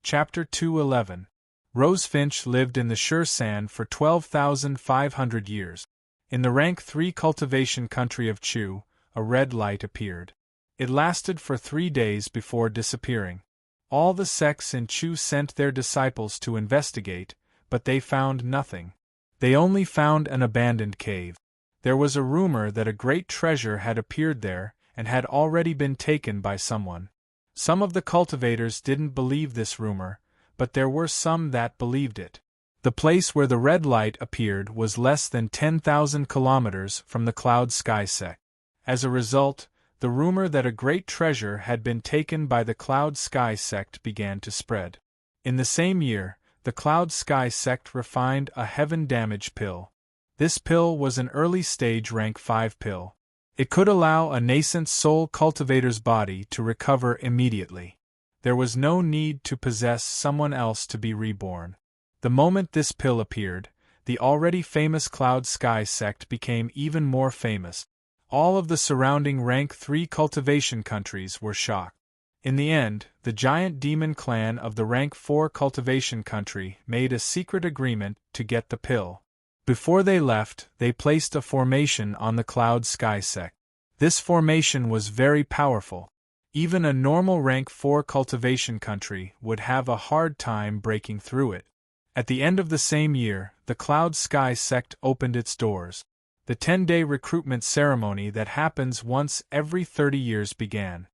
Chapter 211. Rosefinch lived in the sure sand for 12,500 years. In the rank 3 cultivation country of Chu, a red light appeared. It lasted for 3 days before disappearing. All the sects in Chu sent their disciples to investigate, but they found nothing. They only found an abandoned cave. There was a rumor that a great treasure had appeared there and had already been taken by someone. Some of the cultivators didn't believe this rumor, but there were some that believed it. The place where the red light appeared was less than 10,000 kilometers from the Cloud Sky sect. As a result, the rumor that a great treasure had been taken by the Cloud Sky sect began to spread. In the same year, the Cloud Sky sect refined a heaven damage pill. This pill was an early stage rank 5 pill. It could allow a nascent soul cultivator's body to recover immediately. There was no need to possess someone else to be reborn. The moment this pill appeared, the already famous Cloud Sky sect became even more famous. All of the surrounding rank 3 cultivation countries were shocked. In the end, the giant demon clan of the rank 4 cultivation country made a secret agreement to get the pill. Before they left, they placed a formation on the Cloud Sky sect. This formation was very powerful. Even a normal rank 4 cultivation country would have a hard time breaking through it. At the end of the same year, the Cloud Sky sect opened its doors. The 10-day recruitment ceremony that happens once every 30 years began.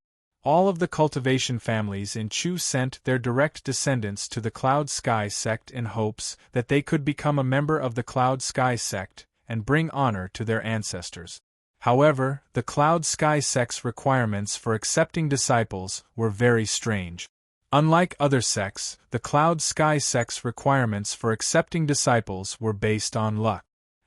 All of the cultivation families in Chu sent their direct descendants to the Cloud Sky sect in hopes that they could become a member of the Cloud Sky sect and bring honor to their ancestors. However, the Cloud Sky sect's requirements for accepting disciples were very strange. Unlike other sects, the Cloud Sky sect's requirements for accepting disciples were based on luck.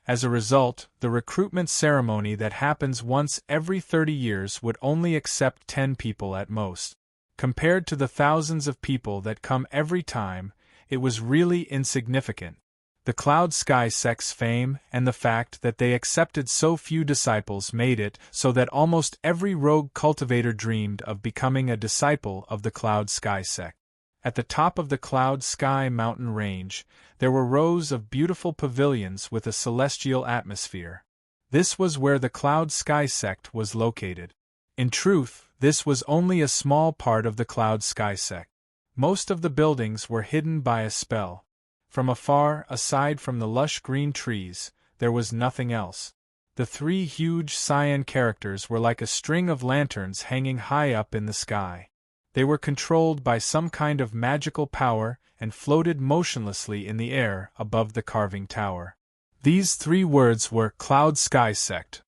As a result, the recruitment ceremony that happens once every 30 years would only accept 10 people at most. Compared to the thousands of people that come every time, it was really insignificant. The Cloud Sky sect's fame and the fact that they accepted so few disciples made it so that almost every rogue cultivator dreamed of becoming a disciple of the Cloud Sky sect. At the top of the Cloud Sky mountain range, there were rows of beautiful pavilions with a celestial atmosphere. This was where the Cloud Sky sect was located. In truth, this was only a small part of the Cloud Sky sect. Most of the buildings were hidden by a spell. From afar, aside from the lush green trees, there was nothing else. The three huge cyan characters were like a string of lanterns hanging high up in the sky. They were controlled by some kind of magical power and floated motionlessly in the air above the carving tower. These three words were Cloud Sky Sect.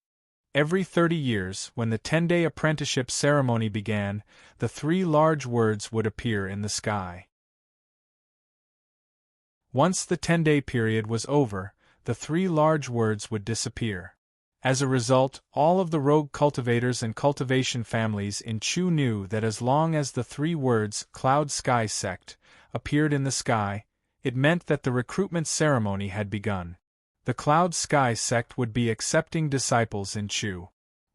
Every 30 years, when the 10-day apprenticeship ceremony began, the three large words would appear in the sky. Once the 10-day period was over, the three large words would disappear. As a result, all of the rogue cultivators and cultivation families in Chu knew that as long as the three words Cloud Sky Sect appeared in the sky, it meant that the recruitment ceremony had begun. The Cloud Sky sect would be accepting disciples in Chu.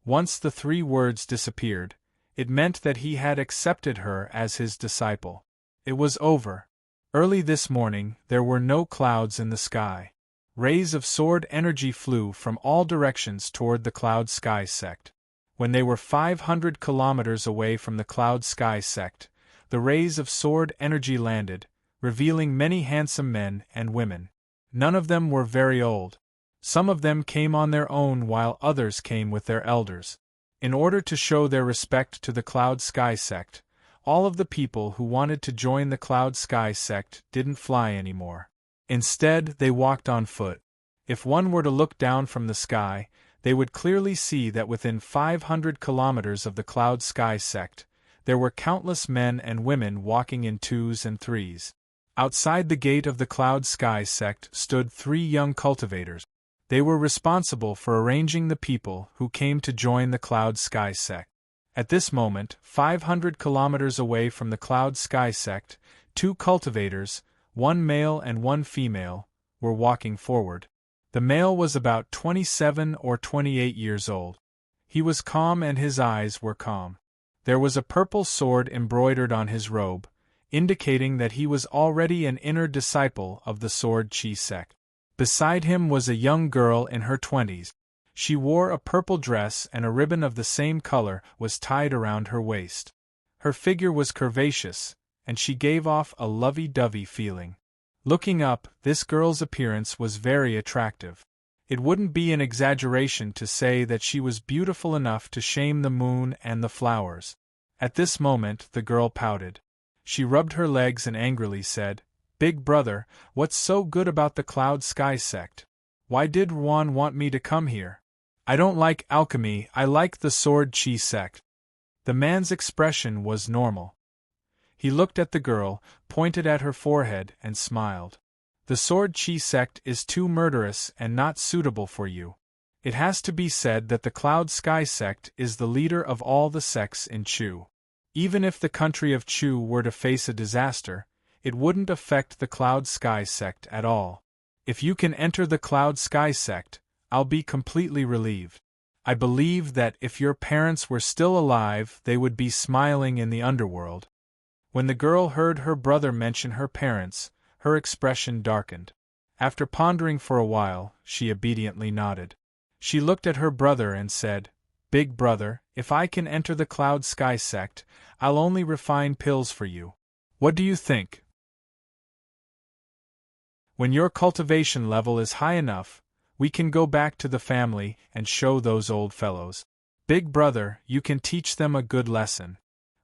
Once the three words disappeared, it meant that he had accepted her as his disciple. It was over. Early this morning, there were no clouds in the sky. Rays of sword energy flew from all directions toward the Cloud Sky sect. When they were 500 kilometers away from the Cloud Sky sect, the rays of sword energy landed, revealing many handsome men and women. None of them were very old. Some of them came on their own while others came with their elders. In order to show their respect to the Cloud Sky sect, all of the people who wanted to join the Cloud Sky sect didn't fly anymore. Instead, they walked on foot. If one were to look down from the sky, they would clearly see that within 500 kilometers of the Cloud Sky sect, there were countless men and women walking in twos and threes. Outside the gate of the Cloud Sky sect stood three young cultivators. They were responsible for arranging the people who came to join the Cloud Sky sect. At this moment, 500 kilometers away from the Cloud Sky sect, two cultivators, one male and one female, were walking forward. The male was about 27 or 28 years old. He was calm and his eyes were calm. There was a purple sword embroidered on his robe, indicating that he was already an inner disciple of the Sword Chi sect. Beside him was a young girl in her 20s. She wore a purple dress and a ribbon of the same color was tied around her waist. Her figure was curvaceous, and she gave off a lovey-dovey feeling. Looking up, this girl's appearance was very attractive. It wouldn't be an exaggeration to say that she was beautiful enough to shame the moon and the flowers. At this moment, the girl pouted. She rubbed her legs and angrily said, "Big brother, what's so good about the Cloud Sky sect? Why did Ruan want me to come here? I don't like alchemy, I like the Sword Chi sect." The man's expression was normal. He looked at the girl, pointed at her forehead, and smiled. "The Sword Chi sect is too murderous and not suitable for you. It has to be said that the Cloud Sky sect is the leader of all the sects in Chu. Even if the country of Chu were to face a disaster, it wouldn't affect the Cloud Sky sect at all. If you can enter the Cloud Sky sect, I'll be completely relieved. I believe that if your parents were still alive, they would be smiling in the underworld." When the girl heard her brother mention her parents, her expression darkened. After pondering for a while, she obediently nodded. She looked at her brother and said, "Big brother, if I can enter the Cloud Sky sect, I'll only refine pills for you. What do you think? When your cultivation level is high enough, we can go back to the family and show those old fellows. Big brother, you can teach them a good lesson."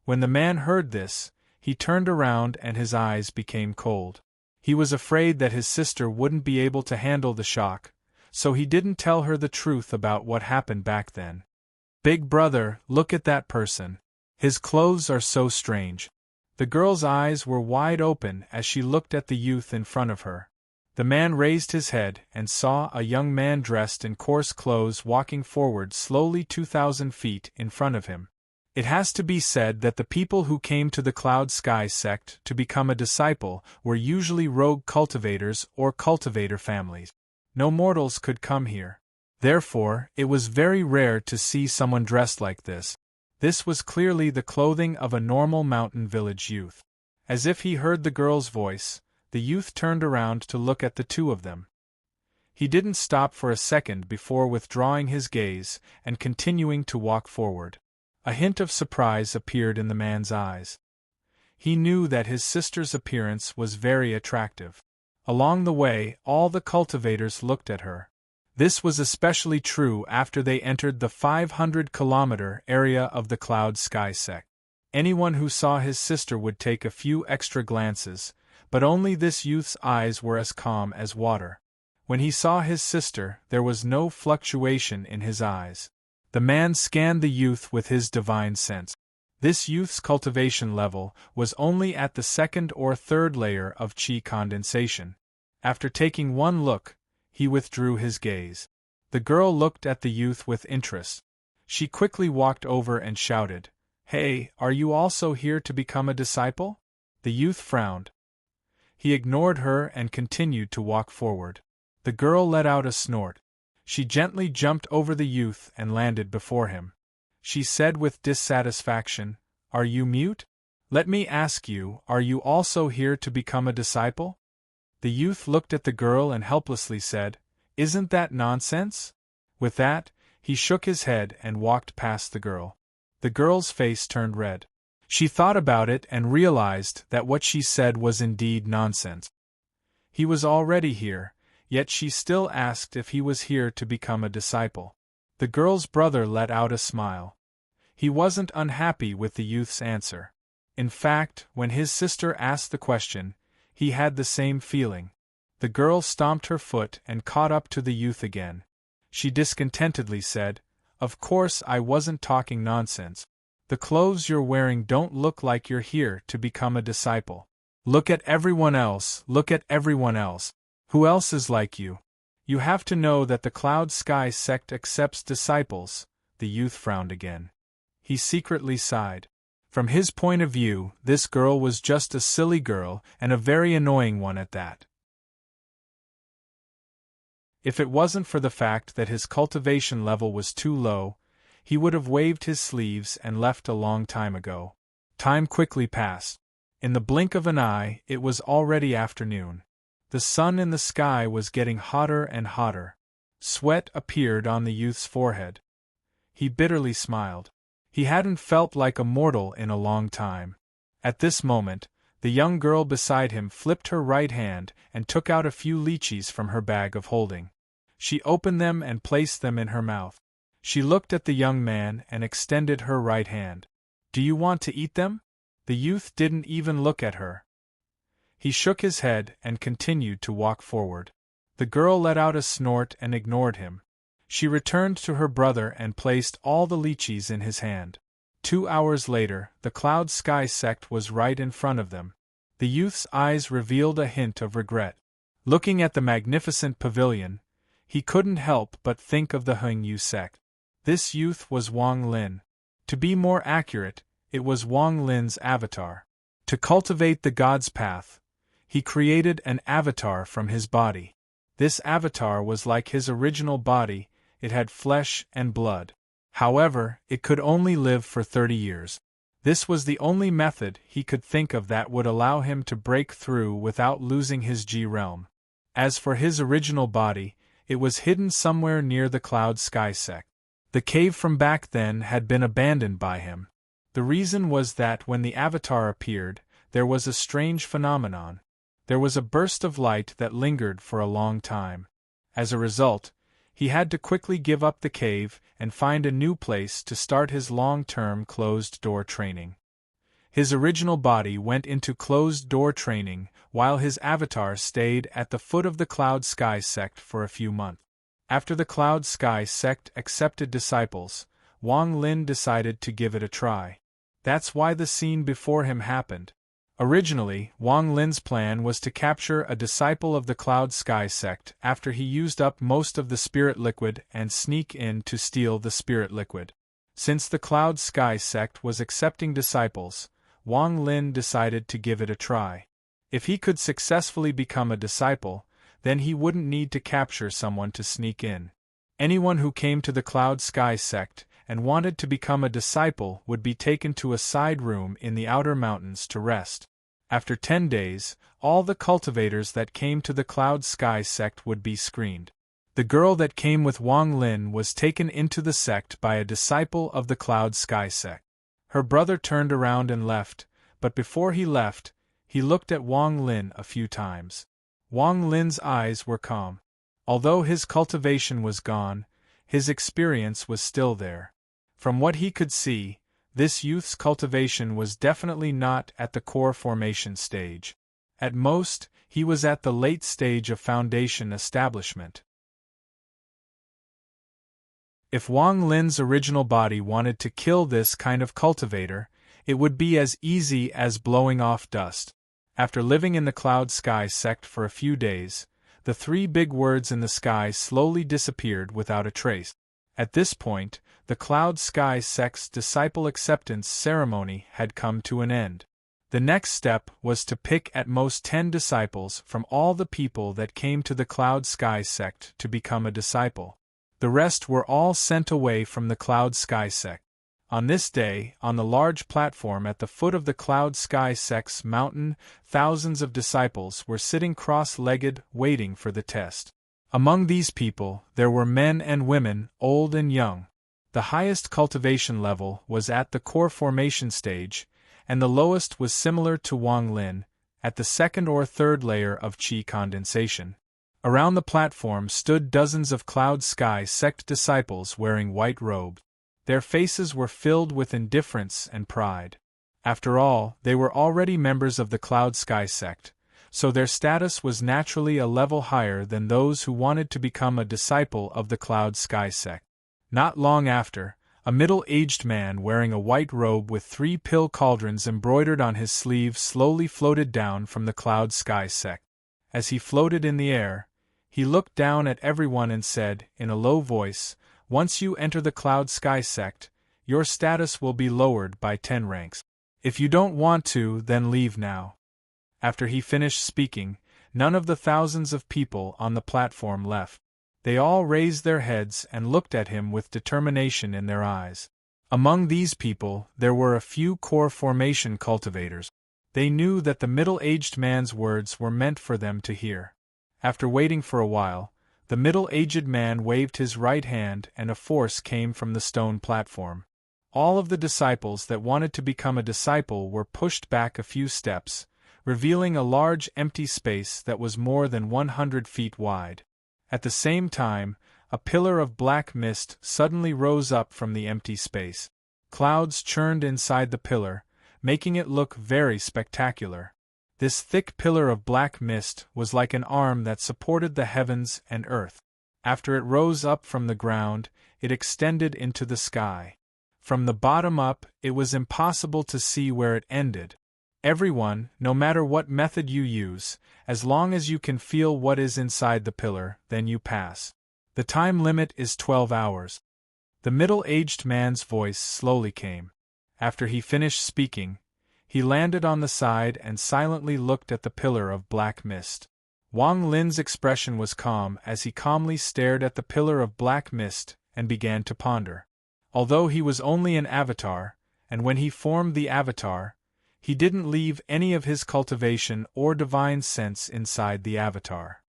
When the man heard this, he turned around and his eyes became cold. He was afraid that his sister wouldn't be able to handle the shock, so he didn't tell her the truth about what happened back then. "Big brother, look at that person. His clothes are so strange." The girl's eyes were wide open as she looked at the youth in front of her. The man raised his head and saw a young man dressed in coarse clothes walking forward slowly 2,000 feet in front of him. It has to be said that the people who came to the Cloud Sky sect to become a disciple were usually rogue cultivators or cultivator families. No mortals could come here. Therefore, it was very rare to see someone dressed like this. This was clearly the clothing of a normal mountain village youth. As if he heard the girl's voice, the youth turned around to look at the two of them. He didn't stop for a second before withdrawing his gaze and continuing to walk forward. A hint of surprise appeared in the man's eyes. He knew that his sister's appearance was very attractive. Along the way, all the cultivators looked at her. This was especially true after they entered the 500-kilometer area of the Cloud Sky sect. Anyone who saw his sister would take a few extra glances, but only this youth's eyes were as calm as water. When he saw his sister, there was no fluctuation in his eyes. The man scanned the youth with his divine sense. This youth's cultivation level was only at the second or third layer of chi condensation. After taking one look, he withdrew his gaze. The girl looked at the youth with interest. She quickly walked over and shouted, "Hey, are you also here to become a disciple?" The youth frowned. He ignored her and continued to walk forward. The girl let out a snort. She gently jumped over the youth and landed before him. She said with dissatisfaction, "Are you mute? Let me ask you, are you also here to become a disciple?" The youth looked at the girl and helplessly said, "Isn't that nonsense?" With that, he shook his head and walked past the girl. The girl's face turned red. She thought about it and realized that what she said was indeed nonsense. He was already here, yet she still asked if he was here to become a disciple. The girl's brother let out a smile. He wasn't unhappy with the youth's answer. In fact, when his sister asked the question, he had the same feeling. The girl stomped her foot and caught up to the youth again. She discontentedly said, "Of course I wasn't talking nonsense. The clothes you're wearing don't look like you're here to become a disciple. Look at everyone else, look at everyone else. Who else is like you? You have to know that the Cloud Sky sect accepts disciples." The youth frowned again. He secretly sighed. From his point of view, this girl was just a silly girl, and a very annoying one at that. If it wasn't for the fact that his cultivation level was too low, he would have waved his sleeves and left a long time ago. Time quickly passed. In the blink of an eye, it was already afternoon. The sun in the sky was getting hotter and hotter. Sweat appeared on the youth's forehead. He bitterly smiled. He hadn't felt like a mortal in a long time. At this moment, the young girl beside him flipped her right hand and took out a few lychees from her bag of holding. She opened them and placed them in her mouth. She looked at the young man and extended her right hand. "Do you want to eat them?" The youth didn't even look at her. He shook his head and continued to walk forward. The girl let out a snort and ignored him. She returned to her brother and placed all the lychees in his hand. 2 hours later, the Cloud Sky sect was right in front of them. The youth's eyes revealed a hint of regret. Looking at the magnificent pavilion, he couldn't help but think of the Hengyu sect. This youth was Wang Lin. To be more accurate, it was Wang Lin's avatar. To cultivate the God's path, he created an avatar from his body. This avatar was like his original body. It had flesh and blood. However, it could only live for 30 years. This was the only method he could think of that would allow him to break through without losing his G realm. As for his original body, it was hidden somewhere near the Cloud Sky sect. The cave from back then had been abandoned by him. The reason was that when the avatar appeared, there was a strange phenomenon. There was a burst of light that lingered for a long time. As a result, he had to quickly give up the cave and find a new place to start his long-term closed-door training. His original body went into closed-door training, while his avatar stayed at the foot of the Cloud Sky sect for a few months. After the Cloud Sky sect accepted disciples, Wang Lin decided to give it a try. That's why the scene before him happened. Originally, Wang Lin's plan was to capture a disciple of the Cloud Sky sect after he used up most of the spirit liquid and sneak in to steal the spirit liquid. Since the Cloud Sky sect was accepting disciples, Wang Lin decided to give it a try. If he could successfully become a disciple, then he wouldn't need to capture someone to sneak in. Anyone who came to the Cloud Sky sect and wanted to become a disciple would be taken to a side room in the outer mountains to rest. After 10 days, all the cultivators that came to the Cloud Sky sect would be screened. The girl that came with Wang Lin was taken into the sect by a disciple of the Cloud Sky sect. Her brother turned around and left, but before he left, he looked at Wang Lin a few times. Wang Lin's eyes were calm. Although his cultivation was gone, his experience was still there. From what he could see, this youth's cultivation was definitely not at the core formation stage. At most, he was at the late stage of foundation establishment. If Wang Lin's original body wanted to kill this kind of cultivator, it would be as easy as blowing off dust. After living in the Cloud Sky sect for a few days, the 3 big words in the sky slowly disappeared without a trace. At this point, the Cloud Sky sect's disciple acceptance ceremony had come to an end. The next step was to pick at most 10 disciples from all the people that came to the Cloud Sky sect to become a disciple. The rest were all sent away from the Cloud Sky sect. On this day, on the large platform at the foot of the Cloud Sky sect's mountain, thousands of disciples were sitting cross-legged, waiting for the test. Among these people, there were men and women, old and young. The highest cultivation level was at the core formation stage, and the lowest was similar to Wang Lin, at the 2nd or 3rd layer of qi condensation. Around the platform stood dozens of Cloud Sky sect disciples wearing white robes. Their faces were filled with indifference and pride. After all, they were already members of the Cloud Sky sect, so their status was naturally a level higher than those who wanted to become a disciple of the Cloud Sky sect. Not long after, a middle-aged man wearing a white robe with 3 pill cauldrons embroidered on his sleeve slowly floated down from the Cloud Sky sect. As he floated in the air, he looked down at everyone and said, in a low voice, "Once you enter the Cloud Sky sect, your status will be lowered by 10 ranks. If you don't want to, then leave now." After he finished speaking, none of the thousands of people on the platform left. They all raised their heads and looked at him with determination in their eyes. Among these people, there were a few core formation cultivators. They knew that the middle-aged man's words were meant for them to hear. After waiting for a while, the middle-aged man waved his right hand and a force came from the stone platform. All of the disciples that wanted to become a disciple were pushed back a few steps, revealing a large empty space that was more than 100 feet wide. At the same time, a pillar of black mist suddenly rose up from the empty space. Clouds churned inside the pillar, making it look very spectacular. This thick pillar of black mist was like an arm that supported the heavens and earth. After it rose up from the ground, it extended into the sky. From the bottom up, it was impossible to see where it ended. Everyone, no matter what method you use, as long as you can feel what is inside the pillar, then you pass. The time limit is 12 hours. The middle-aged man's voice slowly came. After he finished speaking, he landed on the side and silently looked at the pillar of black mist. Wang Lin's expression was calm as he calmly stared at the pillar of black mist and began to ponder. Although he was only an avatar, and when he formed the avatar, he didn't leave any of his cultivation or divine sense inside the avatar.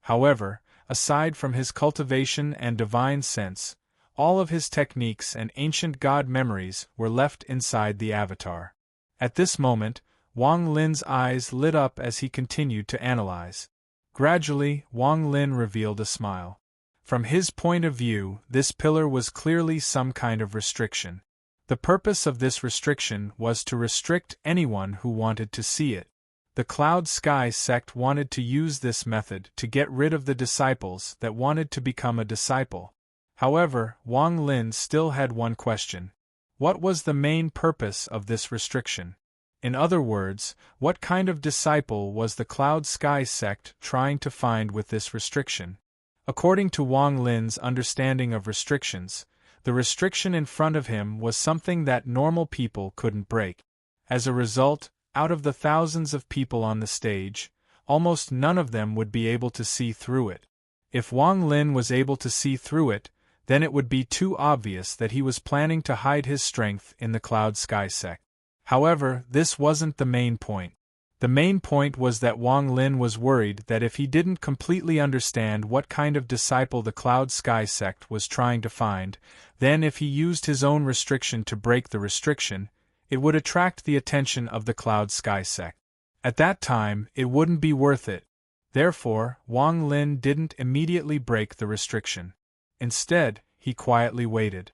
However, aside from his cultivation and divine sense, all of his techniques and ancient god memories were left inside the avatar. At this moment, Wang Lin's eyes lit up as he continued to analyze. Gradually, Wang Lin revealed a smile. From his point of view, this pillar was clearly some kind of restriction. The purpose of this restriction was to restrict anyone who wanted to see it. The Cloud Sky sect wanted to use this method to get rid of the disciples that wanted to become a disciple. However, Wang Lin still had one question. What was the main purpose of this restriction? In other words, what kind of disciple was the Cloud Sky sect trying to find with this restriction? According to Wang Lin's understanding of restrictions, the restriction in front of him was something that normal people couldn't break. As a result, out of the thousands of people on the stage, almost none of them would be able to see through it. If Wang Lin was able to see through it, then it would be too obvious that he was planning to hide his strength in the Cloud Sky sect. However, this wasn't the main point. The main point was that Wang Lin was worried that if he didn't completely understand what kind of disciple the Cloud Sky sect was trying to find, then if he used his own restriction to break the restriction, it would attract the attention of the Cloud Sky sect. At that time, it wouldn't be worth it. Therefore, Wang Lin didn't immediately break the restriction. Instead, he quietly waited.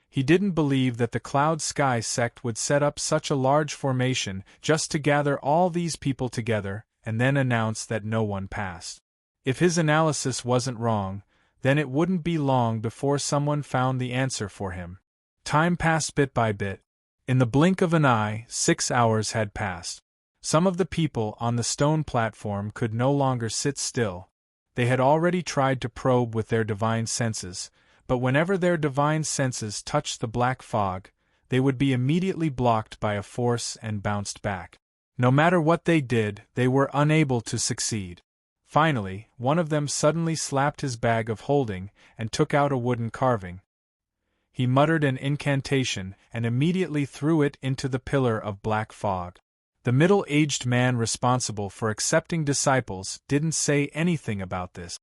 He didn't believe that the Cloud Sky sect would set up such a large formation just to gather all these people together and then announce that no one passed. If his analysis wasn't wrong, then it wouldn't be long before someone found the answer for him. Time passed bit by bit. In the blink of an eye, 6 hours had passed. Some of the people on the stone platform could no longer sit still. They had already tried to probe with their divine senses, but whenever their divine senses touched the black fog, they would be immediately blocked by a force and bounced back. No matter what they did, they were unable to succeed. Finally, one of them suddenly slapped his bag of holding and took out a wooden carving. He muttered an incantation and immediately threw it into the pillar of black fog. The middle-aged man responsible for accepting disciples didn't say anything about this.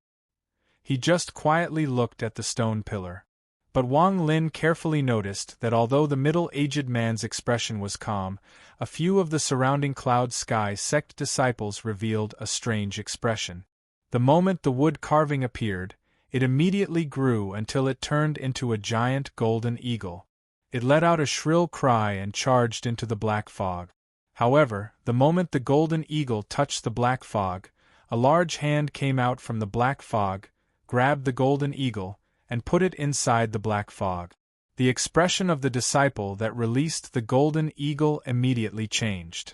He just quietly looked at the stone pillar. But Wang Lin carefully noticed that although the middle-aged man's expression was calm, a few of the surrounding Cloud Sky sect disciples revealed a strange expression. The moment the wood carving appeared, it immediately grew until it turned into a giant golden eagle. It let out a shrill cry and charged into the black fog. However, the moment the golden eagle touched the black fog, a large hand came out from the black fog, grabbed the golden eagle, and put it inside the black fog. The expression of the disciple that released the golden eagle immediately changed.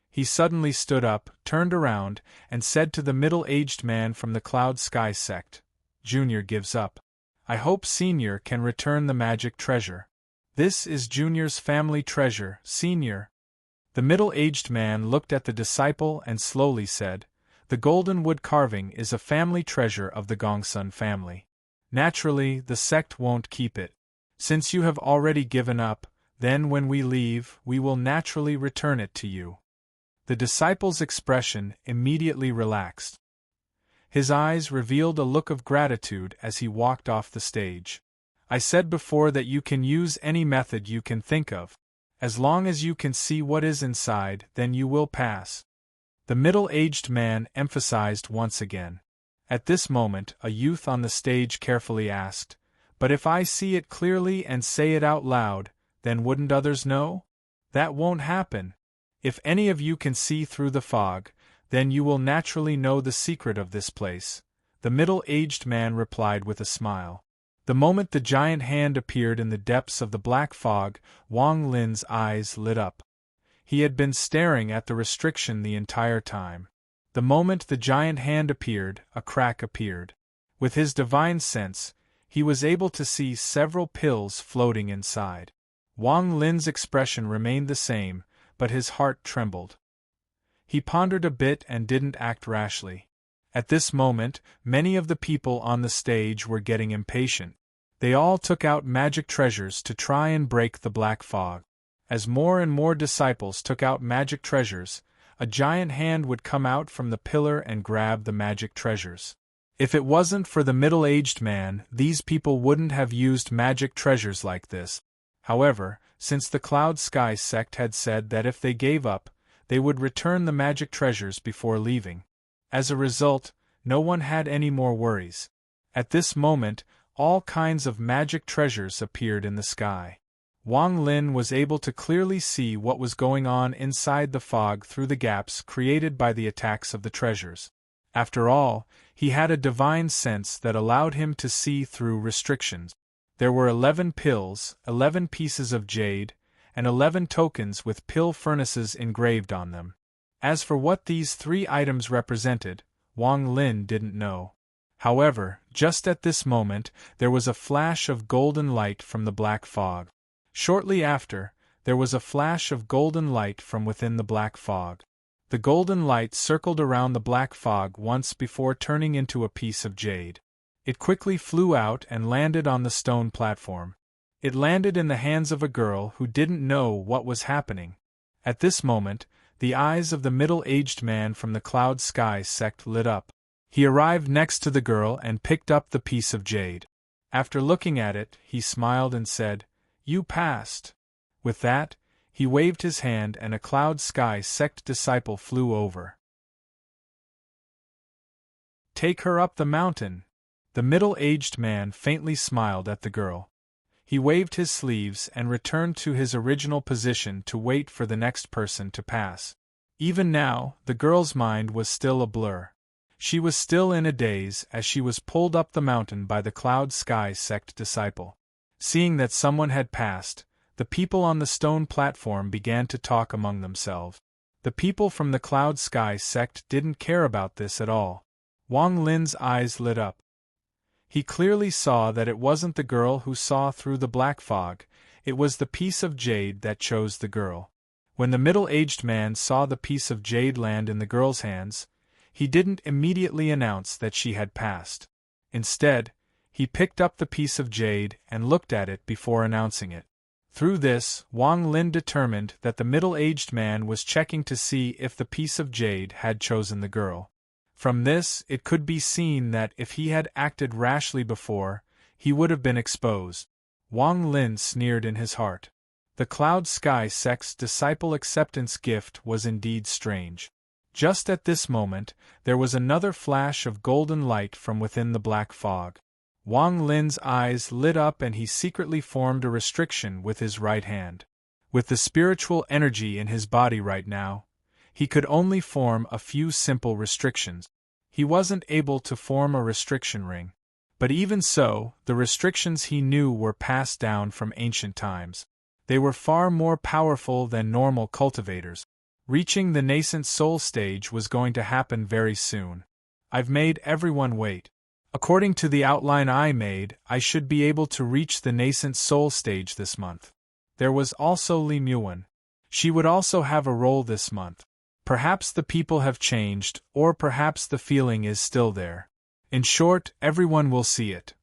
He suddenly stood up, turned around, and said to the middle-aged man from the Cloud Sky sect, "Junior gives up. I hope Senior can return the magic treasure." "This is Junior's family treasure, Senior." The middle-aged man looked at the disciple and slowly said, "The golden wood carving is a family treasure of the Gongsun family. Naturally, the sect won't keep it. Since you have already given up, then when we leave, we will naturally return it to you." The disciple's expression immediately relaxed. His eyes revealed a look of gratitude as he walked off the stage. "I said before that you can use any method you can think of. As long as you can see what is inside, then you will pass." The middle-aged man emphasized once again. At this moment, a youth on the stage carefully asked, "But if I see it clearly and say it out loud, then wouldn't others know?" "That won't happen. If any of you can see through the fog, then you will naturally know the secret of this place," the middle-aged man replied with a smile. The moment the giant hand appeared in the depths of the black fog, Wang Lin's eyes lit up. He had been staring at the restriction the entire time. The moment the giant hand appeared, a crack appeared. With his divine sense, he was able to see several pills floating inside. Wang Lin's expression remained the same, but his heart trembled. He pondered a bit and didn't act rashly. At this moment, many of the people on the stage were getting impatient. They all took out magic treasures to try and break the black fog. As more and more disciples took out magic treasures, a giant hand would come out from the pillar and grab the magic treasures. If it wasn't for the middle-aged man, these people wouldn't have used magic treasures like this. However, since the Cloud Sky sect had said that if they gave up, they would return the magic treasures before leaving. As a result, no one had any more worries. At this moment, all kinds of magic treasures appeared in the sky. Wang Lin was able to clearly see what was going on inside the fog through the gaps created by the attacks of the treasures. After all, he had a divine sense that allowed him to see through restrictions. There were 11 pills, 11 pieces of jade, and 11 tokens with pill furnaces engraved on them. As for what these 3 items represented, Wang Lin didn't know. However, just at this moment, there was a flash of golden light from the black fog. Shortly after, there was a flash of golden light from within the black fog. The golden light circled around the black fog once before turning into a piece of jade. It quickly flew out and landed on the stone platform. It landed in the hands of a girl who didn't know what was happening. At this moment, the eyes of the middle-aged man from the cloud sky sect lit up. He arrived next to the girl and picked up the piece of jade. After looking at it, he smiled and said, "You passed." With that, he waved his hand and a cloud sky sect disciple flew over. "Take her up the mountain." The middle-aged man faintly smiled at the girl. He waved his sleeves and returned to his original position to wait for the next person to pass. Even now, the girl's mind was still a blur. She was still in a daze as she was pulled up the mountain by the Cloud Sky sect disciple. Seeing that someone had passed, the people on the stone platform began to talk among themselves. The people from the Cloud Sky sect didn't care about this at all. Wang Lin's eyes lit up. He clearly saw that it wasn't the girl who saw through the black fog, it was the piece of jade that chose the girl. When the middle-aged man saw the piece of jade land in the girl's hands, he didn't immediately announce that she had passed. Instead, he picked up the piece of jade and looked at it before announcing it. Through this, Wang Lin determined that the middle-aged man was checking to see if the piece of jade had chosen the girl. From this, it could be seen that if he had acted rashly before, he would have been exposed. Wang Lin sneered in his heart. The Cloud Sky sect's disciple acceptance gift was indeed strange. Just at this moment, there was another flash of golden light from within the black fog. Wang Lin's eyes lit up and he secretly formed a restriction with his right hand. With the spiritual energy in his body right now, he could only form a few simple restrictions. He wasn't able to form a restriction ring. But even so, the restrictions he knew were passed down from ancient times. They were far more powerful than normal cultivators. Reaching the nascent soul stage was going to happen very soon. I've made everyone wait. According to the outline I made, I should be able to reach the nascent soul stage this month. There was also Li Muan. She would also have a role this month. Perhaps the people have changed, or perhaps the feeling is still there. In short, everyone will see it.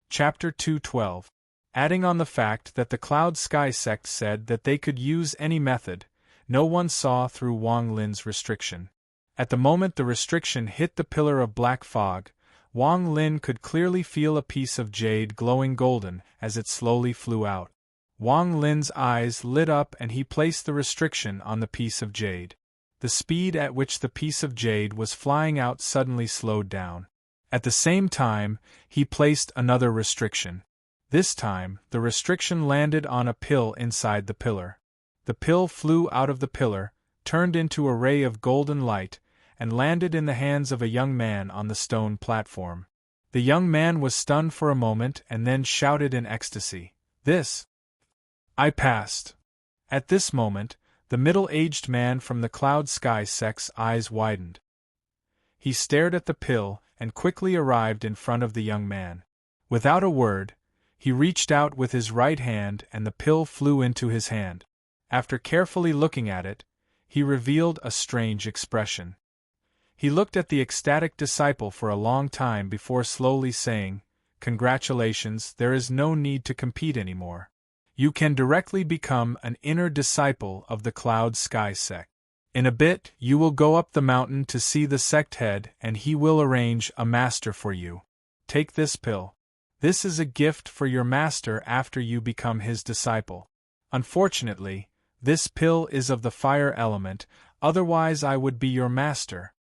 Chapter 212. Adding on the fact that the Cloud Sky sect said that they could use any method, no one saw through Wang Lin's restriction. At the moment the restriction hit the pillar of black fog, Wang Lin could clearly feel a piece of jade glowing golden as it slowly flew out. Wang Lin's eyes lit up and he placed the restriction on the piece of jade. The speed at which the piece of jade was flying out suddenly slowed down. At the same time, he placed another restriction. This time, the restriction landed on a pill inside the pillar. The pill flew out of the pillar, turned into a ray of golden light, and landed in the hands of a young man on the stone platform. The young man was stunned for a moment and then shouted in ecstasy, "This! I passed!" At this moment, the middle-aged man from the Cloud Sky sect's eyes widened. He stared at the pill and quickly arrived in front of the young man. Without a word, he reached out with his right hand and the pill flew into his hand. After carefully looking at it, he revealed a strange expression. He looked at the ecstatic disciple for a long time before slowly saying, "Congratulations, there is no need to compete anymore. You can directly become an inner disciple of the Cloud Sky sect. In a bit, you will go up the mountain to see the sect head and he will arrange a master for you. Take this pill. This is a gift for your master after you become his disciple. Unfortunately, this pill is of the fire element, otherwise I would be your master."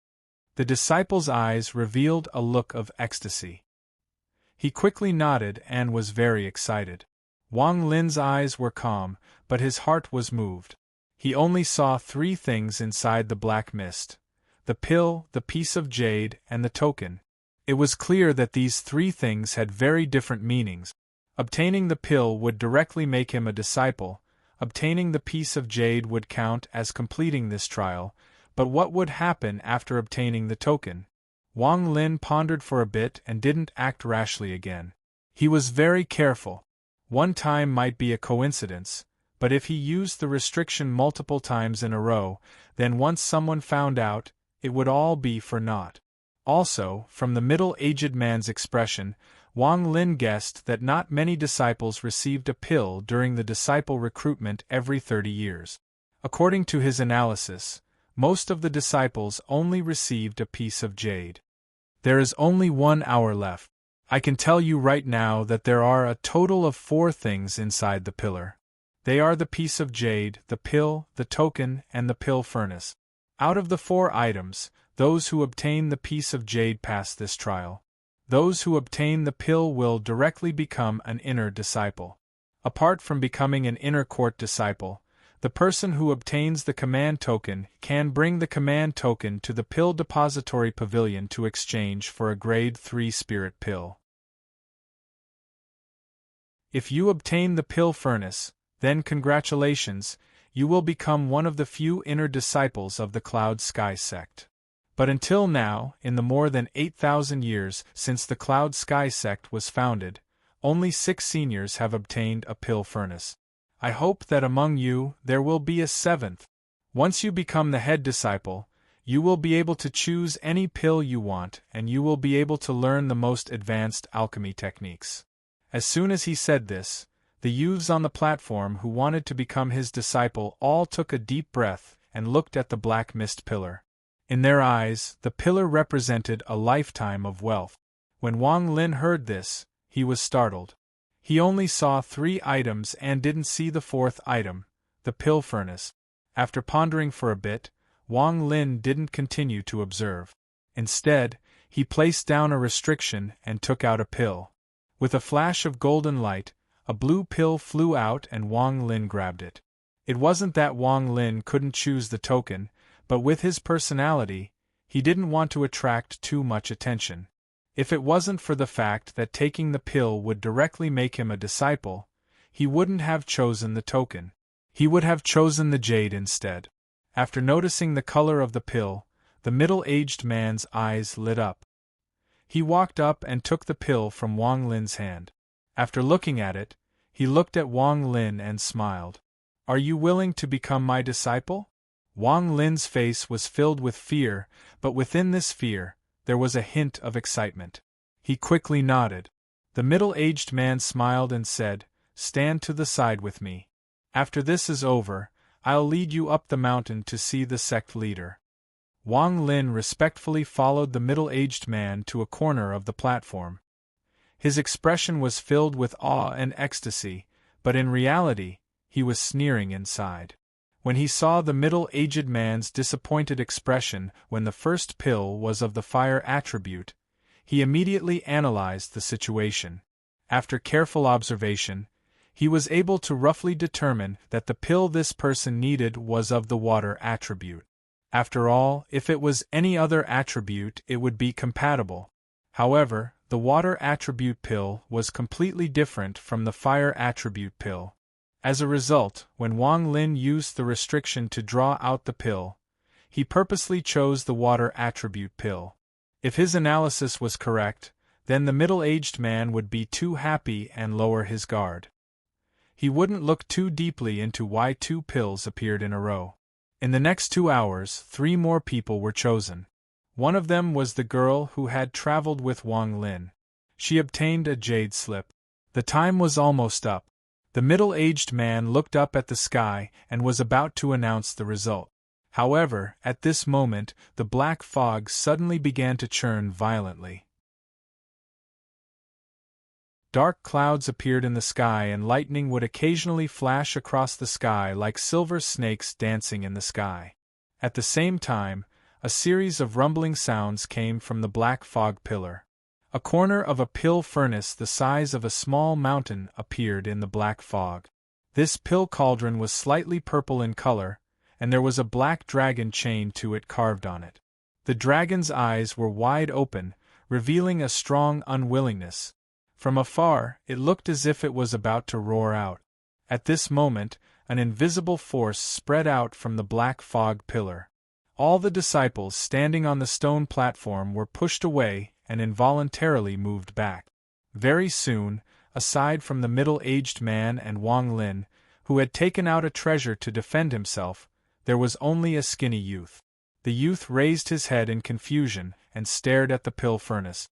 The disciple's eyes revealed a look of ecstasy. He quickly nodded and was very excited. Wang Lin's eyes were calm, but his heart was moved. He only saw three things inside the black mist: the pill, the piece of jade, and the token. It was clear that these three things had very different meanings. Obtaining the pill would directly make him a disciple, obtaining the piece of jade would count as completing this trial, but what would happen after obtaining the token? Wang Lin pondered for a bit and didn't act rashly again. He was very careful. One time might be a coincidence, but if he used the restriction multiple times in a row, then once someone found out, it would all be for naught. Also, from the middle-aged man's expression, Wang Lin guessed that not many disciples received a pill during the disciple recruitment every 30 years. According to his analysis, most of the disciples only received a piece of jade. There is only 1 hour left. I can tell you right now that there are a total of 4 things inside the pillar. They are the piece of jade, the pill, the token, and the pill furnace. Out of the 4 items, those who obtain the piece of jade pass this trial. Those who obtain the pill will directly become an inner disciple. Apart from becoming an inner court disciple, the person who obtains the command token can bring the command token to the pill depository pavilion to exchange for a grade 3 spirit pill. If you obtain the pill furnace, then congratulations, you will become one of the few inner disciples of the Cloud Sky sect. But until now, in the more than 8,000 years since the Cloud Sky sect was founded, only 6 seniors have obtained a pill furnace. I hope that among you there will be a 7th. Once you become the head disciple, you will be able to choose any pill you want and you will be able to learn the most advanced alchemy techniques. As soon as he said this, the youths on the platform who wanted to become his disciple all took a deep breath and looked at the black mist pillar. In their eyes, the pillar represented a lifetime of wealth. When Wang Lin heard this, he was startled. He only saw 3 items and didn't see the 4th item, the pill furnace. After pondering for a bit, Wang Lin didn't continue to observe. Instead, he placed down a restriction and took out a pill. With a flash of golden light, a blue pill flew out and Wang Lin grabbed it. It wasn't that Wang Lin couldn't choose the token, but with his personality, he didn't want to attract too much attention. If it wasn't for the fact that taking the pill would directly make him a disciple, he wouldn't have chosen the token. He would have chosen the jade instead. After noticing the color of the pill, the middle-aged man's eyes lit up. He walked up and took the pill from Wang Lin's hand. After looking at it, he looked at Wang Lin and smiled. "Are you willing to become my disciple?" Wang Lin's face was filled with fear, but within this fear, there was a hint of excitement. He quickly nodded. The middle-aged man smiled and said, "Stand to the side with me. After this is over, I'll lead you up the mountain to see the sect leader." Wang Lin respectfully followed the middle-aged man to a corner of the platform. His expression was filled with awe and ecstasy, but in reality, he was sneering inside. When he saw the middle-aged man's disappointed expression when the first pill was of the fire attribute, he immediately analyzed the situation. After careful observation, he was able to roughly determine that the pill this person needed was of the water attribute. After all, if it was any other attribute it would be compatible. However, the water attribute pill was completely different from the fire attribute pill. As a result, when Wang Lin used the restriction to draw out the pill, he purposely chose the water attribute pill. If his analysis was correct, then the middle-aged man would be too happy and lower his guard. He wouldn't look too deeply into why 2 pills appeared in a row. In the next 2 hours, 3 more people were chosen. One of them was the girl who had traveled with Wang Lin. She obtained a jade slip. The time was almost up. The middle-aged man looked up at the sky and was about to announce the result. However, at this moment, the black fog suddenly began to churn violently. Dark clouds appeared in the sky and lightning would occasionally flash across the sky like silver snakes dancing in the sky. At the same time, a series of rumbling sounds came from the black fog pillar. A corner of a pill furnace the size of a small mountain appeared in the black fog. This pill cauldron was slightly purple in color, and there was a black dragon chained to it carved on it. The dragon's eyes were wide open, revealing a strong unwillingness. From afar, it looked as if it was about to roar out. At this moment, an invisible force spread out from the black fog pillar. All the disciples standing on the stone platform were pushed away and involuntarily moved back. Very soon, aside from the middle-aged man and Wang Lin, who had taken out a treasure to defend himself, there was only a skinny youth. The youth raised his head in confusion and stared at the pill furnace.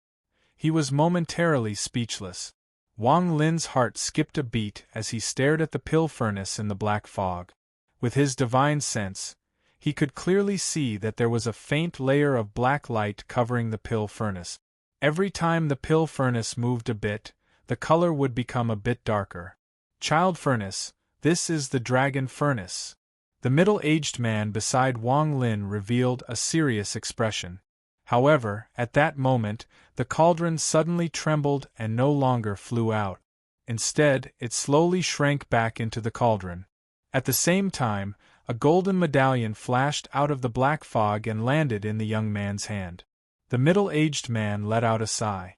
He was momentarily speechless. Wang Lin's heart skipped a beat as he stared at the pill furnace in the black fog. With his divine sense, he could clearly see that there was a faint layer of black light covering the pill furnace. Every time the pill furnace moved a bit, the color would become a bit darker. Child furnace, this is the dragon furnace. The middle-aged man beside Wang Lin revealed a serious expression. However, at that moment, the cauldron suddenly trembled and no longer flew out. Instead, it slowly shrank back into the cauldron. At the same time, a golden medallion flashed out of the black fog and landed in the young man's hand. The middle-aged man let out a sigh.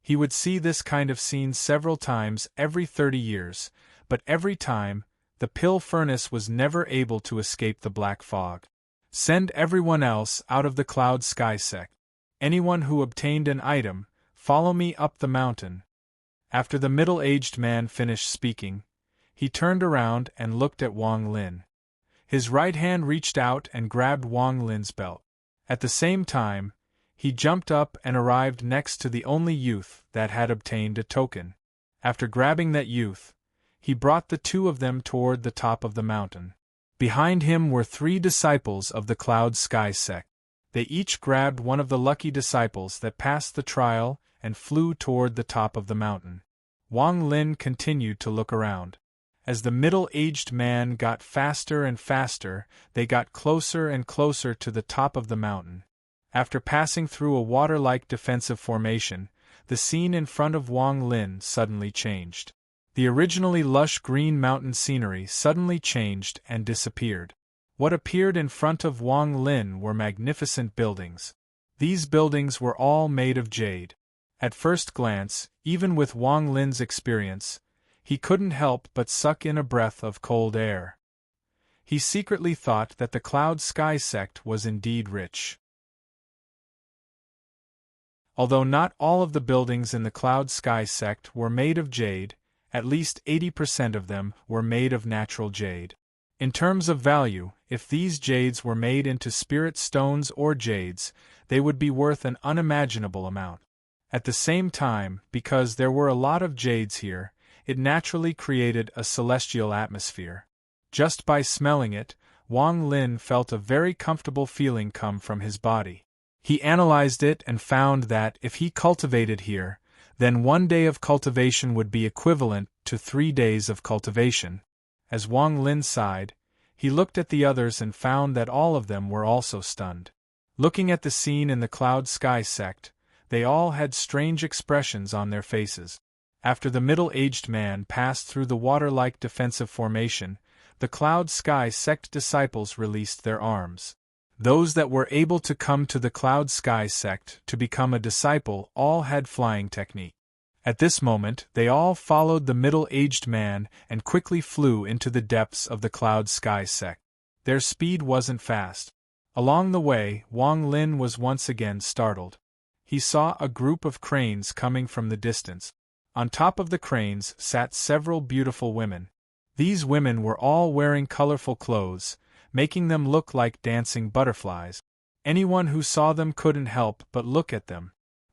He would see this kind of scene several times every 30 years, but every time, the pill furnace was never able to escape the black fog. Send everyone else out of the cloud sky sect. Anyone who obtained an item, follow me up the mountain. After the middle-aged man finished speaking, he turned around and looked at Wang Lin. His right hand reached out and grabbed Wang Lin's belt. At the same time, he jumped up and arrived next to the only youth that had obtained a token. After grabbing that youth, he brought the two of them toward the top of the mountain. Behind him were 3 disciples of the Cloud Sky sect. They each grabbed one of the lucky disciples that passed the trial and flew toward the top of the mountain. Wang Lin continued to look around. As the middle-aged man got faster and faster, they got closer and closer to the top of the mountain. After passing through a water-like defensive formation, the scene in front of Wang Lin suddenly changed. The originally lush green mountain scenery suddenly changed and disappeared. What appeared in front of Wang Lin were magnificent buildings. These buildings were all made of jade. At first glance, even with Wang Lin's experience, he couldn't help but suck in a breath of cold air. He secretly thought that the Cloud Sky sect was indeed rich. Although not all of the buildings in the Cloud Sky sect were made of jade, at least 80% of them were made of natural jade. In terms of value, if these jades were made into spirit stones or jades, they would be worth an unimaginable amount. At the same time, because there were a lot of jades here, it naturally created a celestial atmosphere. Just by smelling it, Wang Lin felt a very comfortable feeling come from his body. He analyzed it and found that if he cultivated here, then 1 day of cultivation would be equivalent to 3 days of cultivation. As Wang Lin sighed, he looked at the others and found that all of them were also stunned. Looking at the scene in the Cloud Sky sect, they all had strange expressions on their faces. After the middle-aged man passed through the water-like defensive formation, the Cloud Sky sect disciples released their arms. Those that were able to come to the Cloud Sky sect to become a disciple all had flying technique. At this moment, they all followed the middle-aged man and quickly flew into the depths of the Cloud Sky sect. Their speed wasn't fast. Along the way, Wang Lin was once again startled. He saw a group of cranes coming from the distance. On top of the cranes sat several beautiful women. These women were all wearing colorful clothes, making them look like dancing butterflies. Anyone who saw them couldn't help but look at them.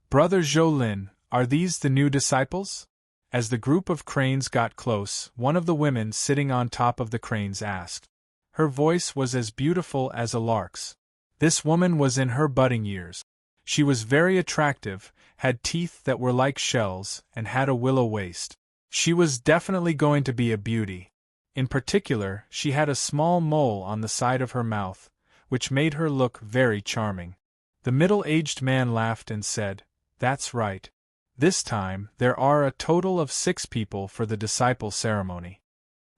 Brother Zhou, are these the new disciples? As the group of cranes got close, one of the women sitting on top of the cranes asked. Her voice was as beautiful as a lark's. This woman was in her budding years. She was very attractive, had teeth that were like shells, and had a willow waist. She was definitely going to be a beauty. In particular, she had a small mole on the side of her mouth, which made her look very charming. The middle-aged man laughed and said, "That's right. This time, there are a total of 6 people for the disciple ceremony."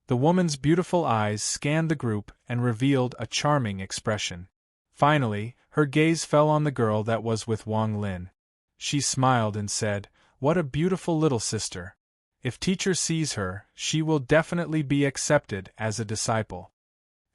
The woman's beautiful eyes scanned the group and revealed a charming expression. Finally, her gaze fell on the girl that was with Wang Lin. She smiled and said, "What a beautiful little sister." If teacher sees her, she will definitely be accepted as a disciple.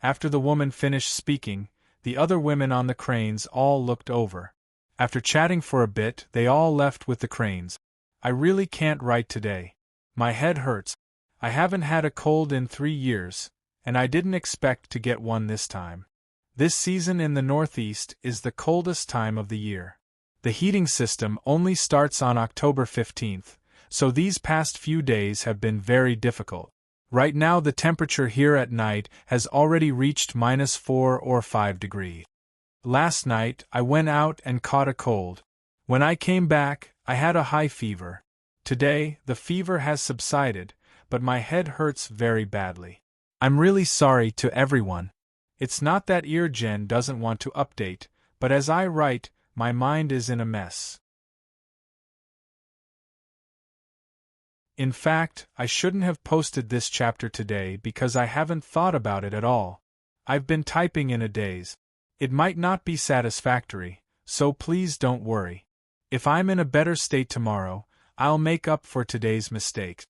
After the woman finished speaking, the other women on the cranes all looked over. After chatting for a bit, they all left with the cranes. I really can't write today. My head hurts. I haven't had a cold in 3 years, and I didn't expect to get one this time. This season in the Northeast is the coldest time of the year. The heating system only starts on October 15th, so these past few days have been very difficult. Right now the temperature here at night has already reached -4 or 5 degrees. Last night I went out and caught a cold. When I came back, I had a high fever. Today, the fever has subsided, but my head hurts very badly. I'm really sorry to everyone. It's not that Jen doesn't want to update, but as I write, my mind is in a mess. In fact, I shouldn't have posted this chapter today because I haven't thought about it at all. I've been typing in a daze. It might not be satisfactory, so please don't worry. If I'm in a better state tomorrow, I'll make up for today's mistakes.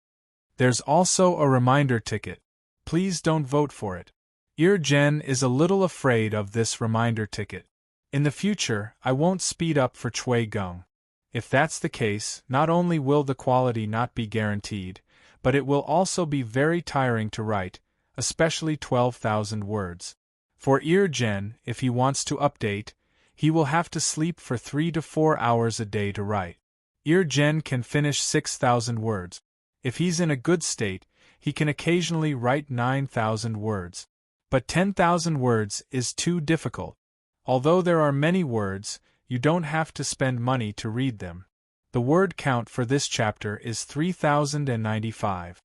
There's also a reminder ticket. Please don't vote for it. Jen is a little afraid of this reminder ticket. In the future, I won't speed up for Chui Gong. If that's the case, not only will the quality not be guaranteed, but it will also be very tiring to write, especially 12,000 words. For Jen, if he wants to update, he will have to sleep for 3 to 4 hours a day to write. Jen can finish 6,000 words. If he's in a good state, he can occasionally write 9,000 words. But 10,000 words is too difficult. Although there are many words, you don't have to spend money to read them. The word count for this chapter is 3,095.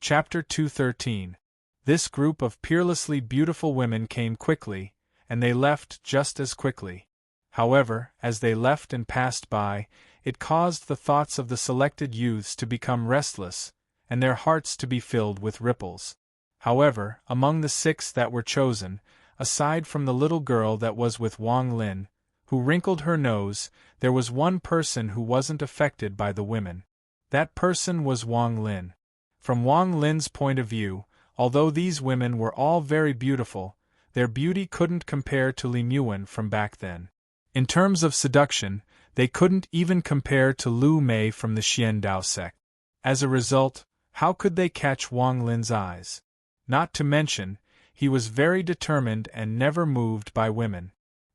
Chapter 213. This group of peerlessly beautiful women came quickly, and they left just as quickly. However, as they left and passed by, it caused the thoughts of the selected youths to become restless, and their hearts to be filled with ripples. However, among the 6 that were chosen, aside from the little girl that was with Wang Lin, who wrinkled her nose, there was one person who wasn't affected by the women. That person was Wang Lin. From Wang Lin's point of view, although these women were all very beautiful, their beauty couldn't compare to Li Muan from back then. In terms of seduction, they couldn't even compare to Lu Mei from the Xian Dao sect. As a result, how could they catch Wang Lin's eyes? Not to mention, he was very determined and never moved by women.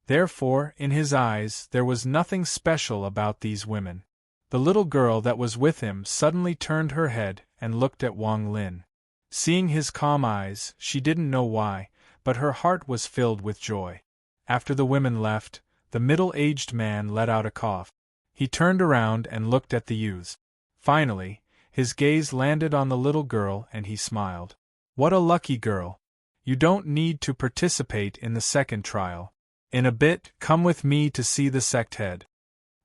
Therefore, in his eyes, there was nothing special about these women. The little girl that was with him suddenly turned her head and looked at Wang Lin. Seeing his calm eyes, she didn't know why, but her heart was filled with joy. After the women left, the middle-aged man let out a cough. He turned around and looked at the youths. Finally, his gaze landed on the little girl and he smiled. What a lucky girl. You don't need to participate in the second trial. In a bit, come with me to see the sect head.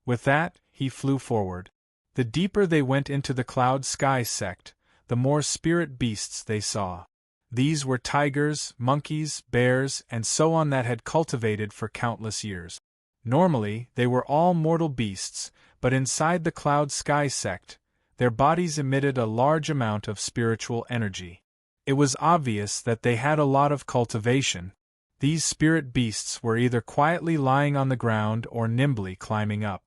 With that, he flew forward. The deeper they went into the Cloud Sky sect, the more spirit beasts they saw. These were tigers, monkeys, bears, and so on that had cultivated for countless years. Normally, they were all mortal beasts, but inside the Cloud Sky sect, their bodies emitted a large amount of spiritual energy. It was obvious that they had a lot of cultivation. These spirit beasts were either quietly lying on the ground or nimbly climbing up.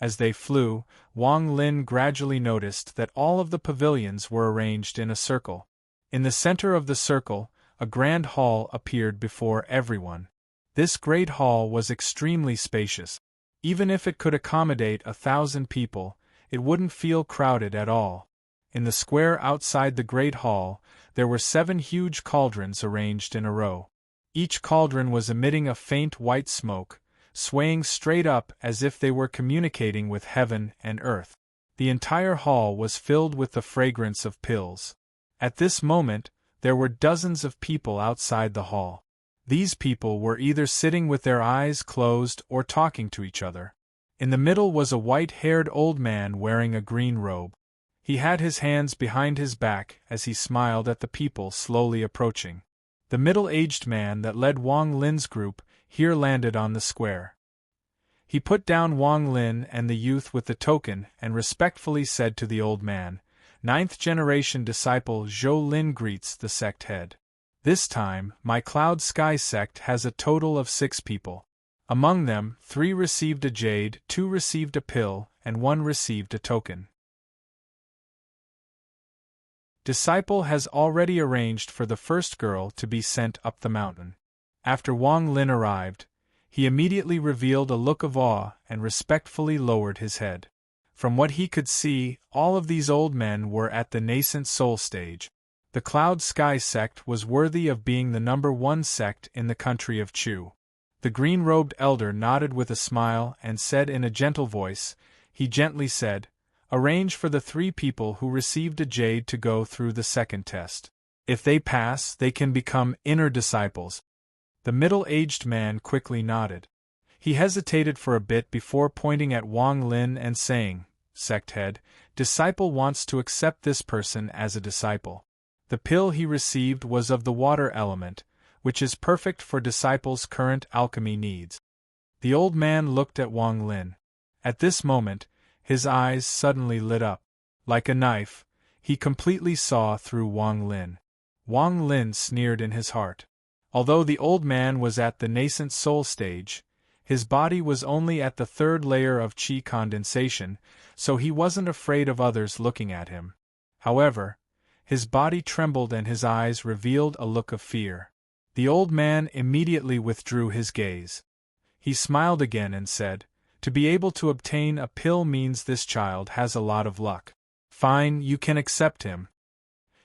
As they flew, Wang Lin gradually noticed that all of the pavilions were arranged in a circle. In the center of the circle, a grand hall appeared before everyone. This great hall was extremely spacious. Even if it could accommodate 1,000 people, it wouldn't feel crowded at all. In the square outside the great hall, there were 7 huge cauldrons arranged in a row. Each cauldron was emitting a faint white smoke, swaying straight up as if they were communicating with heaven and earth. The entire hall was filled with the fragrance of pills. At this moment, there were dozens of people outside the hall. These people were either sitting with their eyes closed or talking to each other. In the middle was a white-haired old man wearing a green robe. He had his hands behind his back as he smiled at the people slowly approaching. The middle-aged man that led Wang Lin's group here landed on the square. He put down Wang Lin and the youth with the token and respectfully said to the old man, "Ninth generation disciple Zhou Lin greets the sect head. This time, my Cloud Sky sect has a total of 6 people. Among them, 3 received a jade, 2 received a pill, and 1 received a token. Disciple has already arranged for the first girl to be sent up the mountain." After Wang Lin arrived, he immediately revealed a look of awe and respectfully lowered his head. From what he could see, all of these old men were at the nascent soul stage. The Cloud Sky sect was worthy of being the #1 sect in the country of Chu. The green-robed elder nodded with a smile and said in a gentle voice, he gently said, "Arrange for the 3 people who received a jade to go through the second test. If they pass, they can become inner disciples." The middle-aged man quickly nodded. He hesitated for a bit before pointing at Wang Lin and saying, "Sect head, disciple wants to accept this person as a disciple. The pill he received was of the water element, which is perfect for disciples' current alchemy needs." The old man looked at Wang Lin. At this moment, his eyes suddenly lit up. Like a knife, he completely saw through Wang Lin. Wang Lin sneered in his heart. Although the old man was at the nascent soul stage, his body was only at the 3rd layer of qi condensation, so he wasn't afraid of others looking at him. However, his body trembled and his eyes revealed a look of fear. The old man immediately withdrew his gaze. He smiled again and said, "To be able to obtain a pill means this child has a lot of luck. Fine, you can accept him."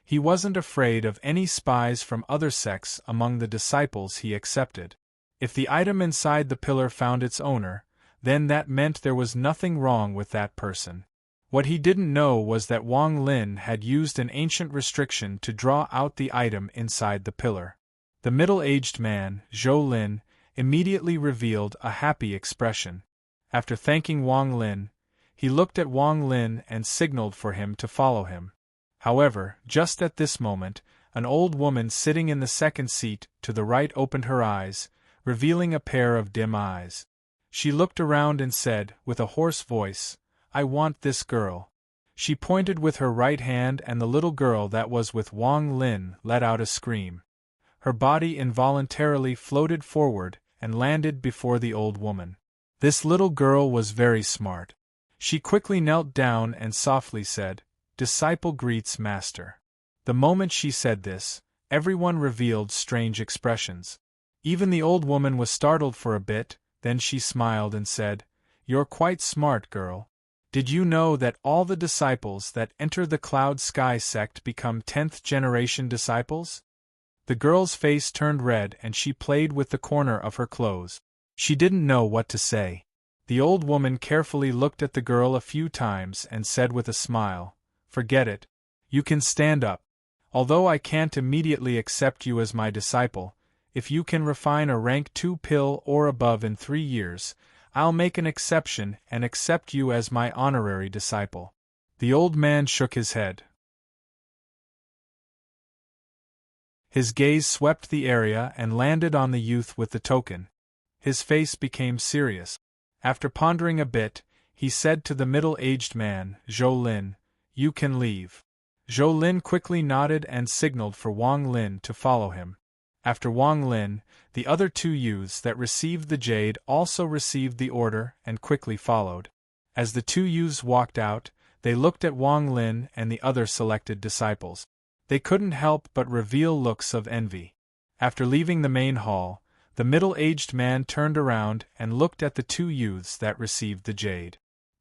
He wasn't afraid of any spies from other sects among the disciples he accepted. If the item inside the pillar found its owner, then that meant there was nothing wrong with that person. What he didn't know was that Wang Lin had used an ancient restriction to draw out the item inside the pillar. The middle-aged man, Zhou Lin, immediately revealed a happy expression. After thanking Wang Lin, he looked at Wang Lin and signaled for him to follow him. However, just at this moment, an old woman sitting in the second seat to the right opened her eyes, revealing a pair of dim eyes. She looked around and said, with a hoarse voice, "I want this girl." She pointed with her right hand and the little girl that was with Wang Lin let out a scream. Her body involuntarily floated forward and landed before the old woman. This little girl was very smart. She quickly knelt down and softly said, "Disciple greets master." The moment she said this, everyone revealed strange expressions. Even the old woman was startled for a bit, then she smiled and said, "You're quite smart, girl. Did you know that all the disciples that enter the Cloud Sky sect become 10th generation disciples?" The girl's face turned red and she played with the corner of her clothes. She didn't know what to say. The old woman carefully looked at the girl a few times and said with a smile, "Forget it. You can stand up. Although I can't immediately accept you as my disciple, if you can refine a rank 2 pill or above in 3 years, I'll make an exception and accept you as my honorary disciple." The old man shook his head. His gaze swept the area and landed on the youth with the token. His face became serious. After pondering a bit, he said to the middle-aged man, "Zhou Lin, you can leave." Zhou Lin quickly nodded and signaled for Wang Lin to follow him. After Wang Lin, the other 2 youths that received the jade also received the order and quickly followed. As the 2 youths walked out, they looked at Wang Lin and the other selected disciples. They couldn't help but reveal looks of envy. After leaving the main hall, the middle-aged man turned around and looked at the 2 youths that received the jade.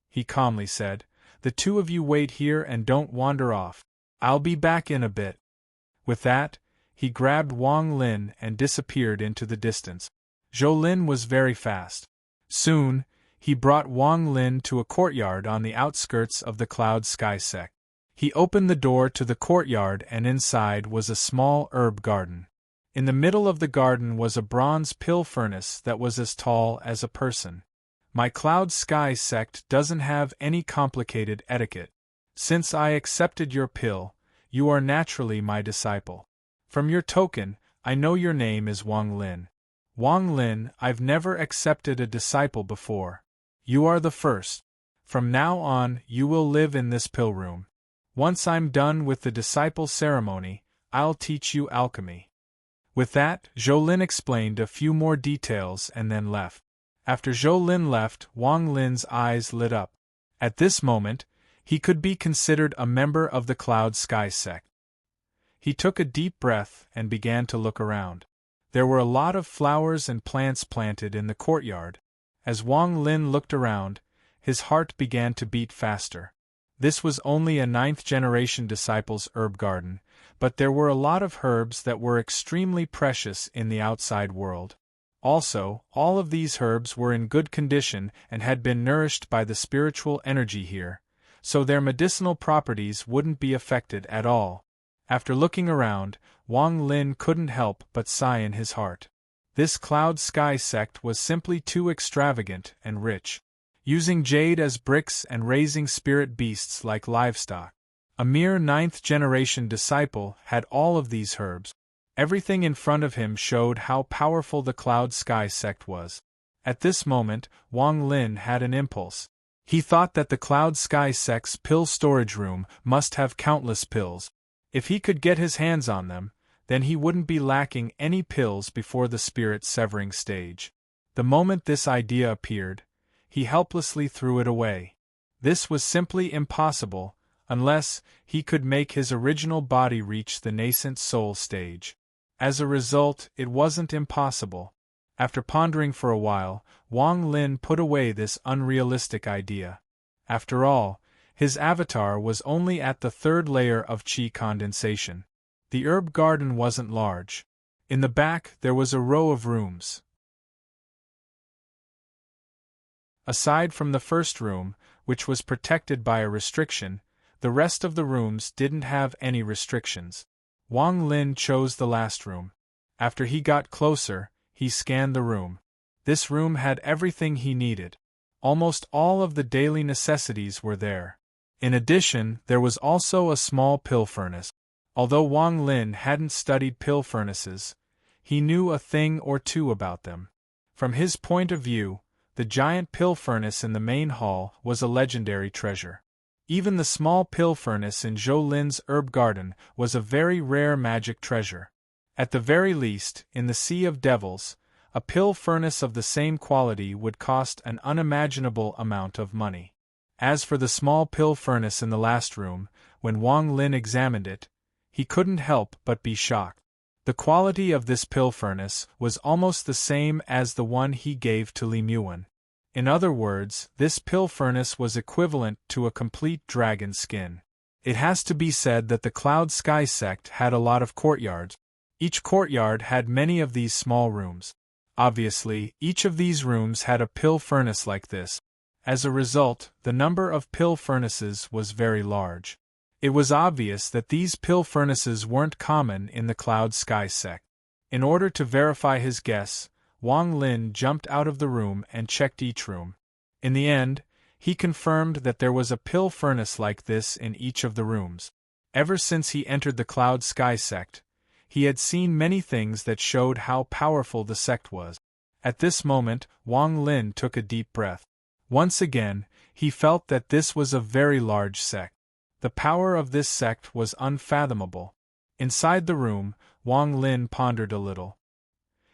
He calmly said, "The 2 of you wait here and don't wander off. I'll be back in a bit." With that, he grabbed Wang Lin and disappeared into the distance. Zhou Lin was very fast. Soon, he brought Wang Lin to a courtyard on the outskirts of the Cloud Sky sect. He opened the door to the courtyard and inside was a small herb garden. In the middle of the garden was a bronze pill furnace that was as tall as a person. My Cloud Sky sect doesn't have any complicated etiquette. Since I accepted your pill, you are naturally my disciple. From your token, I know your name is Wang Lin. Wang Lin, I've never accepted a disciple before. You are the first. From now on, you will live in this pill room. Once I'm done with the disciple ceremony, I'll teach you alchemy." With that, Zhou Lin explained a few more details and then left. After Zhou Lin left, Wang Lin's eyes lit up. At this moment, he could be considered a member of the Cloud Sky sect. He took a deep breath and began to look around. There were a lot of flowers and plants planted in the courtyard. As Wang Lin looked around, his heart began to beat faster. This was only a 9th-generation disciple's herb garden, but there were a lot of herbs that were extremely precious in the outside world. Also, all of these herbs were in good condition and had been nourished by the spiritual energy here, so their medicinal properties wouldn't be affected at all. After looking around, Wang Lin couldn't help but sigh in his heart. This Cloud Sky sect was simply too extravagant and rich, using jade as bricks and raising spirit beasts like livestock. A mere 9th-generation disciple had all of these herbs. Everything in front of him showed how powerful the Cloud Sky sect was. At this moment, Wang Lin had an impulse. He thought that the Cloud Sky sect's pill storage room must have countless pills. If he could get his hands on them, then he wouldn't be lacking any pills before the spirit severing stage. The moment this idea appeared, he helplessly threw it away. This was simply impossible, unless he could make his original body reach the nascent soul stage. As a result, it wasn't impossible. After pondering for a while, Wang Lin put away this unrealistic idea. After all, his avatar was only at the 3rd layer of qi condensation. The herb garden wasn't large. In the back there was a row of rooms. Aside from the first room, which was protected by a restriction, the rest of the rooms didn't have any restrictions. Wang Lin chose the last room. After he got closer, he scanned the room. This room had everything he needed. Almost all of the daily necessities were there. In addition, there was also a small pill furnace. Although Wang Lin hadn't studied pill furnaces, he knew a thing or two about them. From his point of view, the giant pill furnace in the main hall was a legendary treasure. Even the small pill furnace in Zhou Lin's herb garden was a very rare magic treasure. At the very least, in the Sea of Devils, a pill furnace of the same quality would cost an unimaginable amount of money. As for the small pill furnace in the last room, when Wang Lin examined it, he couldn't help but be shocked. The quality of this pill furnace was almost the same as the one he gave to Li Muan. In other words, this pill furnace was equivalent to a complete dragon skin. It has to be said that the Cloud Sky sect had a lot of courtyards. Each courtyard had many of these small rooms. Obviously, each of these rooms had a pill furnace like this. As a result, the number of pill furnaces was very large. It was obvious that these pill furnaces weren't common in the Cloud Sky sect. In order to verify his guess, Wang Lin jumped out of the room and checked each room. In the end, he confirmed that there was a pill furnace like this in each of the rooms. Ever since he entered the Cloud Sky sect, he had seen many things that showed how powerful the sect was. At this moment, Wang Lin took a deep breath. Once again, he felt that this was a very large sect. The power of this sect was unfathomable. Inside the room, Wang Lin pondered a little.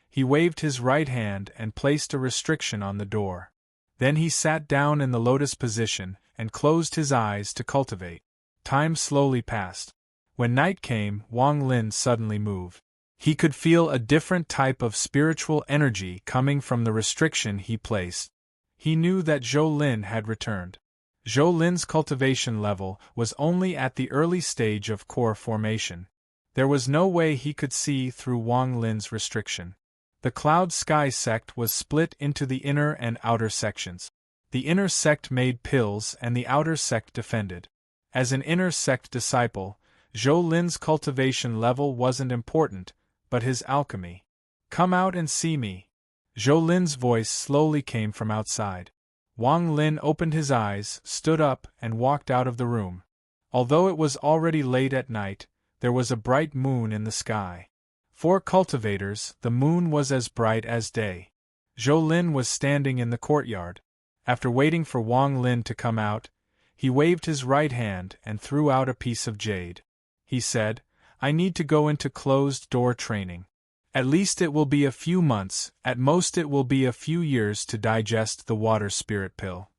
He waved his right hand and placed a restriction on the door. Then he sat down in the lotus position and closed his eyes to cultivate. Time slowly passed. When night came, Wang Lin suddenly moved. He could feel a different type of spiritual energy coming from the restriction he placed. He knew that Zhou Lin had returned. Zhou Lin's cultivation level was only at the early stage of core formation. There was no way he could see through Wang Lin's restriction. The Cloud Sky sect was split into the inner and outer sections. The inner sect made pills and the outer sect defended. As an inner sect disciple, Zhou Lin's cultivation level wasn't important, but his alchemy. "Come out and see me." Zhou Lin's voice slowly came from outside. Wang Lin opened his eyes, stood up, and walked out of the room. Although it was already late at night, there was a bright moon in the sky. For cultivators, the moon was as bright as day. Zhou Lin was standing in the courtyard. After waiting for Wang Lin to come out, he waved his right hand and threw out a piece of jade. He said, "I need to go into closed-door training. At least it will be a few months, at most it will be a few years to digest the water spirit pill.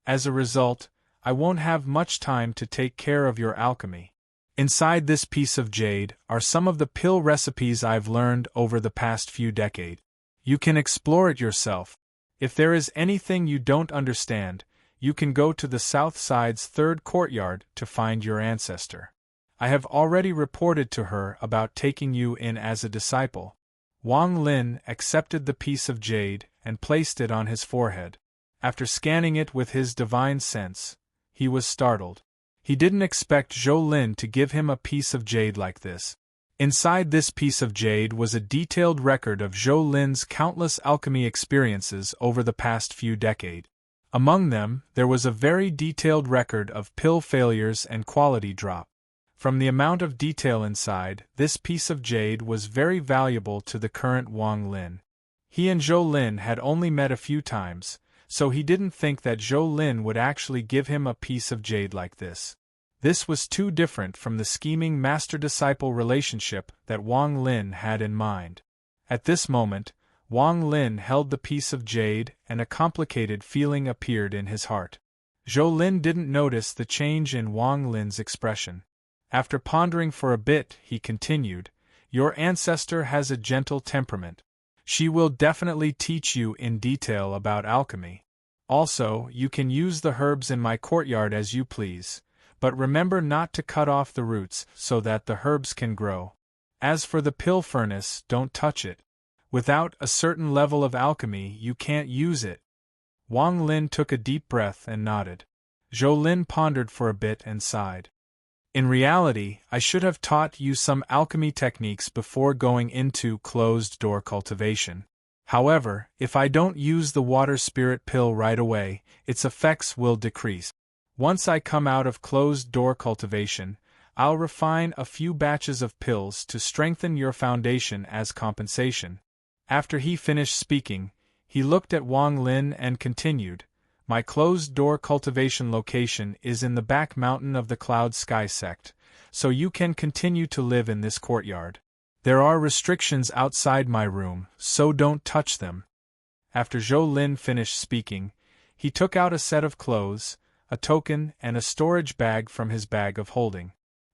As a result, I won't have much time to take care of your alchemy. Inside this piece of jade are some of the pill recipes I've learned over the past few decades. You can explore it yourself. If there is anything you don't understand, you can go to the south side's third courtyard to find your ancestor. I have already reported to her about taking you in as a disciple." Wang Lin accepted the piece of jade and placed it on his forehead. After scanning it with his divine sense, he was startled. He didn't expect Zhou Lin to give him a piece of jade like this. Inside this piece of jade was a detailed record of Zhou Lin's countless alchemy experiences over the past few decades. Among them, there was a very detailed record of pill failures and quality drop. From the amount of detail inside, this piece of jade was very valuable to the current Wang Lin. He and Zhou Lin had only met a few times, so he didn't think that Zhou Lin would actually give him a piece of jade like this. This was too different from the scheming master-disciple relationship that Wang Lin had in mind. At this moment, Wang Lin held the piece of jade and a complicated feeling appeared in his heart. Zhou Lin didn't notice the change in Wang Lin's expression. After pondering for a bit, he continued, "Your ancestor has a gentle temperament. She will definitely teach you in detail about alchemy. Also, you can use the herbs in my courtyard as you please, but remember not to cut off the roots so that the herbs can grow. As for the pill furnace, don't touch it. Without a certain level of alchemy, you can't use it." Wang Lin took a deep breath and nodded. Zhou Lin pondered for a bit and sighed. "In reality, I should have taught you some alchemy techniques before going into closed-door cultivation. However, if I don't use the water spirit pill right away, its effects will decrease. Once I come out of closed-door cultivation, I'll refine a few batches of pills to strengthen your foundation as compensation." After he finished speaking, he looked at Wang Lin and continued, "My closed-door cultivation location is in the back mountain of the Cloud Sky sect, so you can continue to live in this courtyard. There are restrictions outside my room, so don't touch them." After Zhou Lin finished speaking, he took out a set of clothes, a token, and a storage bag from his bag of holding.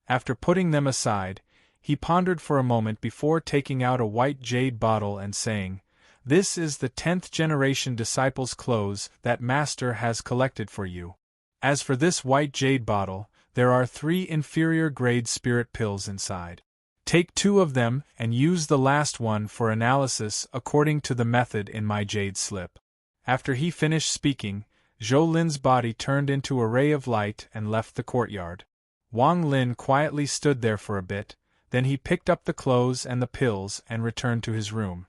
After putting them aside, he pondered for a moment before taking out a white jade bottle and saying, "This is the 10th generation disciple's clothes that Master has collected for you. As for this white jade bottle, there are 3 inferior grade spirit pills inside. Take 2 of them and use the last one for analysis according to the method in my jade slip." After he finished speaking, Zhou Lin's body turned into a ray of light and left the courtyard. Wang Lin quietly stood there for a bit, then he picked up the clothes and the pills and returned to his room.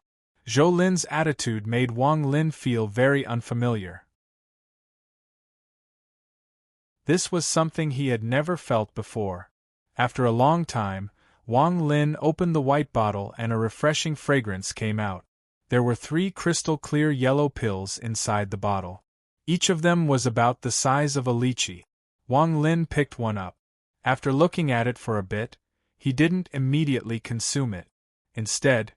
Zhou Lin's attitude made Wang Lin feel very unfamiliar. This was something he had never felt before. After a long time, Wang Lin opened the white bottle and a refreshing fragrance came out. There were 3 crystal-clear yellow pills inside the bottle. Each of them was about the size of a lychee. Wang Lin picked one up. After looking at it for a bit, he didn't immediately consume it. Instead,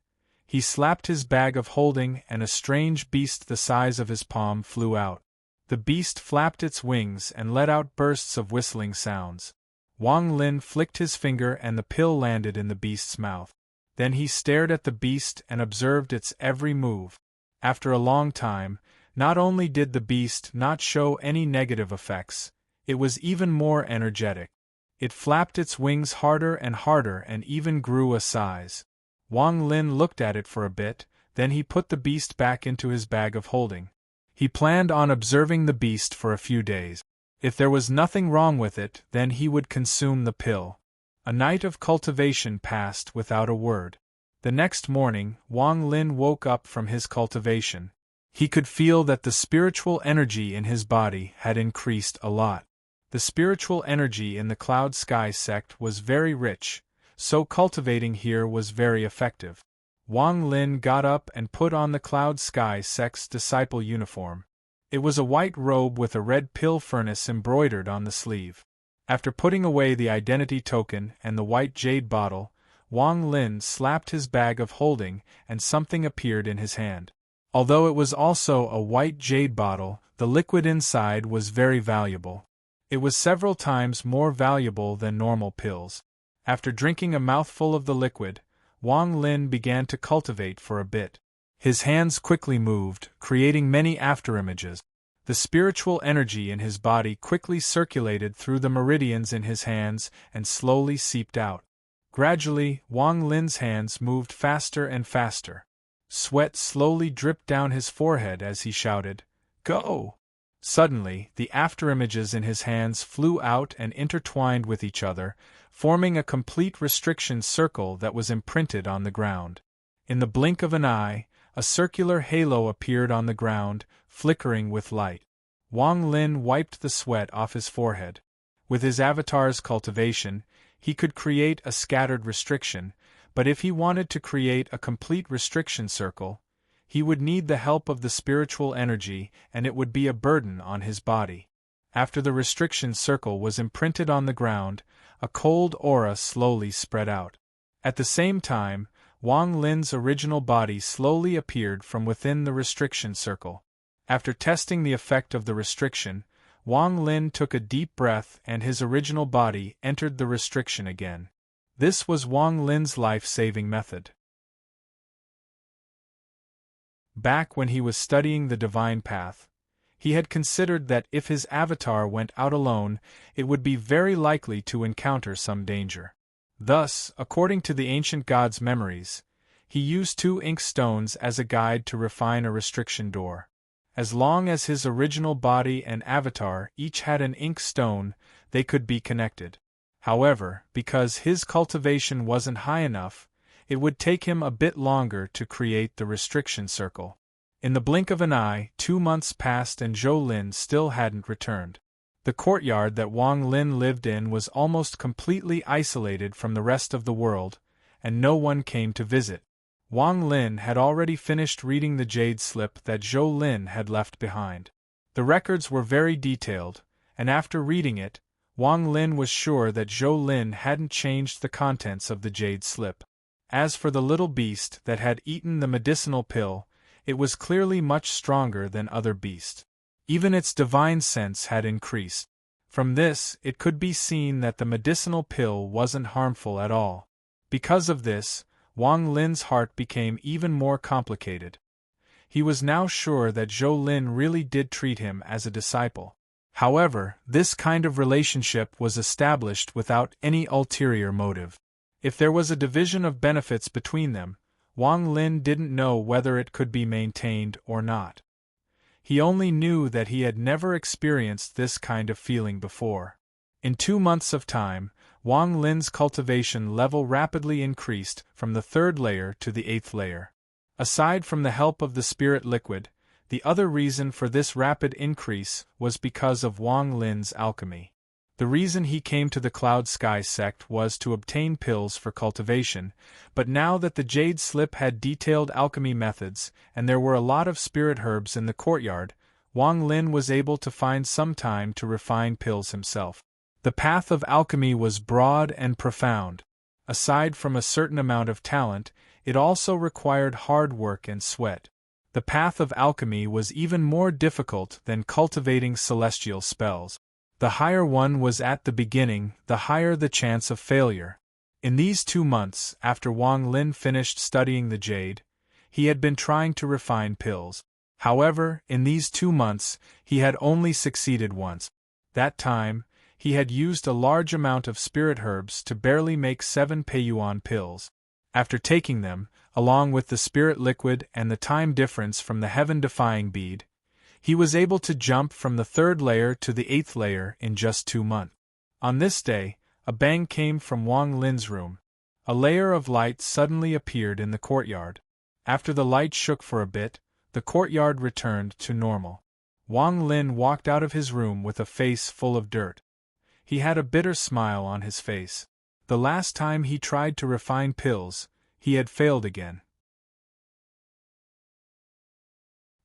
he slapped his bag of holding and a strange beast the size of his palm flew out. The beast flapped its wings and let out bursts of whistling sounds. Wang Lin flicked his finger and the pill landed in the beast's mouth. Then he stared at the beast and observed its every move. After a long time, not only did the beast not show any negative effects, it was even more energetic. It flapped its wings harder and even grew a size. Wang Lin looked at it for a bit, then he put the beast back into his bag of holding. He planned on observing the beast for a few days. If there was nothing wrong with it, then he would consume the pill. A night of cultivation passed without a word. The next morning, Wang Lin woke up from his cultivation. He could feel that the spiritual energy in his body had increased a lot. The spiritual energy in the Cloud Sky sect was very rich, so cultivating here was very effective. Wang Lin got up and put on the Cloud Sky Sect's disciple uniform. It was a white robe with a red pill furnace embroidered on the sleeve. After putting away the identity token and the white jade bottle, Wang Lin slapped his bag of holding and something appeared in his hand. Although it was also a white jade bottle, the liquid inside was very valuable. It was several times more valuable than normal pills. After drinking a mouthful of the liquid, Wang Lin began to cultivate for a bit. His hands quickly moved, creating many afterimages. The spiritual energy in his body quickly circulated through the meridians in his hands and slowly seeped out. Gradually, Wang Lin's hands moved faster and faster. Sweat slowly dripped down his forehead as he shouted, "Go!" Suddenly, the afterimages in his hands flew out and intertwined with each other, forming a complete restriction circle that was imprinted on the ground. In the blink of an eye, a circular halo appeared on the ground, flickering with light. Wang Lin wiped the sweat off his forehead. With his avatar's cultivation, he could create a scattered restriction, but if he wanted to create a complete restriction circle, he would need the help of the spiritual energy and it would be a burden on his body. After the restriction circle was imprinted on the ground, a cold aura slowly spread out. At the same time, Wang Lin's original body slowly appeared from within the restriction circle. After testing the effect of the restriction, Wang Lin took a deep breath and his original body entered the restriction again. This was Wang Lin's life-saving method. Back when he was studying the divine path, he had considered that if his avatar went out alone, it would be very likely to encounter some danger. Thus, according to the ancient god's memories, he used 2 ink stones as a guide to refine a restriction door. As long as his original body and avatar each had an ink stone, they could be connected. However, because his cultivation wasn't high enough, it would take him a bit longer to create the restriction circle. In the blink of an eye, 2 months passed and Zhou Lin still hadn't returned. The courtyard that Wang Lin lived in was almost completely isolated from the rest of the world, and no one came to visit. Wang Lin had already finished reading the jade slip that Zhou Lin had left behind. The records were very detailed, and after reading it, Wang Lin was sure that Zhou Lin hadn't changed the contents of the jade slip. As for the little beast that had eaten the medicinal pill, it was clearly much stronger than other beasts. Even its divine sense had increased. From this, it could be seen that the medicinal pill wasn't harmful at all. Because of this, Wang Lin's heart became even more complicated. He was now sure that Zhou Lin really did treat him as a disciple. However, this kind of relationship was established without any ulterior motive. If there was a division of benefits between them, Wang Lin didn't know whether it could be maintained or not. He only knew that he had never experienced this kind of feeling before. In 2 months of time, Wang Lin's cultivation level rapidly increased from the 3rd layer to the 8th layer. Aside from the help of the spirit liquid, the other reason for this rapid increase was because of Wang Lin's alchemy. The reason he came to the Cloud Sky sect was to obtain pills for cultivation, but now that the jade slip had detailed alchemy methods and there were a lot of spirit herbs in the courtyard, Wang Lin was able to find some time to refine pills himself. The path of alchemy was broad and profound. Aside from a certain amount of talent, it also required hard work and sweat. The path of alchemy was even more difficult than cultivating celestial spells. The higher one was at the beginning, the higher the chance of failure. In these 2 months, after Wang Lin finished studying the jade, he had been trying to refine pills. However, in these 2 months, he had only succeeded once. That time, he had used a large amount of spirit herbs to barely make 7 Peiyuan pills. After taking them, along with the spirit liquid and the time difference from the heaven-defying bead, he was able to jump from the 3rd layer to the 8th layer in just 2 months. On this day, a bang came from Wang Lin's room. A layer of light suddenly appeared in the courtyard. After the light shook for a bit, the courtyard returned to normal. Wang Lin walked out of his room with a face full of dirt. He had a bitter smile on his face. The last time he tried to refine pills, he had failed again.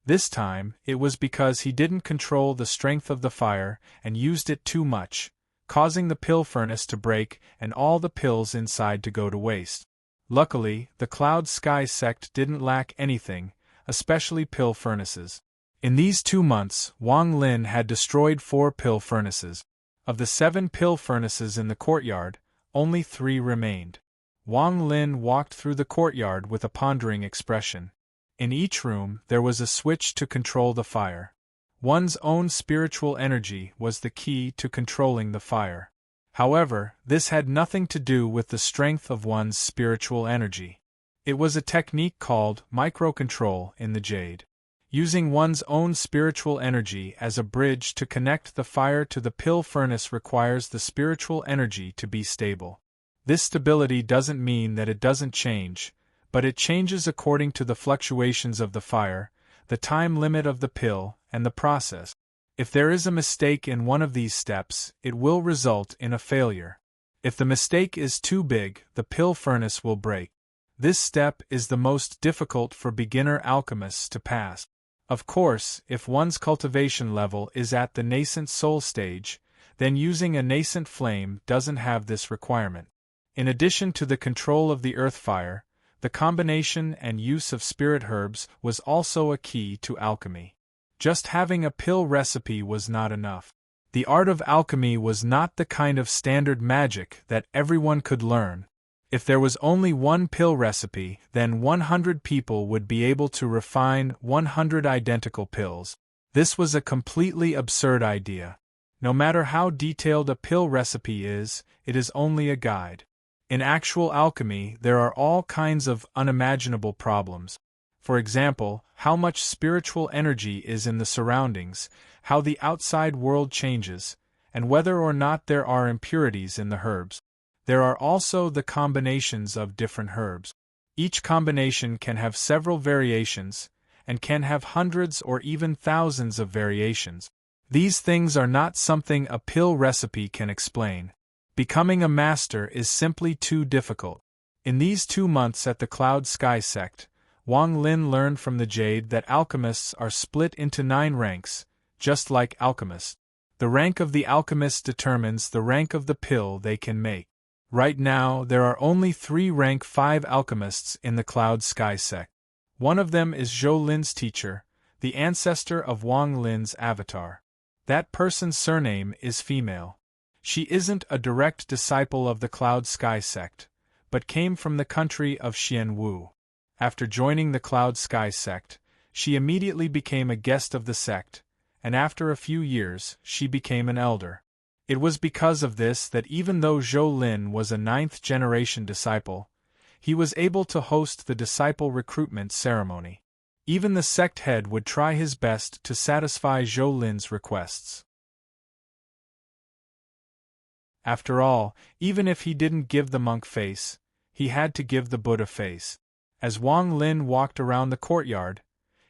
This time, it was because he didn't control the strength of the fire and used it too much, causing the pill furnace to break and all the pills inside to go to waste. Luckily, the Cloud Sky sect didn't lack anything, especially pill furnaces. In these 2 months, Wang Lin had destroyed 4 pill furnaces. Of the 7 pill furnaces in the courtyard, only 3 remained. Wang Lin walked through the courtyard with a pondering expression. In each room, there was a switch to control the fire. One's own spiritual energy was the key to controlling the fire. However, this had nothing to do with the strength of one's spiritual energy. It was a technique called microcontrol in the Jade. Using one's own spiritual energy as a bridge to connect the fire to the pill furnace requires the spiritual energy to be stable. This stability doesn't mean that it doesn't change, but it changes according to the fluctuations of the fire, the time limit of the pill, and the process. If there is a mistake in one of these steps, it will result in a failure. If the mistake is too big, the pill furnace will break. This step is the most difficult for beginner alchemists to pass. Of course, if one's cultivation level is at the nascent soul stage, then using a nascent flame doesn't have this requirement. In addition to the control of the earth fire, the combination and use of spirit herbs was also a key to alchemy. Just having a pill recipe was not enough. The art of alchemy was not the kind of standard magic that everyone could learn. If there was only one pill recipe, then 100 people would be able to refine 100 identical pills. This was a completely absurd idea. No matter how detailed a pill recipe is, it is only a guide. In actual alchemy, there are all kinds of unimaginable problems. For example, how much spiritual energy is in the surroundings, how the outside world changes, and whether or not there are impurities in the herbs. There are also the combinations of different herbs. Each combination can have several variations, and can have hundreds or even thousands of variations. These things are not something a pill recipe can explain. Becoming a master is simply too difficult. In these 2 months at the Cloud Sky sect, Wang Lin learned from the Jade that alchemists are split into 9 ranks, just like alchemists. The rank of the alchemist determines the rank of the pill they can make. Right now, there are only 3 rank 5 alchemists in the Cloud Sky sect. One of them is Zhou Lin's teacher, the ancestor of Wang Lin's avatar. That person's surname is female. She isn't a direct disciple of the Cloud Sky sect, but came from the country of Xianwu. After joining the Cloud Sky sect, she immediately became a guest of the sect, and after a few years, she became an elder. It was because of this that even though Zhou Lin was a 9th-generation disciple, he was able to host the disciple recruitment ceremony. Even the sect head would try his best to satisfy Zhou Lin's requests. After all, even if he didn't give the monk face, he had to give the Buddha face. As Wang Lin walked around the courtyard,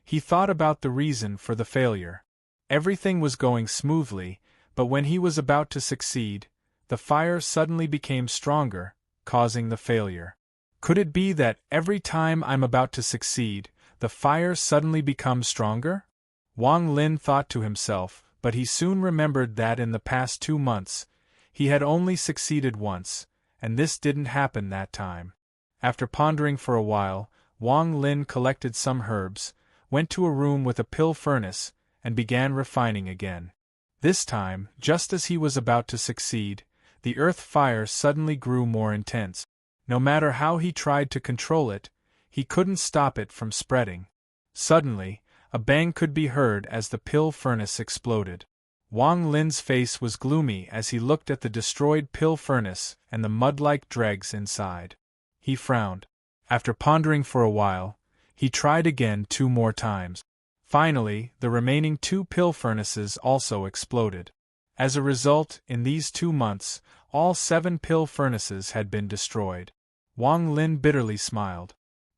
he thought about the reason for the failure. Everything was going smoothly, but when he was about to succeed, the fire suddenly became stronger, causing the failure. Could it be that every time I'm about to succeed, the fire suddenly becomes stronger? Wang Lin thought to himself, but he soon remembered that in the past 2 months, he had only succeeded once, and this didn't happen that time. After pondering for a while, Wang Lin collected some herbs, went to a room with a pill furnace, and began refining again. This time, just as he was about to succeed, the earth fire suddenly grew more intense. No matter how he tried to control it, he couldn't stop it from spreading. Suddenly, a bang could be heard as the pill furnace exploded. Wang Lin's face was gloomy as he looked at the destroyed pill furnace and the mud-like dregs inside. He frowned. After pondering for a while, he tried again 2 more times. Finally, the remaining 2 pill furnaces also exploded. As a result, in these 2 months, all 7 pill furnaces had been destroyed. Wang Lin bitterly smiled.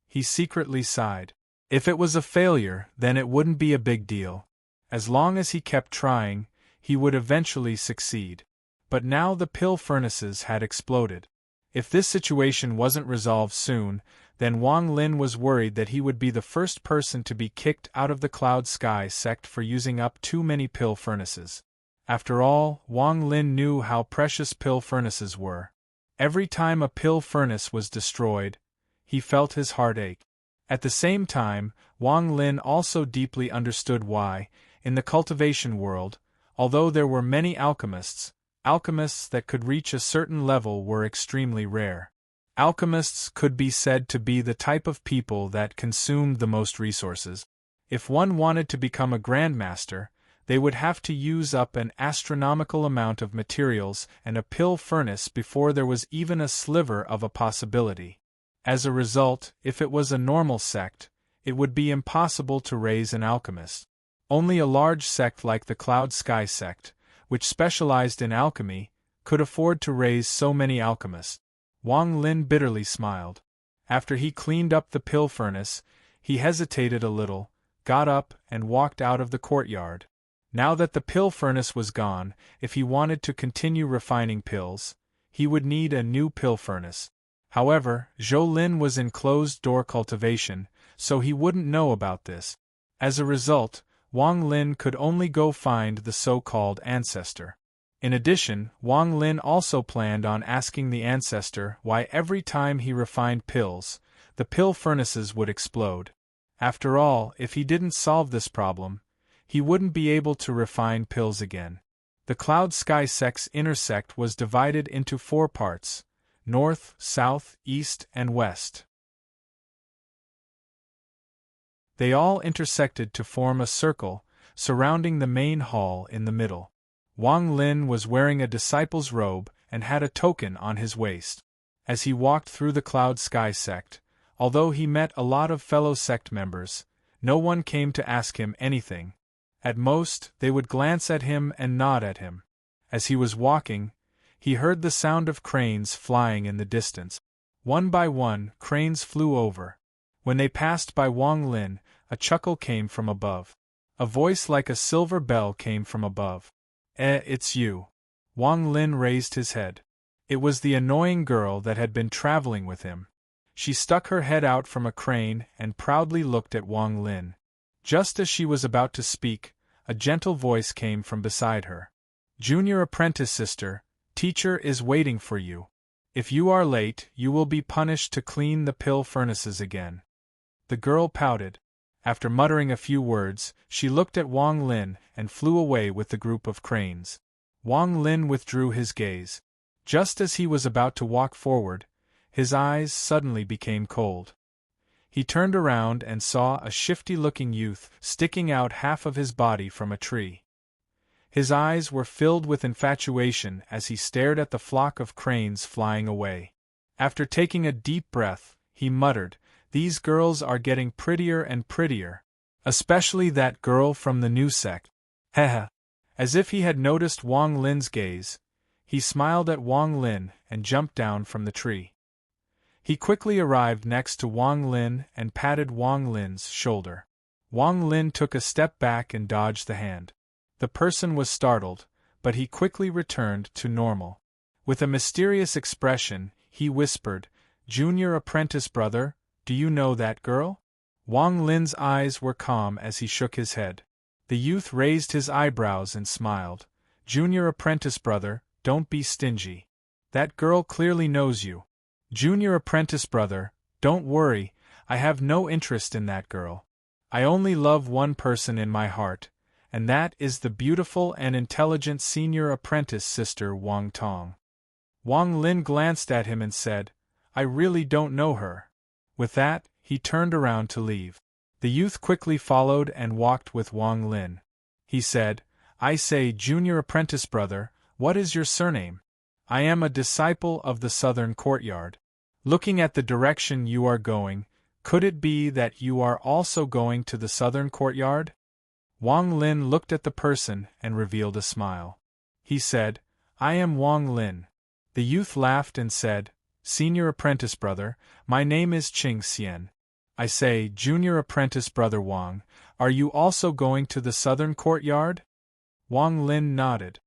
He secretly sighed. If it was a failure, then it wouldn't be a big deal. As long as he kept trying, he would eventually succeed. But now the pill furnaces had exploded. If this situation wasn't resolved soon, Then Wang Lin was worried that he would be the first person to be kicked out of the Cloud Sky sect for using up too many pill furnaces. After all, Wang Lin knew how precious pill furnaces were. Every time a pill furnace was destroyed, he felt his heart ache. At the same time, Wang Lin also deeply understood why, in the cultivation world, although there were many alchemists that could reach a certain level were extremely rare. Alchemists could be said to be the type of people that consumed the most resources. If one wanted to become a grandmaster, they would have to use up an astronomical amount of materials and a pill furnace before there was even a sliver of a possibility. As a result, if it was a normal sect, it would be impossible to raise an alchemist. Only a large sect like the Cloud Sky sect, which specialized in alchemy, could afford to raise so many alchemists. Wang Lin bitterly smiled. After he cleaned up the pill furnace, he hesitated a little, got up and walked out of the courtyard. Now that the pill furnace was gone, if he wanted to continue refining pills, he would need a new pill furnace. However, Zhou Lin was in closed-door cultivation, so he wouldn't know about this. As a result, Wang Lin could only go find the so-called ancestor. In addition, Wang Lin also planned on asking the ancestor why every time he refined pills, the pill furnaces would explode. After all, if he didn't solve this problem, he wouldn't be able to refine pills again. The Cloud Sky sect's inner sect was divided into 4 parts: north, south, east, and west. They all intersected to form a circle, surrounding the main hall in the middle. Wang Lin was wearing a disciple's robe and had a token on his waist. As he walked through the Cloud Sky sect, although he met a lot of fellow sect members, no one came to ask him anything. At most, they would glance at him and nod at him. As he was walking, he heard the sound of cranes flying in the distance. One by one, cranes flew over. When they passed by Wang Lin, a chuckle came from above. A voice like a silver bell came from above. It's you." Wang Lin raised his head. It was the annoying girl that had been traveling with him. She stuck her head out from a crane and proudly looked at Wang Lin. Just as she was about to speak, a gentle voice came from beside her. "Junior apprentice sister, teacher is waiting for you. If you are late, you will be punished to clean the pill furnaces again." The girl pouted. After muttering a few words, she looked at Wang Lin and flew away with the group of cranes. Wang Lin withdrew his gaze. Just as he was about to walk forward, his eyes suddenly became cold. He turned around and saw a shifty-looking youth sticking out half of his body from a tree. His eyes were filled with infatuation as he stared at the flock of cranes flying away. After taking a deep breath, he muttered, "These girls are getting prettier and prettier. Especially that girl from the new sect. Heh." As if he had noticed Wang Lin's gaze, he smiled at Wang Lin and jumped down from the tree. He quickly arrived next to Wang Lin and patted Wang Lin's shoulder. Wang Lin took a step back and dodged the hand. The person was startled, but he quickly returned to normal. With a mysterious expression, he whispered, "Junior apprentice brother, do you know that girl?" Wang Lin's eyes were calm as he shook his head. The youth raised his eyebrows and smiled. "Junior apprentice brother, don't be stingy. That girl clearly knows you." "Junior apprentice brother, don't worry, I have no interest in that girl. I only love one person in my heart, and that is the beautiful and intelligent senior apprentice sister Wang Tong." Wang Lin glanced at him and said, "I really don't know her." With that, he turned around to leave. The youth quickly followed and walked with Wang Lin. He said, "I say, junior apprentice brother, what is your surname? I am a disciple of the southern courtyard. Looking at the direction you are going, could it be that you are also going to the southern courtyard?" Wang Lin looked at the person and revealed a smile. He said, "I am Wang Lin." The youth laughed and said, "Senior apprentice brother, my name is Qing Xian. I say, junior apprentice brother Wang, are you also going to the southern courtyard?" Wang Lin nodded.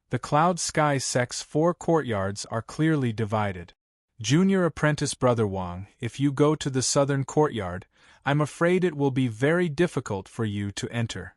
The Cloud Sky sect's 4 courtyards are clearly divided. Junior apprentice Brother Wang, if you go to the southern courtyard, I'm afraid it will be very difficult for you to enter.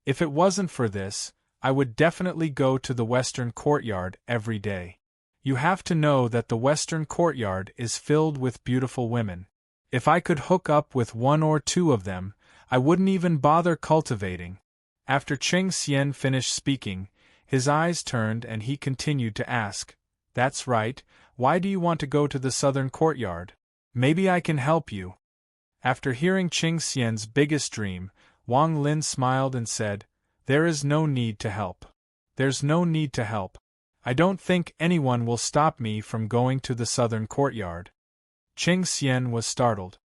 If it wasn't for this, I would definitely go to the western courtyard every day. You have to know that the western courtyard is filled with beautiful women. If I could hook up with one or two of them, I wouldn't even bother cultivating. After Cheng Xian finished speaking, his eyes turned and he continued to ask, "That's right, why do you want to go to the southern courtyard? Maybe I can help you." After hearing Cheng Xian's biggest dream, Wang Lin smiled and said, "There is no need to help. There's no need to help. I don't think anyone will stop me from going to the southern courtyard." Cheng Xian was startled.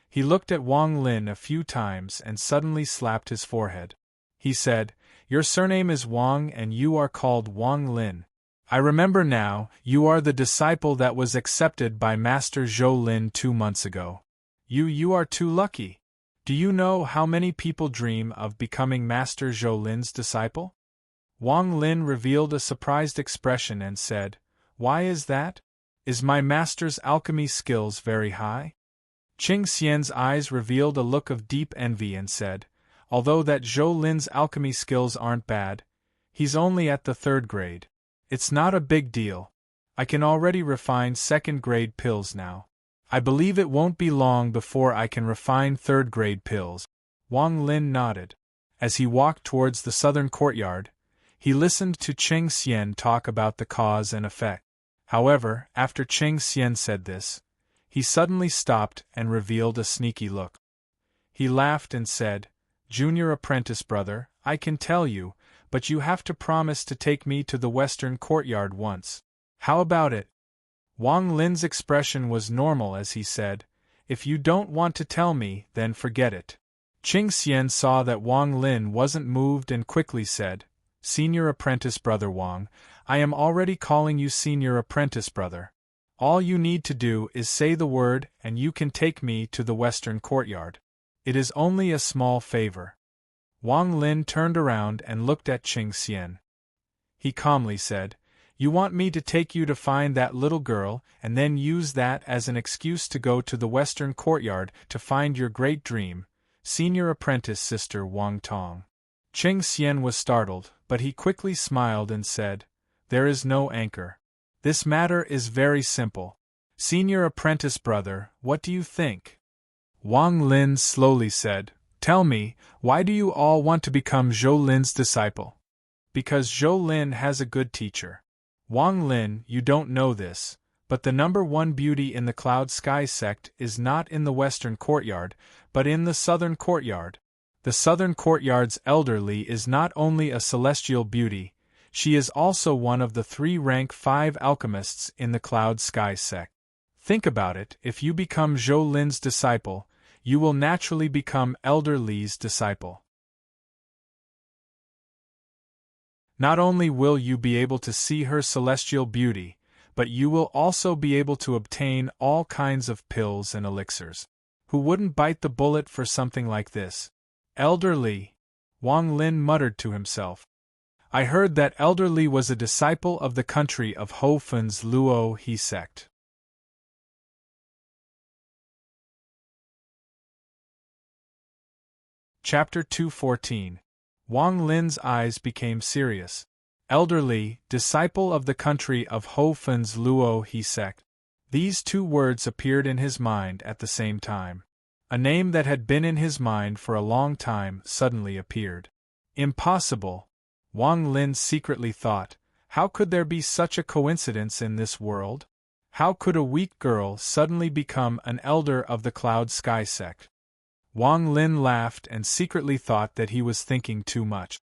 He looked at Wang Lin a few times and suddenly slapped his forehead. He said, "Your surname is Wang and you are called Wang Lin. I remember now, you are the disciple that was accepted by Master Zhou Lin 2 months ago. You are too lucky. Do you know how many people dream of becoming Master Zhou Lin's disciple?" Wang Lin revealed a surprised expression and said, "Why is that? Is my master's alchemy skills very high?" Cheng Xian's eyes revealed a look of deep envy and said, "Although that Zhou Lin's alchemy skills aren't bad, he's only at the 3rd grade. It's not a big deal. I can already refine 2nd grade pills now. I believe it won't be long before I can refine 3rd grade pills." Wang Lin nodded. As he walked towards the southern courtyard, he listened to Cheng Xian talk about the cause and effect. However, after Cheng Xian said this, he suddenly stopped and revealed a sneaky look. He laughed and said, "Junior apprentice brother, I can tell you, but you have to promise to take me to the western courtyard once. How about it?" Wang Lin's expression was normal as he said, "If you don't want to tell me, then forget it." Cheng Xian saw that Wang Lin wasn't moved and quickly said, "Senior apprentice brother Wang, I am already calling you senior apprentice brother. All you need to do is say the word and you can take me to the western courtyard. It is only a small favor." Wang Lin turned around and looked at Cheng Xian. He calmly said, "You want me to take you to find that little girl and then use that as an excuse to go to the western courtyard to find your great dream, senior apprentice sister Wang Tong." Cheng Xian was startled, but he quickly smiled and said, "There is no anchor. This matter is very simple. Senior apprentice brother, what do you think?" Wang Lin slowly said, "Tell me, why do you all want to become Zhou Lin's disciple?" "Because Zhou Lin has a good teacher. Wang Lin, you don't know this, but the #1 beauty in the Cloud Sky sect is not in the western courtyard, but in the southern courtyard. The southern courtyard's elderly is not only a celestial beauty, she is also one of the 3 rank 5 alchemists in the Cloud Sky sect. Think about it, if you become Zhou Lin's disciple, you will naturally become Elder Li's disciple. Not only will you be able to see her celestial beauty, but you will also be able to obtain all kinds of pills and elixirs. Who wouldn't bite the bullet for something like this?" "Elder Li," Wang Lin muttered to himself. "I heard that Elder Li was a disciple of the country of Ho Fun's Luo He sect." Chapter 214. Wang Lin's eyes became serious. "Elder Li, disciple of the country of Ho Fun's Luo He sect." These 2 words appeared in his mind at the same time. A name that had been in his mind for a long time suddenly appeared. Impossible, Wang Lin secretly thought. How could there be such a coincidence in this world? How could a weak girl suddenly become an elder of the Cloud Sky sect? Wang Lin laughed and secretly thought that he was thinking too much.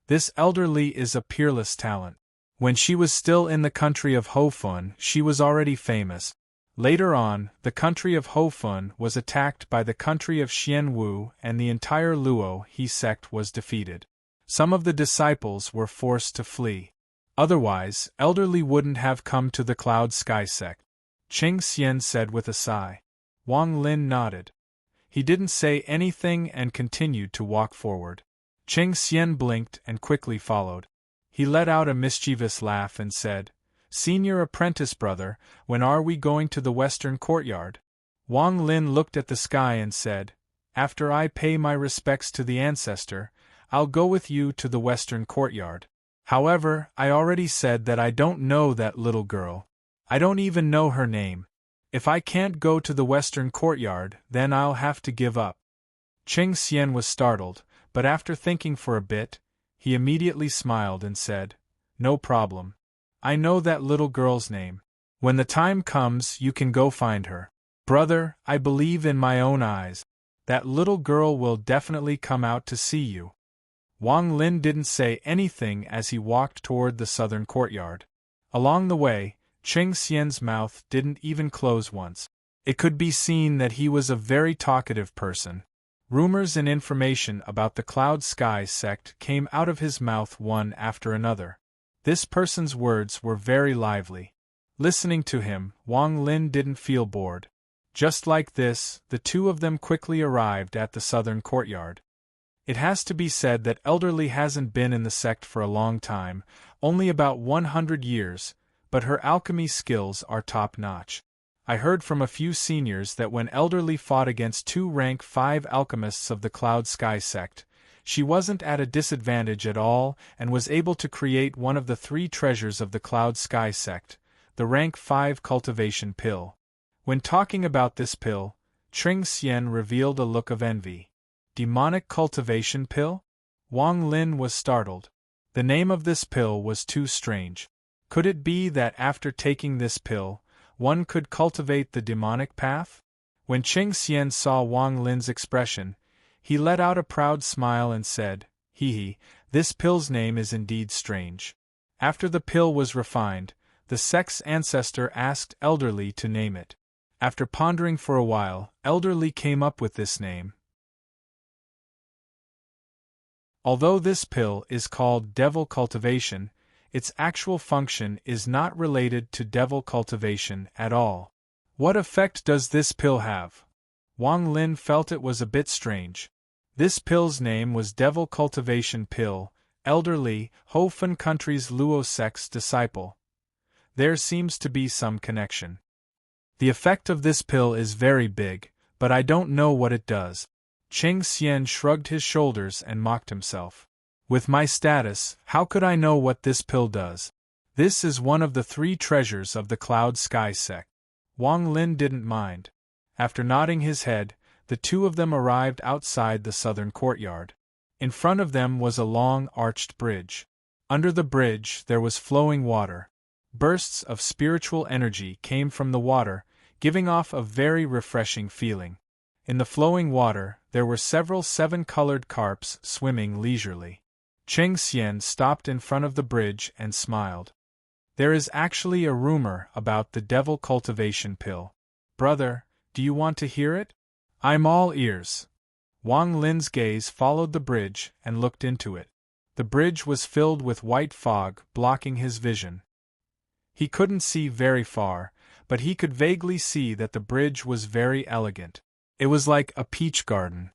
This Elder Li is a peerless talent. When she was still in the country of Ho Fun, she was already famous. Later on, the country of Ho Fun was attacked by the country of Xian Wu and the entire Luo He sect was defeated. Some of the disciples were forced to flee. Otherwise, Elder Li wouldn't have come to the Cloud Sky sect. Cheng Xian said with a sigh. Wang Lin nodded. He didn't say anything and continued to walk forward. Cheng Xian blinked and quickly followed. He let out a mischievous laugh and said, "Senior apprentice brother, when are we going to the western courtyard?" Wang Lin looked at the sky and said, "After I pay my respects to the ancestor, I'll go with you to the western courtyard. However, I already said that I don't know that little girl. I don't even know her name. If I can't go to the western courtyard, then I'll have to give up." Cheng Xian was startled, but after thinking for a bit, he immediately smiled and said, "No problem. I know that little girl's name. When the time comes, you can go find her. Brother, I believe in my own eyes. That little girl will definitely come out to see you." Wang Lin didn't say anything as he walked toward the southern courtyard. Along the way, Cheng Xian's mouth didn't even close once. It could be seen that he was a very talkative person. Rumors and information about the Cloud Sky sect came out of his mouth one after another. This person's words were very lively. Listening to him, Wang Lin didn't feel bored. Just like this, the two of them quickly arrived at the southern courtyard. It has to be said that Elderly hasn't been in the sect for a long time, only about 100 years, but her alchemy skills are top-notch. I heard from a few seniors that when Elderly fought against 2 rank 5 alchemists of the Cloud Sky sect, she wasn't at a disadvantage at all and was able to create one of the 3 treasures of the Cloud Sky sect, the rank 5 cultivation pill. When talking about this pill, Cheng Xian revealed a look of envy. Demonic cultivation pill? Wang Lin was startled. The name of this pill was too strange. Could it be that after taking this pill, one could cultivate the demonic path? When Cheng Xian saw Wang Lin's expression, he let out a proud smile and said, "Hee, this pill's name is indeed strange." After the pill was refined, the sect's ancestor asked Elderly to name it. After pondering for a while, Elderly came up with this name. Although this pill is called Devil Cultivation, its actual function is not related to devil cultivation at all. What effect does this pill have? Wang Lin felt it was a bit strange. This pill's name was Devil Cultivation Pill, Elderly, Ho Fen Country's Luo sect's disciple. There seems to be some connection. The effect of this pill is very big, but I don't know what it does. Cheng Xian shrugged his shoulders and mocked himself. With my status, how could I know what this pill does? This is one of the 3 treasures of the Cloud Sky sect. Wang Lin didn't mind. After nodding his head, the two of them arrived outside the southern courtyard. In front of them was a long, arched bridge. Under the bridge there was flowing water. Bursts of spiritual energy came from the water, giving off a very refreshing feeling. In the flowing water, there were several 7-colored carps swimming leisurely. Cheng Xian stopped in front of the bridge and smiled. There is actually a rumor about the Devil Cultivation Pill. Brother, do you want to hear it? I'm all ears. Wang Lin's gaze followed the bridge and looked into it. The bridge was filled with white fog, blocking his vision. He couldn't see very far, but he could vaguely see that the bridge was very elegant. It was like a peach garden.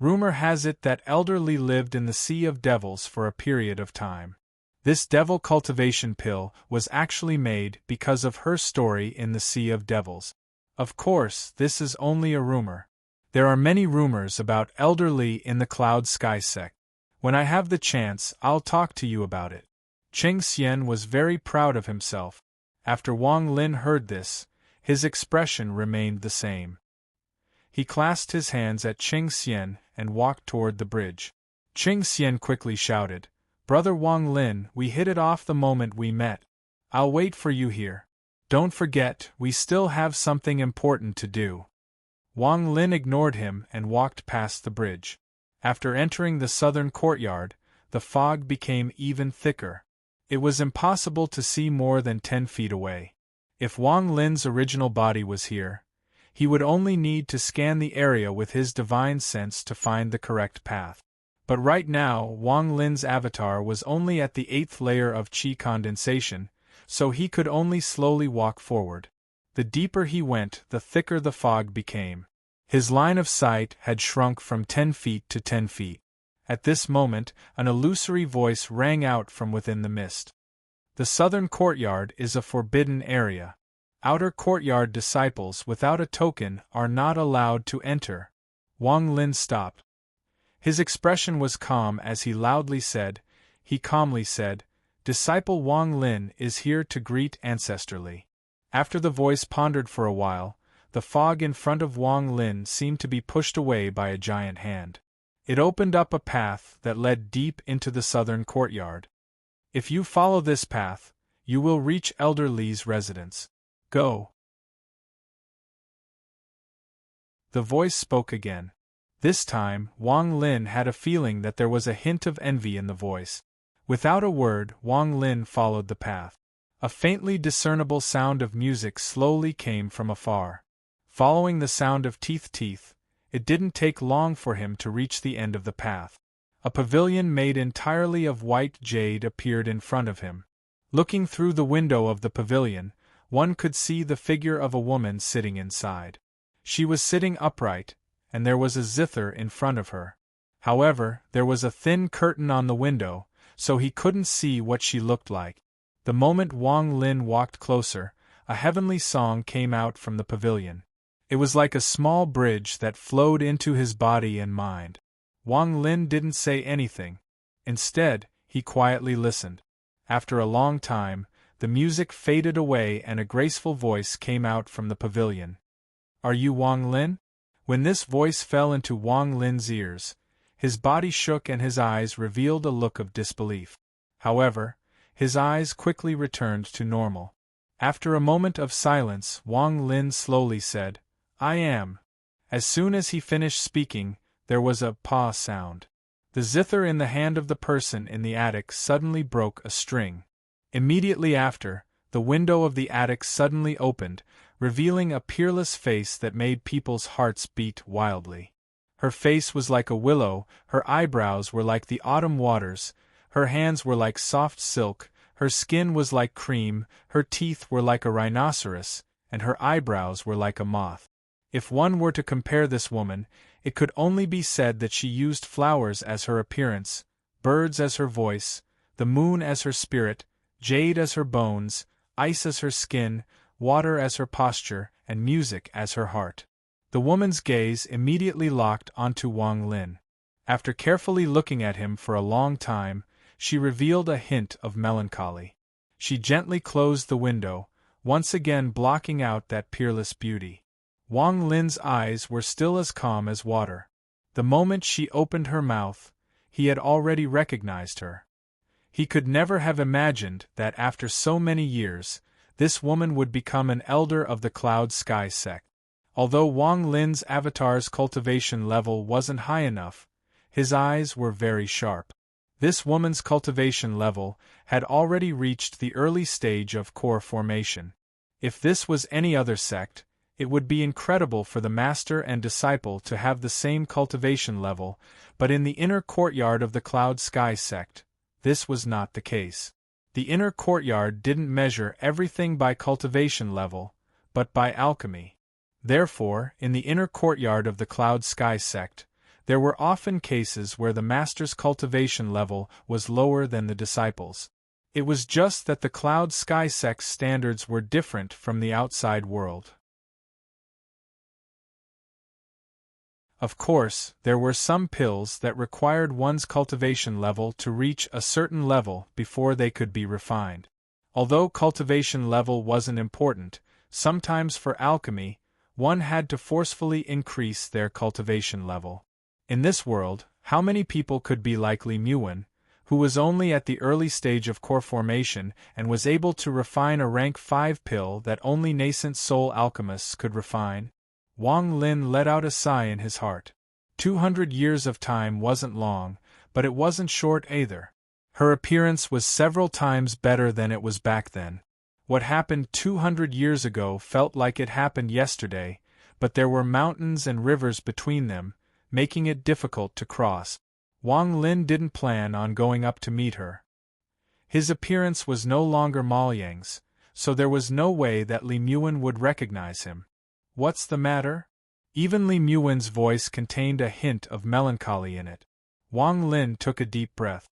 Rumor has it that Elderly lived in the Sea of Devils for a period of time. This Devil Cultivation Pill was actually made because of her story in the Sea of Devils. Of course, this is only a rumor. There are many rumors about Elderly in the Cloud Sky sect. When I have the chance, I'll talk to you about it. Cheng Xian was very proud of himself. After Wang Lin heard this, his expression remained the same. He clasped his hands at Cheng Xian and walked toward the bridge. Cheng Xian quickly shouted, "Brother Wang Lin, we hit it off the moment we met. I'll wait for you here. Don't forget, we still have something important to do." Wang Lin ignored him and walked past the bridge. After entering the southern courtyard, the fog became even thicker. It was impossible to see more than 10 feet away. If Wang Lin's original body was here, he would only need to scan the area with his divine sense to find the correct path. But right now, Wang Lin's avatar was only at the 8th layer of qi condensation, so he could only slowly walk forward. The deeper he went, the thicker the fog became. His line of sight had shrunk from 10 feet to 10 feet. At this moment, an illusory voice rang out from within the mist. The southern courtyard is a forbidden area. Outer courtyard disciples without a token are not allowed to enter. Wang Lin stopped. His expression was calm as he calmly said, Disciple Wang Lin is here to greet ancestrally. After the voice pondered for a while, the fog in front of Wang Lin seemed to be pushed away by a giant hand. It opened up a path that led deep into the southern courtyard. If you follow this path, you will reach Elder Li's residence. Go. The voice spoke again. This time, Wang Lin had a feeling that there was a hint of envy in the voice. Without a word, Wang Lin followed the path. A faintly discernible sound of music slowly came from afar. Following the sound of teeth, it didn't take long for him to reach the end of the path. A pavilion made entirely of white jade appeared in front of him. Looking through the window of the pavilion, one could see the figure of a woman sitting inside. She was sitting upright, and there was a zither in front of her. However, there was a thin curtain on the window, so he couldn't see what she looked like. The moment Wang Lin walked closer, a heavenly song came out from the pavilion. It was like a small bridge that flowed into his body and mind. Wang Lin didn't say anything. Instead, he quietly listened. After a long time, the music faded away and a graceful voice came out from the pavilion. Are you Wang Lin? When this voice fell into Wang Lin's ears, his body shook and his eyes revealed a look of disbelief. However, his eyes quickly returned to normal. After a moment of silence, Wang Lin slowly said, I am. As soon as he finished speaking, there was a pa sound. The zither in the hand of the person in the attic suddenly broke a string. Immediately after, the window of the attic suddenly opened, revealing a peerless face that made people's hearts beat wildly. Her face was like a willow, her eyebrows were like the autumn waters, her hands were like soft silk, her skin was like cream, her teeth were like a rhinoceros, and her eyebrows were like a moth. If one were to compare this woman, it could only be said that she used flowers as her appearance, birds as her voice, the moon as her spirit, jade as her bones, ice as her skin, water as her posture, and music as her heart. The woman's gaze immediately locked onto Wang Lin. After carefully looking at him for a long time, she revealed a hint of melancholy. She gently closed the window, once again blocking out that peerless beauty. Wang Lin's eyes were still as calm as water. The moment she opened her mouth, he had already recognized her. He could never have imagined that after so many years, this woman would become an elder of the Cloud Sky sect. Although Wang Lin's avatar's cultivation level wasn't high enough, his eyes were very sharp. This woman's cultivation level had already reached the early stage of core formation. If this was any other sect, it would be incredible for the master and disciple to have the same cultivation level, but in the inner courtyard of the Cloud Sky sect, this was not the case. The inner courtyard didn't measure everything by cultivation level, but by alchemy. Therefore, in the inner courtyard of the Cloud Sky sect, there were often cases where the master's cultivation level was lower than the disciples. It was just that the Cloud Sky sect's standards were different from the outside world. Of course, there were some pills that required one's cultivation level to reach a certain level before they could be refined. Although cultivation level wasn't important, sometimes for alchemy, one had to forcefully increase their cultivation level. In this world, how many people could be like Li Muwen, who was only at the early stage of core formation and was able to refine a rank 5 pill that only nascent soul alchemists could refine? Wang Lin let out a sigh in his heart. 200 years of time wasn't long, but it wasn't short either. Her appearance was several times better than it was back then. What happened 200 years ago felt like it happened yesterday, but there were mountains and rivers between them, making it difficult to cross. Wang Lin didn't plan on going up to meet her. His appearance was no longer Maoyang's, so there was no way that Li Muwen would recognize him. What's the matter? Even Li Muwen's voice contained a hint of melancholy in it. Wang Lin took a deep breath.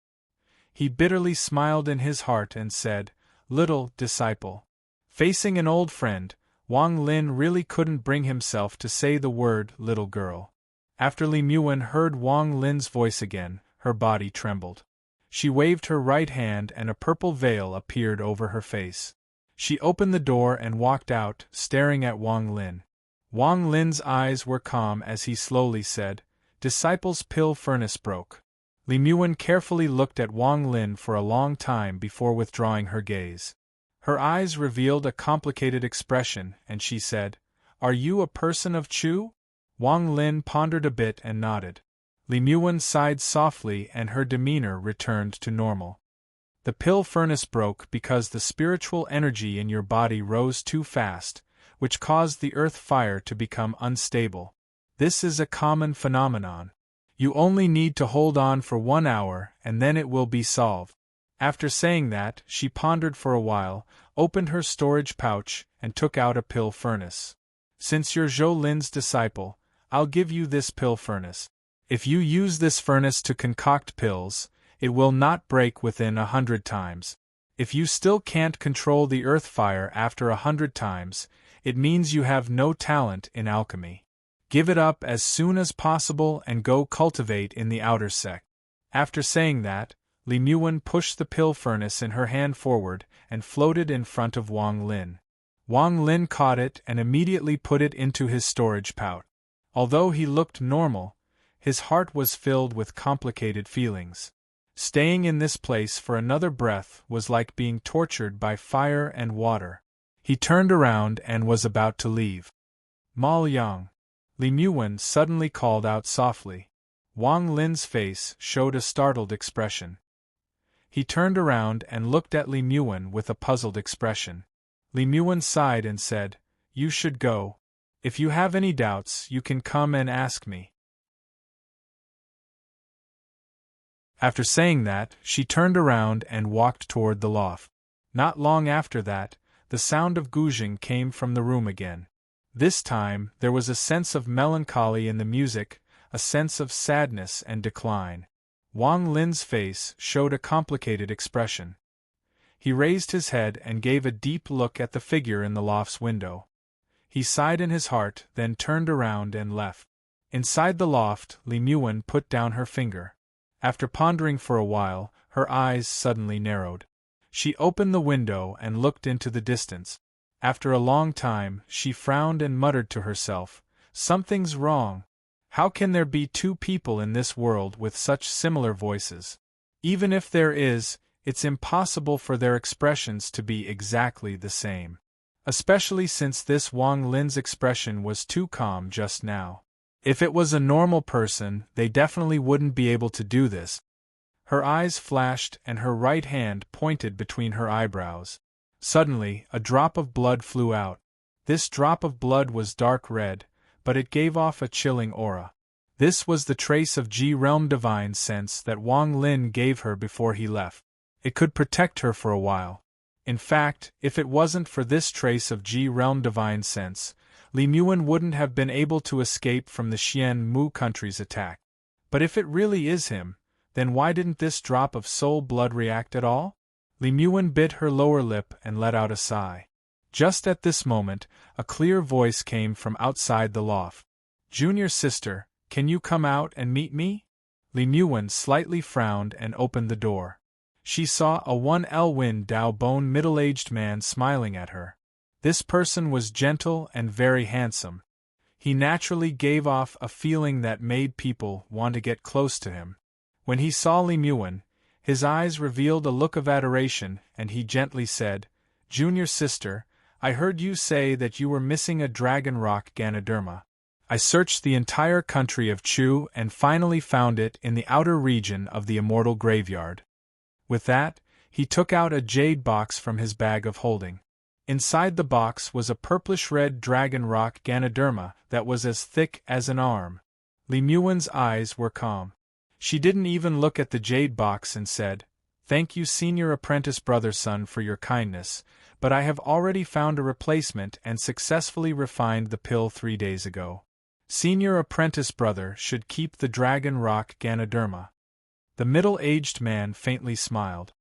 He bitterly smiled in his heart and said, "Little disciple." Facing an old friend, Wang Lin really couldn't bring himself to say the word little girl. After Li Muan heard Wang Lin's voice again, her body trembled. She waved her right hand and a purple veil appeared over her face. She opened the door and walked out, staring at Wang Lin. Wang Lin's eyes were calm as he slowly said, "Disciple's pill furnace broke." Li Muan carefully looked at Wang Lin for a long time before withdrawing her gaze. Her eyes revealed a complicated expression, and she said, "Are you a person of Chu?" Wang Lin pondered a bit and nodded. Li Muan sighed softly and her demeanor returned to normal. "The pill furnace broke because the spiritual energy in your body rose too fast, which caused the earth fire to become unstable. This is a common phenomenon. You only need to hold on for 1 hour and then it will be solved." After saying that, she pondered for a while, opened her storage pouch, and took out a pill furnace. "Since you're Zhou Lin's disciple, I'll give you this pill furnace. If you use this furnace to concoct pills, it will not break within 100 times. If you still can't control the earth fire after 100 times, it means you have no talent in alchemy. Give it up as soon as possible and go cultivate in the outer sect." After saying that, Li Muan pushed the pill furnace in her hand forward and floated in front of Wang Lin. Wang Lin caught it and immediately put it into his storage pouch. Although he looked normal, his heart was filled with complicated feelings. Staying in this place for another breath was like being tortured by fire and water. He turned around and was about to leave. "Ma Yang!" Li Muan suddenly called out softly. Wang Lin's face showed a startled expression. He turned around and looked at Li Muan with a puzzled expression. Li Muan sighed and said, "You should go. If you have any doubts, you can come and ask me." After saying that, she turned around and walked toward the loft. Not long after that, the sound of guzheng came from the room again. This time, there was a sense of melancholy in the music, a sense of sadness and decline. Wang Lin's face showed a complicated expression. He raised his head and gave a deep look at the figure in the loft's window. He sighed in his heart, then turned around and left. Inside the loft, Li Muan put down her finger. After pondering for a while, her eyes suddenly narrowed. She opened the window and looked into the distance. After a long time, she frowned and muttered to herself, "Something's wrong. How can there be two people in this world with such similar voices? Even if there is, it's impossible for their expressions to be exactly the same. Especially since this Wang Lin's expression was too calm just now. If it was a normal person, they definitely wouldn't be able to do this." Her eyes flashed and her right hand pointed between her eyebrows. Suddenly, a drop of blood flew out. This drop of blood was dark red, but it gave off a chilling aura. This was the trace of G-realm divine sense that Wang Lin gave her before he left. It could protect her for a while. In fact, if it wasn't for this trace of G-realm divine sense, Li Muan wouldn't have been able to escape from the Xian Mu country's attack. But if it really is him, then why didn't this drop of soul blood react at all? Li Muan bit her lower lip and let out a sigh. Just at this moment, a clear voice came from outside the loft. "Junior sister, can you come out and meet me?" Li Muan slightly frowned and opened the door. She saw a 1L Win Dao Bone middle-aged man smiling at her. This person was gentle and very handsome. He naturally gave off a feeling that made people want to get close to him. When he saw Li Muan, his eyes revealed a look of adoration and he gently said, "Junior sister, I heard you say that you were missing a dragon rock Ganoderma. I searched the entire country of Chu and finally found it in the outer region of the immortal graveyard." With that, he took out a jade box from his bag of holding. Inside the box was a purplish-red dragon rock Ganoderma that was as thick as an arm. Li Muan's eyes were calm. She didn't even look at the jade box and said, "Thank you, senior apprentice brother-son, for your kindness, but I have already found a replacement and successfully refined the pill 3 days ago. Senior apprentice brother should keep the dragon rock Ganoderma." The middle-aged man faintly smiled.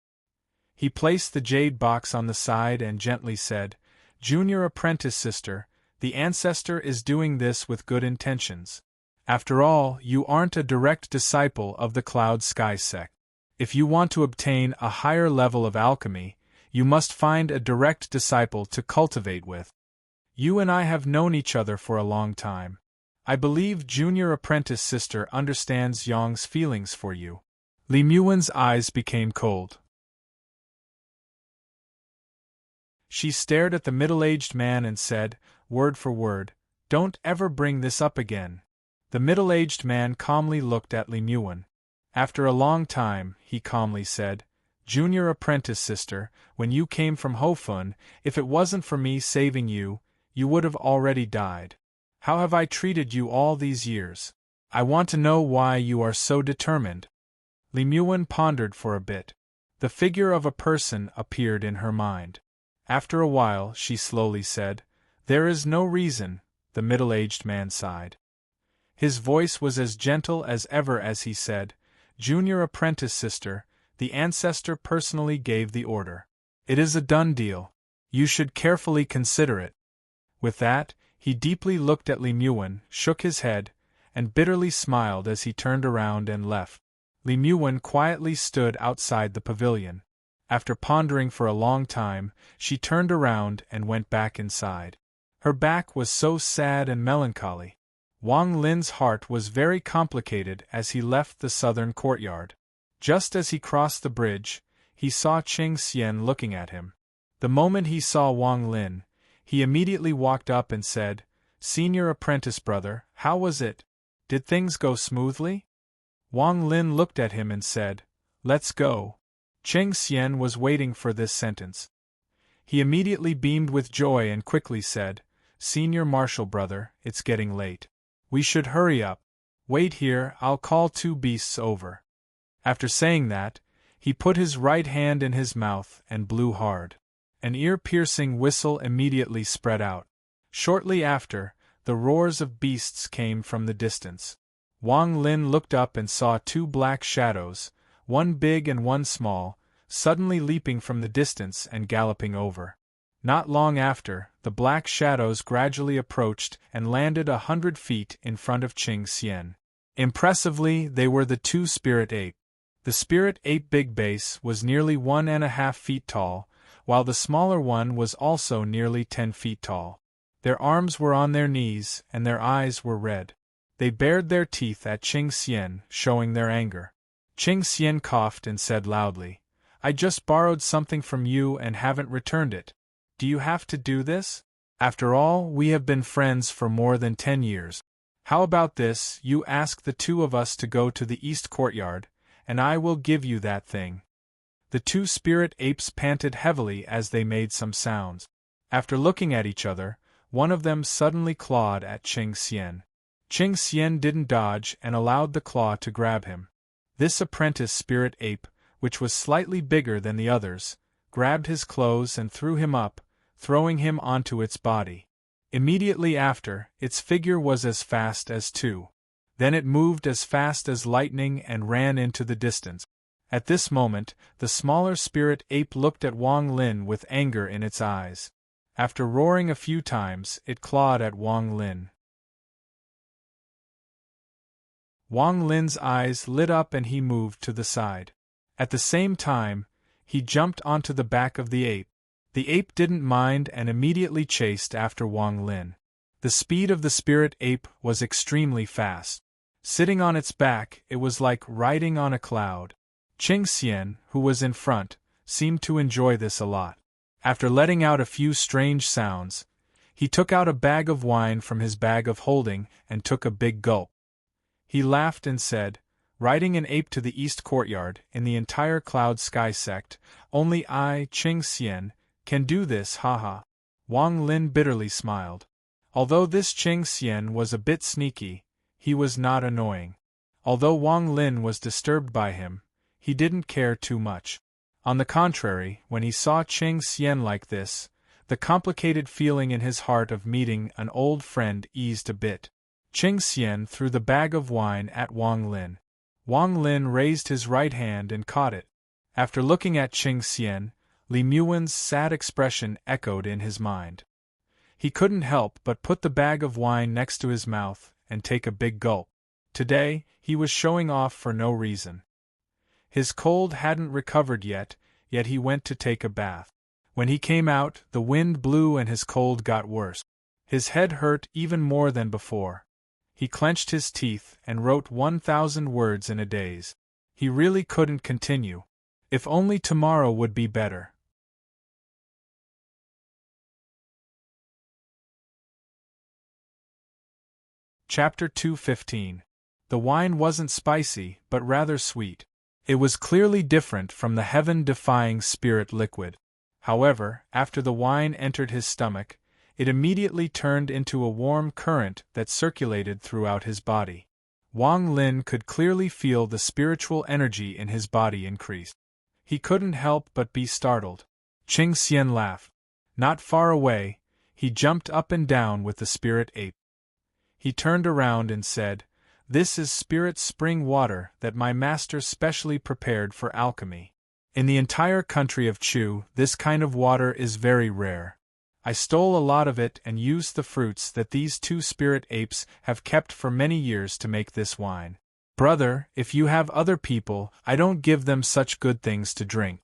He placed the jade box on the side and gently said, "Junior apprentice sister, the ancestor is doing this with good intentions. After all, you aren't a direct disciple of the Cloud Sky sect. If you want to obtain a higher level of alchemy, you must find a direct disciple to cultivate with. You and I have known each other for a long time. I believe junior apprentice sister understands Yong's feelings for you." Li Muwen's eyes became cold. She stared at the middle-aged man and said, word for word, "Don't ever bring this up again." The middle-aged man calmly looked at Li Muwen. After a long time, he calmly said, "Junior apprentice sister, when you came from Hofun, if it wasn't for me saving you, you would have already died. How have I treated you all these years? I want to know why you are so determined." Li Muwen pondered for a bit. The figure of a person appeared in her mind. After a while, she slowly said, "There is no reason." The middle-aged man sighed. His voice was as gentle as ever as he said, "Junior apprentice sister, the ancestor personally gave the order. It is a done deal. You should carefully consider it." With that, he deeply looked at Li Muwen, shook his head, and bitterly smiled as he turned around and left. Li Muwen quietly stood outside the pavilion. After pondering for a long time, she turned around and went back inside. Her back was so sad and melancholy. Wang Lin's heart was very complicated as he left the southern courtyard. Just as he crossed the bridge, he saw Qing Xian looking at him. The moment he saw Wang Lin, he immediately walked up and said, "Senior apprentice brother, how was it? Did things go smoothly?" Wang Lin looked at him and said, "Let's go." Qing Xian was waiting for this sentence. He immediately beamed with joy and quickly said, "Senior martial brother, it's getting late. We should hurry up. Wait here, I'll call 2 beasts over." After saying that, he put his right hand in his mouth and blew hard. An ear-piercing whistle immediately spread out. Shortly after, the roars of beasts came from the distance. Wang Lin looked up and saw 2 black shadows, one big and one small, suddenly leaping from the distance and galloping over. Not long after, the black shadows gradually approached and landed 100 feet in front of Qing Xian. Impressively, they were the 2 spirit ape. The spirit ape Big Base was nearly 1.5 feet tall, while the smaller one was also nearly 10 feet tall. Their arms were on their knees and their eyes were red. They bared their teeth at Qing Xian, showing their anger. Qing Xian coughed and said loudly, "I just borrowed something from you and haven't returned it. Do you have to do this? After all, we have been friends for more than 10 years. How about this, you ask the 2 of us to go to the east courtyard, and I will give you that thing." The 2 spirit apes panted heavily as they made some sounds. After looking at each other, one of them suddenly clawed at Qing Xian. Qing Xian didn't dodge and allowed the claw to grab him. This apprentice spirit ape, which was slightly bigger than the others, grabbed his clothes and threw him up, throwing him onto its body. Immediately after, its figure was as fast as 2. Then it moved as fast as lightning and ran into the distance. At this moment, the smaller spirit ape looked at Wang Lin with anger in its eyes. After roaring a few times, it clawed at Wang Lin. Wang Lin's eyes lit up and he moved to the side. At the same time, he jumped onto the back of the ape. The ape didn't mind and immediately chased after Wang Lin. The speed of the spirit ape was extremely fast. Sitting on its back, it was like riding on a cloud. Qing Xian, who was in front, seemed to enjoy this a lot. After letting out a few strange sounds, he took out a bag of wine from his bag of holding and took a big gulp. He laughed and said, "Riding an ape to the east courtyard, in the entire Cloud Sky sect, only I, Qing Xian, can do this, haha." Wang Lin bitterly smiled. Although this Qing Xian was a bit sneaky, he was not annoying. Although Wang Lin was disturbed by him, he didn't care too much. On the contrary, when he saw Qing Xian like this, the complicated feeling in his heart of meeting an old friend eased a bit. Qing Xian threw the bag of wine at Wang Lin. Wang Lin raised his right hand and caught it. After looking at Qing Xian, Li Muan's sad expression echoed in his mind. He couldn't help but put the bag of wine next to his mouth and take a big gulp. Today, he was showing off for no reason. His cold hadn't recovered yet he went to take a bath. When he came out, the wind blew and his cold got worse. His head hurt even more than before. He clenched his teeth and wrote 1,000 words in a daze. He really couldn't continue. If only tomorrow would be better. Chapter 2:15. The wine wasn't spicy, but rather sweet. It was clearly different from the heaven-defying spirit liquid. However, after the wine entered his stomach, it immediately turned into a warm current that circulated throughout his body. Wang Lin could clearly feel the spiritual energy in his body increase. He couldn't help but be startled. Qing Xian laughed. Not far away, he jumped up and down with the spirit ape. He turned around and said, "This is spirit spring water that my master specially prepared for alchemy. In the entire country of Chu, this kind of water is very rare. I stole a lot of it and used the fruits that these two spirit apes have kept for many years to make this wine. Brother, if you have other people, I don't give them such good things to drink."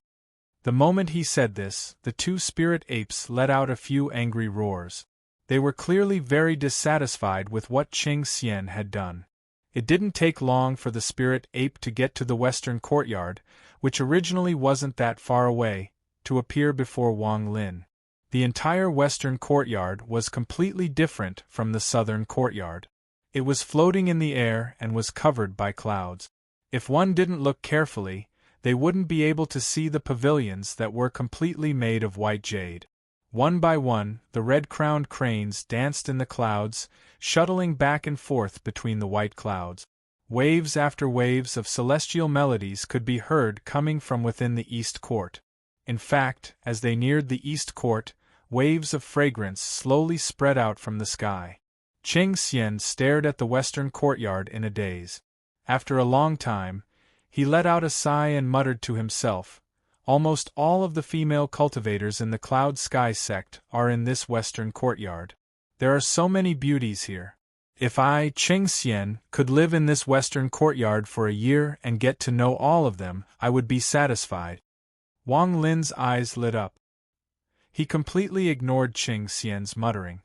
The moment he said this, the two spirit apes let out a few angry roars. They were clearly very dissatisfied with what Qing Xian had done. It didn't take long for the spirit ape to get to the western courtyard, which originally wasn't that far away, to appear before Wang Lin. The entire western courtyard was completely different from the southern courtyard. It was floating in the air and was covered by clouds. If one didn't look carefully, they wouldn't be able to see the pavilions that were completely made of white jade. One by one, the red-crowned cranes danced in the clouds, shuttling back and forth between the white clouds. Waves after waves of celestial melodies could be heard coming from within the East Court. In fact, as they neared the East Court, waves of fragrance slowly spread out from the sky. Qing Xian stared at the western courtyard in a daze. After a long time, he let out a sigh and muttered to himself, "Almost all of the female cultivators in the Cloud Sky sect are in this western courtyard. There are so many beauties here. If I, Qing Xian, could live in this western courtyard for a year and get to know all of them, I would be satisfied." Wang Lin's eyes lit up. He completely ignored Qing Xian's muttering.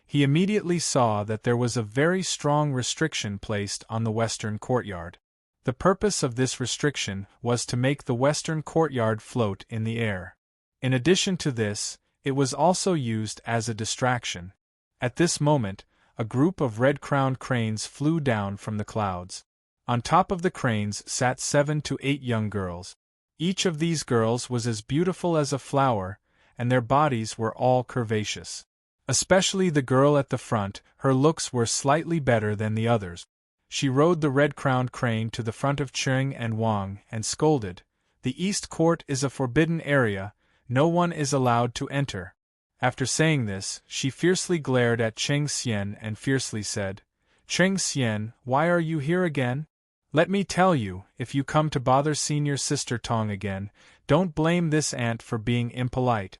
He immediately saw that there was a very strong restriction placed on the western courtyard. The purpose of this restriction was to make the western courtyard float in the air. In addition to this, it was also used as a distraction. At this moment, a group of red-crowned cranes flew down from the clouds. On top of the cranes sat 7 to 8 young girls. Each of these girls was as beautiful as a flower, and their bodies were all curvaceous. Especially the girl at the front, her looks were slightly better than the others. She rode the red-crowned crane to the front of Qing and Wang and scolded, "The East Court is a forbidden area, no one is allowed to enter." After saying this, she fiercely glared at Qing Xian and fiercely said, "Qing Xian, why are you here again? Let me tell you, if you come to bother senior sister Tong again, don't blame this aunt for being impolite."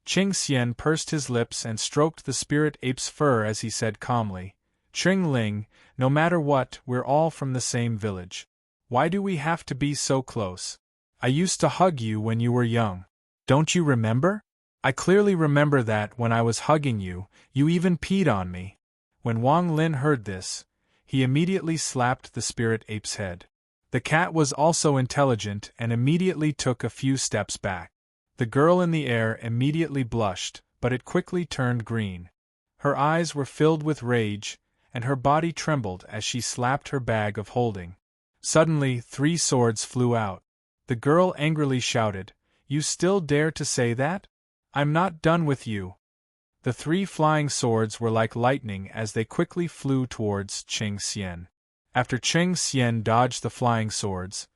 Qing Xian pursed his lips and stroked the spirit ape's fur as he said calmly, "Qing Ling, no matter what, we're all from the same village. Why do we have to be so close? I used to hug you when you were young. Don't you remember? I clearly remember that when I was hugging you, you even peed on me." When Wang Lin heard this, he immediately slapped the spirit ape's head. The cat was also intelligent and immediately took a few steps back. The girl in the air immediately blushed, but it quickly turned green. Her eyes were filled with rage, and her body trembled as she slapped her bag of holding. Suddenly, 3 swords flew out. The girl angrily shouted, "You still dare to say that? I'm not done with you." The 3 flying swords were like lightning as they quickly flew towards Qing Xian. After Qing Xian dodged the flying swords,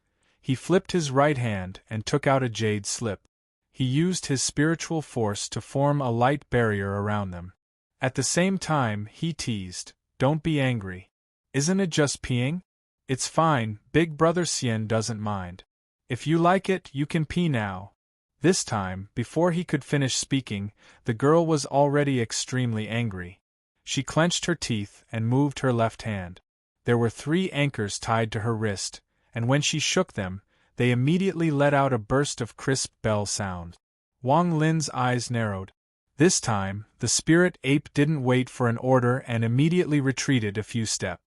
he flipped his right hand and took out a jade slip. He used his spiritual force to form a light barrier around them. At the same time, he teased, don't be angry. Isn't it just peeing? It's fine, Big Brother Xian doesn't mind. If you like it, you can pee now. This time, before he could finish speaking, the girl was already extremely angry. She clenched her teeth and moved her left hand. There were 3 anchors tied to her wrist, and when she shook them, they immediately let out a burst of crisp bell sound. Wang Lin's eyes narrowed. This time, the spirit ape didn't wait for an order and immediately retreated a few steps.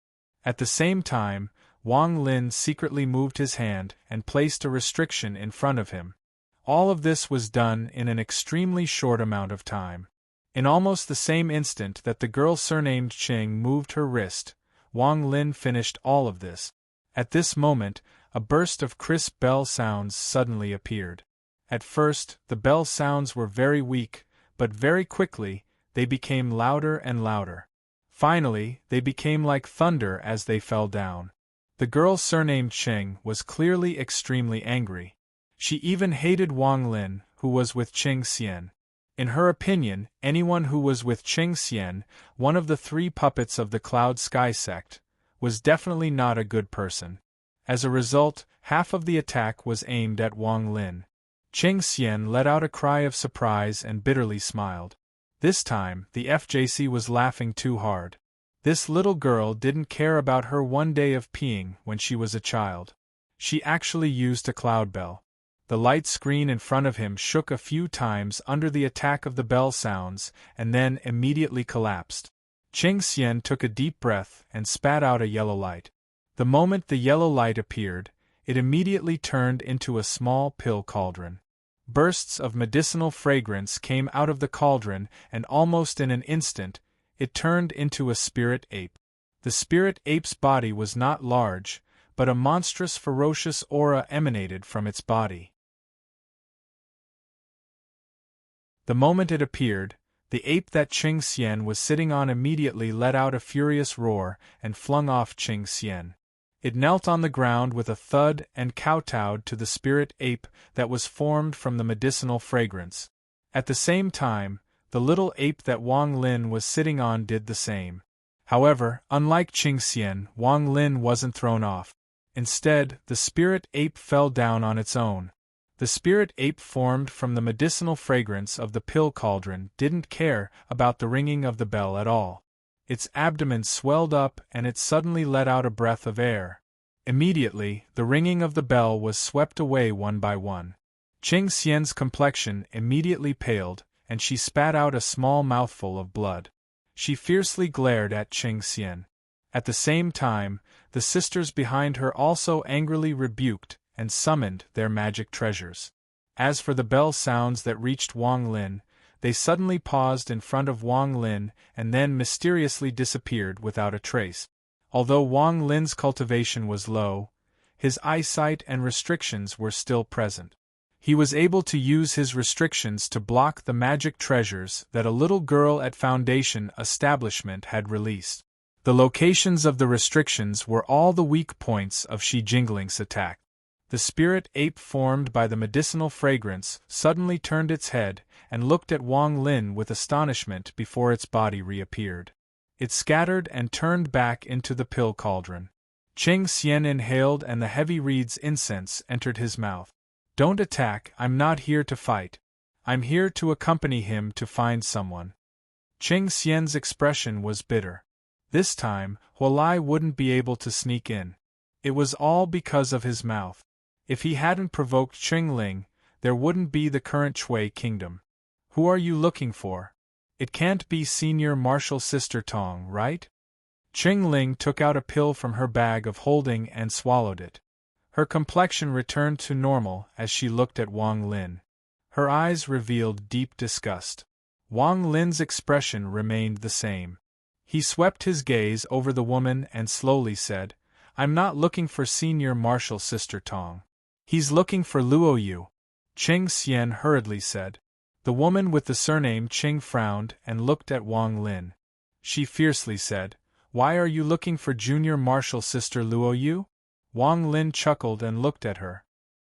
At the same time, Wang Lin secretly moved his hand and placed a restriction in front of him. All of this was done in an extremely short amount of time. In almost the same instant that the girl surnamed Qing moved her wrist, Wang Lin finished all of this. At this moment, a burst of crisp bell sounds suddenly appeared. At first, the bell sounds were very weak, but very quickly, they became louder and louder. Finally, they became like thunder as they fell down. The girl surnamed Qing was clearly extremely angry. She even hated Wang Lin, who was with Qing Xian. In her opinion, anyone who was with Qing Xian, one of the 3 puppets of the Cloud Sky sect, was definitely not a good person. As a result, half of the attack was aimed at Wang Lin. Qing Xian let out a cry of surprise and bitterly smiled. This time, the FJC was laughing too hard. This little girl didn't care about her one day of peeing when she was a child. She actually used a cloud bell. The light screen in front of him shook a few times under the attack of the bell sounds and then immediately collapsed. Qing Xian took a deep breath and spat out a yellow light. The moment the yellow light appeared, it immediately turned into a small pill cauldron. Bursts of medicinal fragrance came out of the cauldron and almost in an instant, it turned into a spirit ape. The spirit ape's body was not large, but a monstrous ferocious aura emanated from its body. The moment it appeared, the ape that Qing Xian was sitting on immediately let out a furious roar and flung off Qing Xian. It knelt on the ground with a thud and kowtowed to the spirit ape that was formed from the medicinal fragrance. At the same time, the little ape that Wang Lin was sitting on did the same. However, unlike Qing Xian, Wang Lin wasn't thrown off. Instead, the spirit ape fell down on its own. The spirit ape formed from the medicinal fragrance of the pill cauldron didn't care about the ringing of the bell at all. Its abdomen swelled up and it suddenly let out a breath of air. Immediately, the ringing of the bell was swept away one by one. Qing Xian's complexion immediately paled, and she spat out a small mouthful of blood. She fiercely glared at Qing Xian. At the same time, the sisters behind her also angrily rebuked and summoned their magic treasures. As for the bell sounds that reached Wang Lin, they suddenly paused in front of Wang Lin and then mysteriously disappeared without a trace. Although Wang Lin's cultivation was low, his eyesight and restrictions were still present. He was able to use his restrictions to block the magic treasures that a little girl at Foundation establishment had released. The locations of the restrictions were all the weak points of Shi Jingling's attack. The spirit ape formed by the medicinal fragrance suddenly turned its head and looked at Wang Lin with astonishment before its body reappeared. It scattered and turned back into the pill cauldron. Qing Xian inhaled and the heavy reed's incense entered his mouth. "Don't attack, I'm not here to fight. I'm here to accompany him to find someone." Qing Xian's expression was bitter. This time, Huolai wouldn't be able to sneak in. It was all because of his mouth. If he hadn't provoked Qingling, there wouldn't be the current Shui kingdom. "Who are you looking for? It can't be Senior Marshal Sister Tong, right?" Qingling took out a pill from her bag of holding and swallowed it. Her complexion returned to normal as she looked at Wang Lin. Her eyes revealed deep disgust. Wang Lin's expression remained the same. He swept his gaze over the woman and slowly said, "I'm not looking for Senior Marshal Sister Tong. He's looking for Luo Yu," Qing Xian hurriedly said. The woman with the surname Qing frowned and looked at Wang Lin. She fiercely said, "Why are you looking for Junior Marshal Sister Luo Yu?" Wang Lin chuckled and looked at her.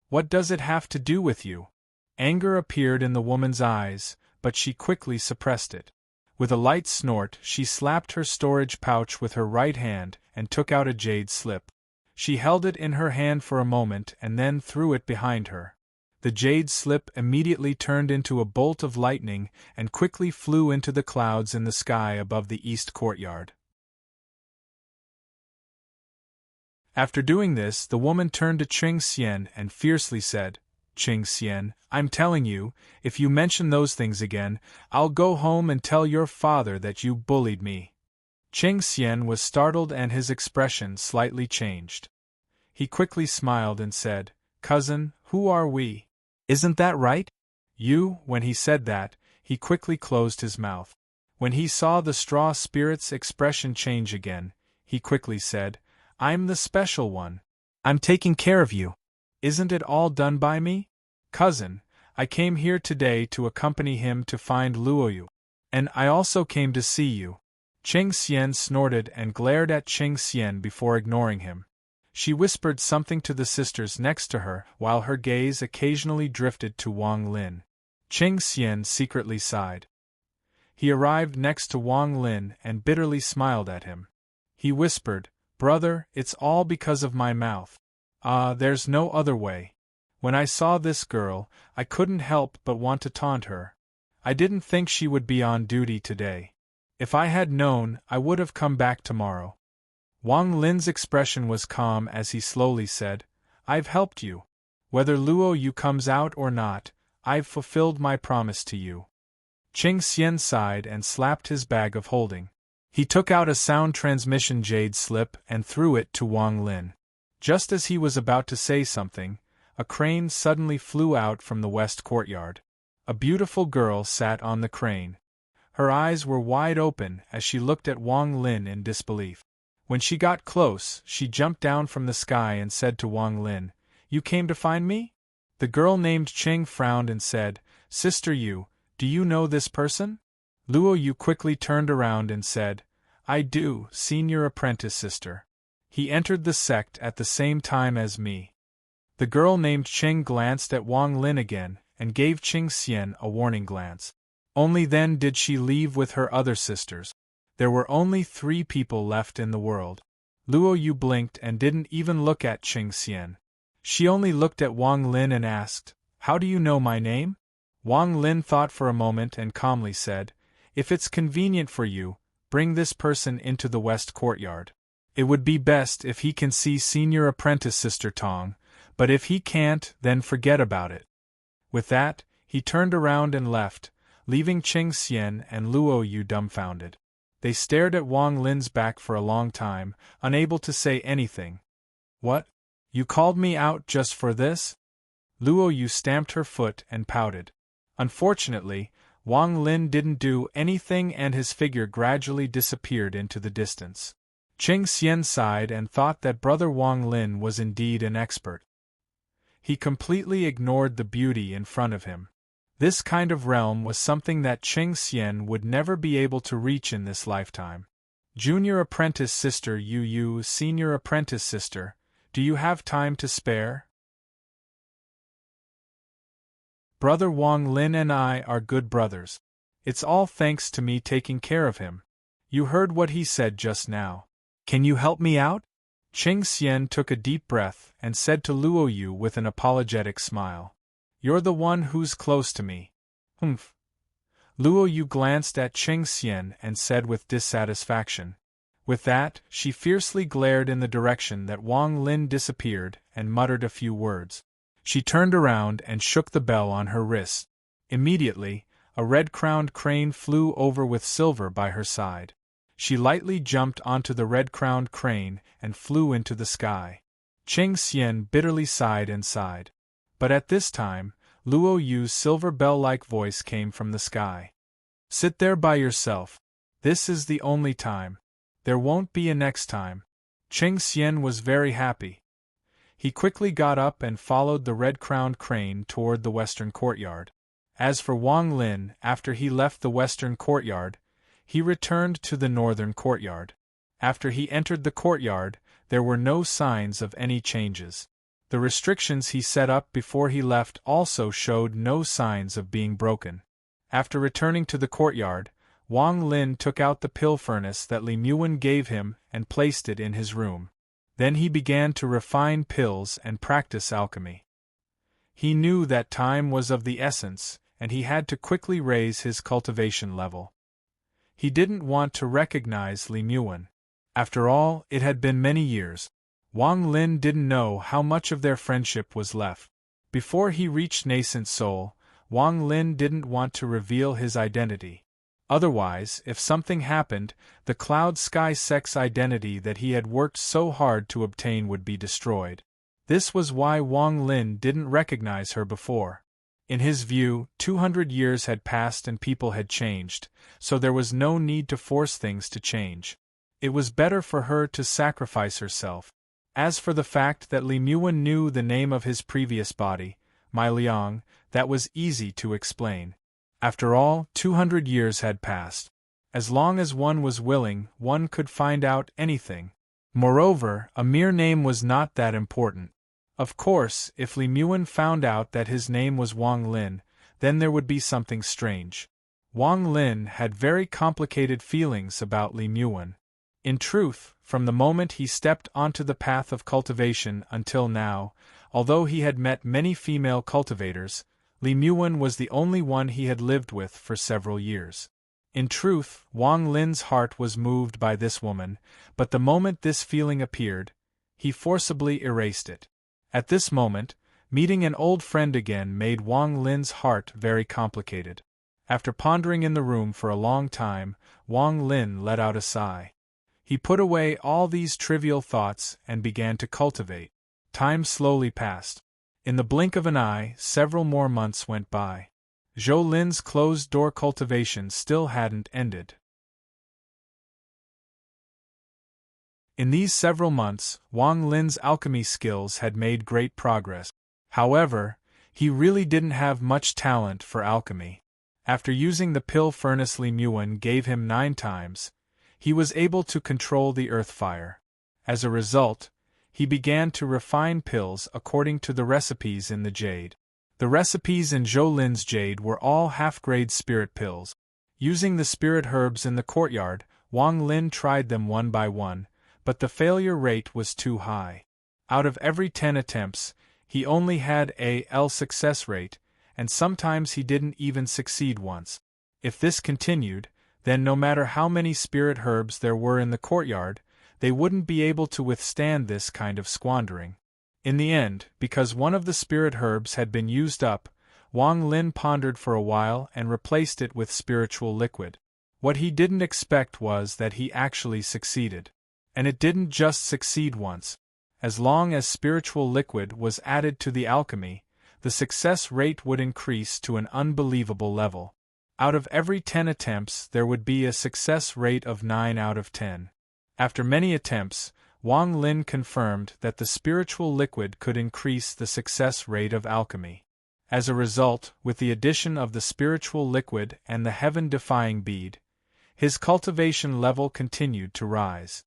"What does it have to do with you?" Anger appeared in the woman's eyes, but she quickly suppressed it. With a light snort, she slapped her storage pouch with her right hand and took out a jade slip. She held it in her hand for a moment and then threw it behind her. The jade slip immediately turned into a bolt of lightning and quickly flew into the clouds in the sky above the east courtyard. After doing this, the woman turned to Qing Xian and fiercely said, "Qing Xian, I'm telling you, if you mention those things again, I'll go home and tell your father that you bullied me." Qing Xian was startled and his expression slightly changed. He quickly smiled and said, "Cousin, who are we? Isn't that right?" When he said that, he quickly closed his mouth. When he saw the straw spirit's expression change again, he quickly said, "I'm the special one. I'm taking care of you. Isn't it all done by me? Cousin, I came here today to accompany him to find Luoyu. And I also came to see you." Qing Xian snorted and glared at Qing Xian before ignoring him. She whispered something to the sisters next to her while her gaze occasionally drifted to Wang Lin. Qing Xian secretly sighed. He arrived next to Wang Lin and bitterly smiled at him. He whispered, "Brother, it's all because of my mouth. There's no other way. When I saw this girl, I couldn't help but want to taunt her. I didn't think she would be on duty today. If I had known, I would have come back tomorrow." Wang Lin's expression was calm as he slowly said, "I've helped you. Whether Luoyu comes out or not, I've fulfilled my promise to you." Qing Xian sighed and slapped his bag of holding. He took out a sound transmission jade slip and threw it to Wang Lin. Just as he was about to say something, a crane suddenly flew out from the west courtyard. A beautiful girl sat on the crane. Her eyes were wide open as she looked at Wang Lin in disbelief. When she got close, she jumped down from the sky and said to Wang Lin, "You came to find me?" The girl named Qing frowned and said, "Sister Yu, do you know this person?" Luoyu quickly turned around and said, "I do, senior apprentice sister. He entered the sect at the same time as me." The girl named Qing glanced at Wang Lin again and gave Qing Xian a warning glance. Only then did she leave with her other sisters. There were only 3 people left in the world. Luoyu blinked and didn't even look at Qing Xian. She only looked at Wang Lin and asked, "How do you know my name?" Wang Lin thought for a moment and calmly said, "If it's convenient for you, bring this person into the west courtyard. It would be best if he can see senior apprentice Sister Tong, but if he can't, then forget about it." With that, he turned around and left, leaving Qing Xian and Luoyu dumbfounded. They stared at Wang Lin's back for a long time, unable to say anything. "What? You called me out just for this?" Luoyu stamped her foot and pouted. Unfortunately, Wang Lin didn't do anything and his figure gradually disappeared into the distance. Qing Xian sighed and thought that brother Wang Lin was indeed an expert. He completely ignored the beauty in front of him. This kind of realm was something that Qing Xian would never be able to reach in this lifetime. "Junior apprentice sister Yu, senior apprentice sister, do you have time to spare? Brother Wang Lin and I are good brothers. It's all thanks to me taking care of him. You heard what he said just now. Can you help me out?" Qing Xian took a deep breath and said to Luoyu with an apologetic smile, "You're the one who's close to me." "Humph." Luoyu glanced at Qing Xian and said with dissatisfaction. With that, she fiercely glared in the direction that Wang Lin disappeared and muttered a few words. She turned around and shook the bell on her wrist. Immediately, a red-crowned crane flew over with silver by her side. She lightly jumped onto the red-crowned crane and flew into the sky. Qing Xian bitterly sighed and sighed. But at this time, Luoyu's silver bell-like voice came from the sky. "Sit there by yourself. This is the only time. There won't be a next time." Qing Xian was very happy. He quickly got up and followed the red-crowned crane toward the western courtyard. As for Wang Lin, after he left the western courtyard, he returned to the northern courtyard. After he entered the courtyard, there were no signs of any changes. The restrictions he set up before he left also showed no signs of being broken. After returning to the courtyard, Wang Lin took out the pill furnace that Li Muwen gave him and placed it in his room. Then he began to refine pills and practice alchemy. He knew that time was of the essence, and he had to quickly raise his cultivation level. He didn't want to recognize Li Muwen. After all, it had been many years. Wang Lin didn't know how much of their friendship was left. Before he reached nascent soul, Wang Lin didn't want to reveal his identity. Otherwise, if something happened, the Cloud Sky Sect's identity that he had worked so hard to obtain would be destroyed. This was why Wang Lin didn't recognize her before. In his view, 200 years had passed and people had changed, so there was no need to force things to change. It was better for her to sacrifice herself. As for the fact that Li Muwen knew the name of his previous body, Mai Liang, that was easy to explain. After all, 200 years had passed. As long as one was willing, one could find out anything. Moreover, a mere name was not that important. Of course, if Li Muwen found out that his name was Wang Lin, then there would be something strange. Wang Lin had very complicated feelings about Li Muwen. In truth, from the moment he stepped onto the path of cultivation until now, although he had met many female cultivators, Li Muwen was the only one he had lived with for several years. In truth, Wang Lin's heart was moved by this woman, but the moment this feeling appeared, he forcibly erased it. At this moment, meeting an old friend again made Wang Lin's heart very complicated. After pondering in the room for a long time, Wang Lin let out a sigh. He put away all these trivial thoughts and began to cultivate. Time slowly passed. In the blink of an eye, several more months went by. Zhou Lin's closed-door cultivation still hadn't ended. In these several months, Wang Lin's alchemy skills had made great progress. However, he really didn't have much talent for alchemy. After using the pill furnace Li Muwen gave him 9 times, he was able to control the earth fire. As a result, he began to refine pills according to the recipes in the jade. The recipes in Zhou Lin's jade were all half-grade spirit pills. Using the spirit herbs in the courtyard, Wang Lin tried them one by one, but the failure rate was too high. Out of every 10 attempts, he only had a success rate, and sometimes he didn't even succeed once. If this continued, then no matter how many spirit herbs there were in the courtyard, they wouldn't be able to withstand this kind of squandering. In the end, because one of the spirit herbs had been used up, Wang Lin pondered for a while and replaced it with spiritual liquid. What he didn't expect was that he actually succeeded. And it didn't just succeed once. As long as spiritual liquid was added to the alchemy, the success rate would increase to an unbelievable level. Out of every 10 attempts there would be a success rate of 9 out of 10. After many attempts, Wang Lin confirmed that the spiritual liquid could increase the success rate of alchemy. As a result, with the addition of the spiritual liquid and the heaven-defying bead, his cultivation level continued to rise.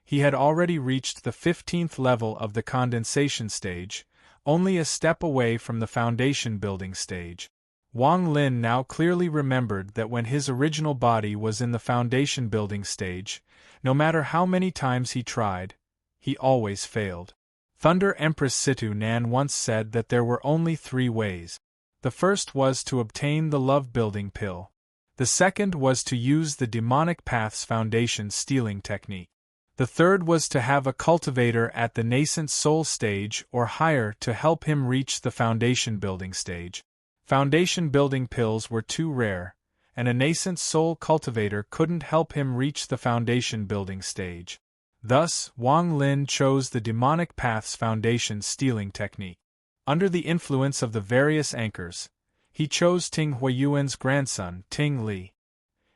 He had already reached the 15th level of the condensation stage, only a step away from the foundation building stage. Wang Lin now clearly remembered that when his original body was in the foundation building stage, no matter how many times he tried, he always failed. Thunder Empress Situ Nan once said that there were only 3 ways. The first was to obtain the love-building pill. The second was to use the demonic path's foundation stealing technique. The third was to have a cultivator at the nascent soul stage or higher to help him reach the foundation building stage. Foundation building pills were too rare, and a nascent soul cultivator couldn't help him reach the foundation building stage. Thus, Wang Lin chose the demonic path's foundation stealing technique. Under the influence of the various anchors, he chose Ting Huiyuan's grandson, Ting Li.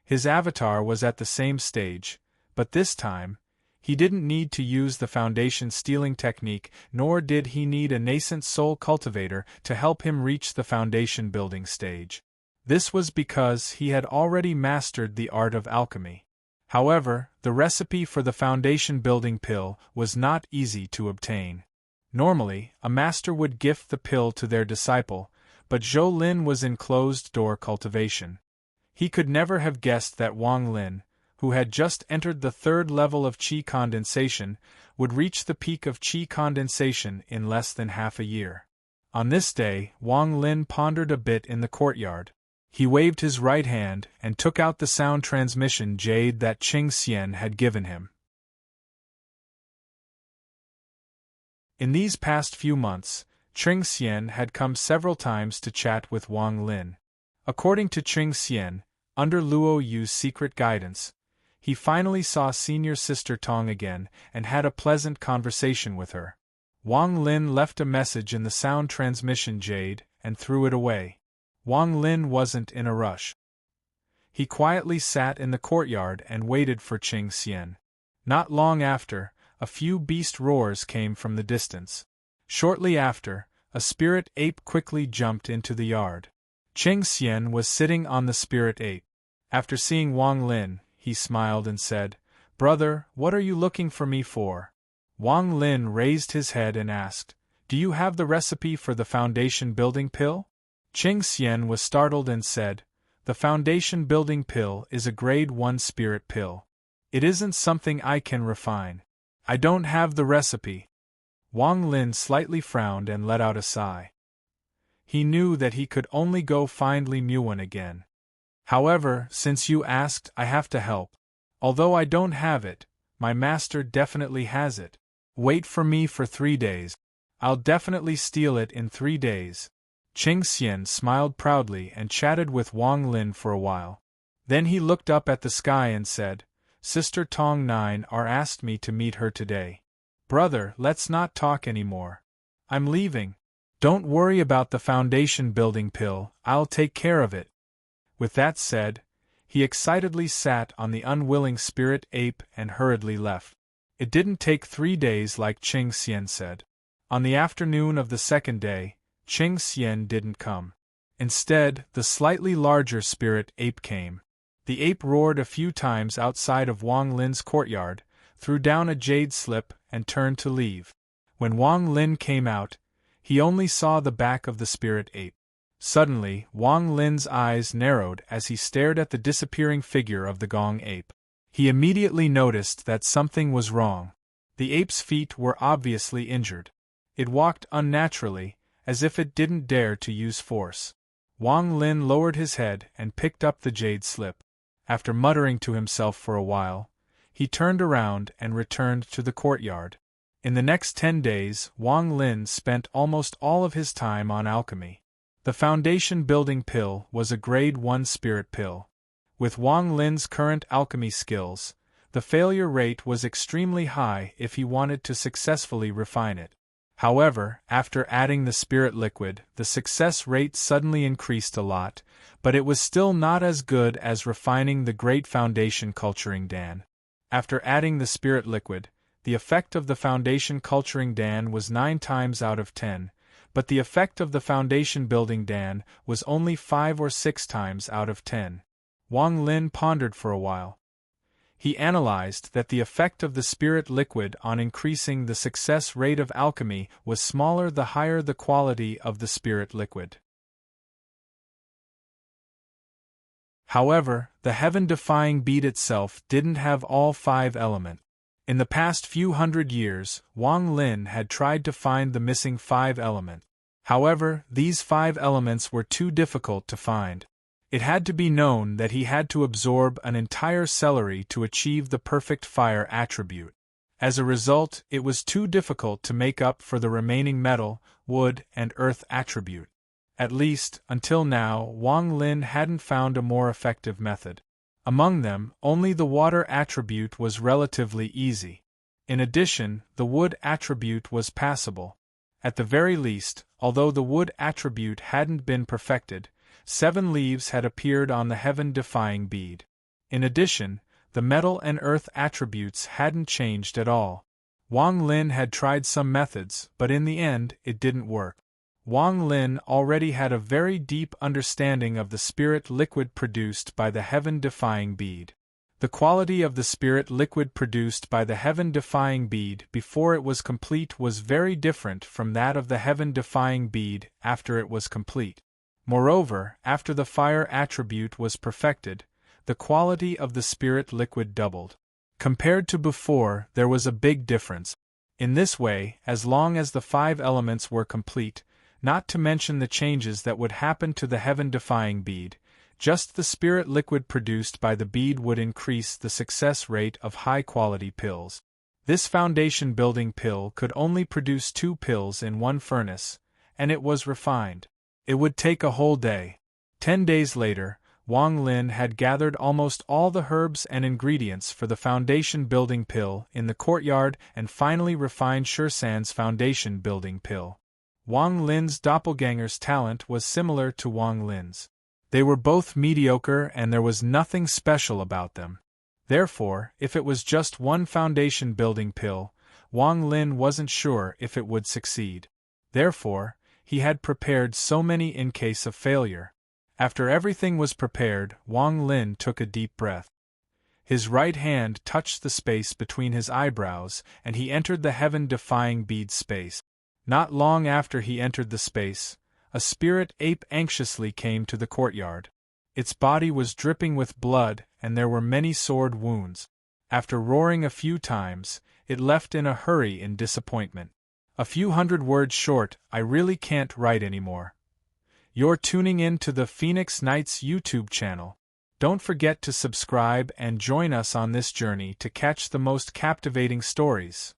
His avatar was at the same stage, but this time, he didn't need to use the foundation stealing technique, nor did he need a nascent soul cultivator to help him reach the foundation building stage. This was because he had already mastered the art of alchemy. However, the recipe for the foundation building pill was not easy to obtain. Normally, a master would gift the pill to their disciple, but Zhou Lin was in closed-door cultivation. He could never have guessed that Wang Lin, who had just entered the third level of qi condensation, would reach the peak of qi condensation in less than half a year. On this day, Wang Lin pondered a bit in the courtyard. He waved his right hand and took out the sound transmission jade that Qing Xian had given him. In these past few months, Qing Xian had come several times to chat with Wang Lin. According to Qing Xian, under Luo Yu's secret guidance, he finally saw senior sister Tong again and had a pleasant conversation with her. Wang Lin left a message in the sound transmission jade and threw it away. Wang Lin wasn't in a rush. He quietly sat in the courtyard and waited for Qing Xian. Not long after, a few beast roars came from the distance. Shortly after, a spirit ape quickly jumped into the yard. Qing Xian was sitting on the spirit ape. After seeing Wang Lin, he smiled and said, "Brother, what are you looking for me for?" Wang Lin raised his head and asked, "Do you have the recipe for the foundation building pill?" Qing Xian was startled and said, "The foundation building pill is a grade 1 spirit pill. It isn't something I can refine. I don't have the recipe." Wang Lin slightly frowned and let out a sigh. He knew that he could only go find Li Muwen again. "However, since you asked, I have to help. Although I don't have it, my master definitely has it. Wait for me for 3 days. I'll definitely steal it in 3 days." Qing Xian smiled proudly and chatted with Wang Lin for a while. Then he looked up at the sky and said, "Sister Tong 9 asked me to meet her today. Brother, let's not talk anymore. I'm leaving. Don't worry about the foundation building pill, I'll take care of it." With that said, he excitedly sat on the unwilling spirit ape and hurriedly left. It didn't take 3 days like Qing Xian said. On the afternoon of the second day, Qing Xian didn't come. Instead, the slightly larger spirit ape came. The ape roared a few times outside of Wang Lin's courtyard, threw down a jade slip, and turned to leave. When Wang Lin came out, he only saw the back of the spirit ape. Suddenly, Wang Lin's eyes narrowed as he stared at the disappearing figure of the gong ape. He immediately noticed that something was wrong. The ape's feet were obviously injured. It walked unnaturally, as if it didn't dare to use force. Wang Lin lowered his head and picked up the jade slip. After muttering to himself for a while, he turned around and returned to the courtyard. In the next 10 days, Wang Lin spent almost all of his time on alchemy. The foundation building pill was a grade 1 spirit pill. With Wang Lin's current alchemy skills, the failure rate was extremely high if he wanted to successfully refine it. However, after adding the spirit liquid, the success rate suddenly increased a lot, but it was still not as good as refining the Great Foundation Culturing Dan. After adding the spirit liquid, the effect of the Foundation Culturing Dan was 9 times out of 10, but the effect of the Foundation Building Dan was only 5 or 6 times out of 10. Wang Lin pondered for a while. He analyzed that the effect of the spirit liquid on increasing the success rate of alchemy was smaller the higher the quality of the spirit liquid. However, the heaven-defying bead itself didn't have all 5 elements. In the past few hundred years, Wang Lin had tried to find the missing 5 elements. However, these 5 elements were too difficult to find. It had to be known that he had to absorb an entire celery to achieve the perfect fire attribute. As a result, it was too difficult to make up for the remaining metal, wood, and earth attribute. At least, until now, Wang Lin hadn't found a more effective method. Among them, only the water attribute was relatively easy. In addition, the wood attribute was passable. At the very least, although the wood attribute hadn't been perfected, 7 leaves had appeared on the heaven-defying bead. In addition, the metal and earth attributes hadn't changed at all. Wang Lin had tried some methods, but in the end, it didn't work. Wang Lin already had a very deep understanding of the spirit liquid produced by the heaven-defying bead. The quality of the spirit liquid produced by the heaven-defying bead before it was complete was very different from that of the heaven-defying bead after it was complete. Moreover, after the fire attribute was perfected, the quality of the spirit liquid doubled. Compared to before, there was a big difference. In this way, as long as the 5 elements were complete, not to mention the changes that would happen to the heaven-defying bead, just the spirit liquid produced by the bead would increase the success rate of high-quality pills. This foundation-building pill could only produce 2 pills in one furnace, and it was refined. It would take a whole day. 10 days later, Wang Lin had gathered almost all the herbs and ingredients for the foundation-building pill in the courtyard and finally refined Shursan's foundation-building pill. Wang Lin's doppelganger's talent was similar to Wang Lin's. They were both mediocre and there was nothing special about them. Therefore, if it was just one foundation-building pill, Wang Lin wasn't sure if it would succeed. Therefore, he had prepared so many in case of failure. After everything was prepared, Wang Lin took a deep breath. His right hand touched the space between his eyebrows and he entered the heaven-defying bead space. Not long after he entered the space, a spirit ape anxiously came to the courtyard. Its body was dripping with blood and there were many sword wounds. After roaring a few times, it left in a hurry in disappointment. A few hundred words short, I really can't write anymore. You're tuning in to the Phoenix Knights YouTube channel. Don't forget to subscribe and join us on this journey to catch the most captivating stories.